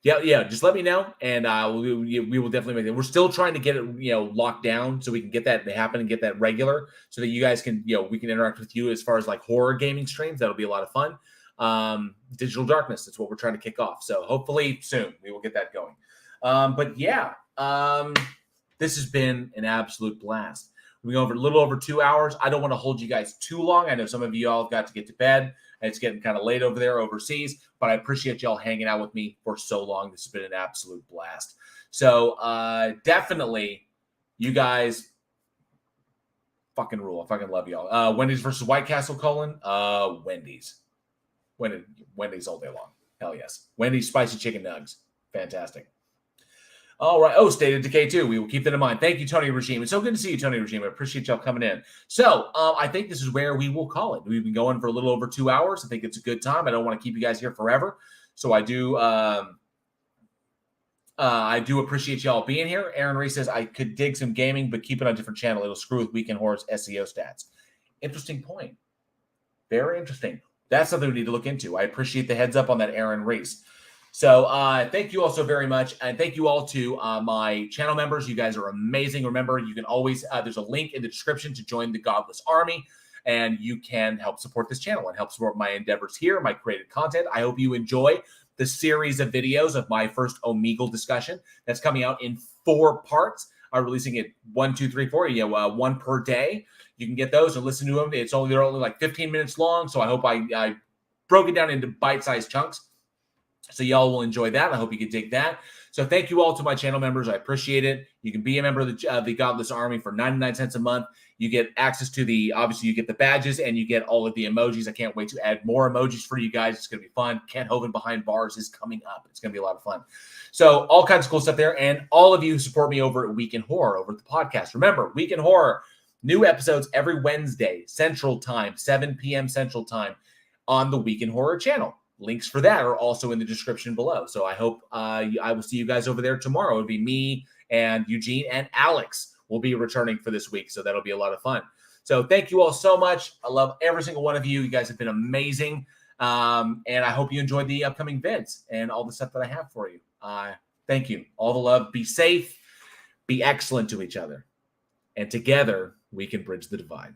Yeah. Just let me know, and we will definitely make it. We're still trying to get it, locked down so we can get that to happen and get that regular, so that you guys can, we can interact with you as far as like horror gaming streams. That'll be a lot of fun. Digital Darkness, that's what we're trying to kick off. So hopefully soon we will get that going. But yeah, this has been an absolute blast. We go over a little over 2 hours. I don't want to hold you guys too long. I know some of you all got to get to bed, and it's getting kind of late over there overseas, but I appreciate y'all hanging out with me for so long. This has been an absolute blast. So definitely, you guys fucking rule. I fucking love y'all. Wendy's versus White Castle, Wendy's. Wendy's all day long. Hell yes. Wendy's spicy chicken nugs. Fantastic. All right. Oh, State of Decay too. We will keep that in mind. Thank you, Tony Regime. It's so good to see you, Tony Regime. I appreciate y'all coming in. So I think this is where we will call it. We've been going for a little over 2 hours. I think it's a good time. I don't want to keep you guys here forever. So I do appreciate y'all being here. Aaron Reese says, I could dig some gaming, but keep it on a different channel. It'll screw with Weekend Horror's SEO stats. Interesting point. Very interesting. That's something we need to look into. I appreciate the heads up on that, Aaron Reese. So thank you all so very much. And thank you all to my channel members. You guys are amazing. Remember, you can always, there's a link in the description to join the Godless Army, and you can help support this channel and help support my endeavors here, my created content. I hope you enjoy the series of videos of my first Omegle discussion that's coming out in 4 parts. I'm releasing it 1, 2, 3, 4, one per day. You can get those and listen to them. They're only like 15 minutes long. So I hope I broke it down into bite-sized chunks. So y'all will enjoy that. I hope you can dig that. So thank you all to my channel members. I appreciate it. You can be a member of the Godless Army for 99 cents a month. You get access to obviously you get the badges and you get all of the emojis. I can't wait to add more emojis for you guys. It's going to be fun. Kent Hovind Behind Bars is coming up. It's going to be a lot of fun. So all kinds of cool stuff there. And all of you who support me over at Weekend Horror, over at the podcast. Remember, Weekend Horror, new episodes every Wednesday, Central Time, 7 p.m. Central Time on the Weekend Horror channel. Links for that are also in the description below. So I hope I will see you guys over there tomorrow. It'll be me and Eugene and Alex will be returning for this week. So that'll be a lot of fun. So thank you all so much. I love every single one of you. You guys have been amazing. And I hope you enjoyed the upcoming vids and all the stuff that I have for you. Thank you. All the love. Be safe. Be excellent to each other. And together we can bridge the divide.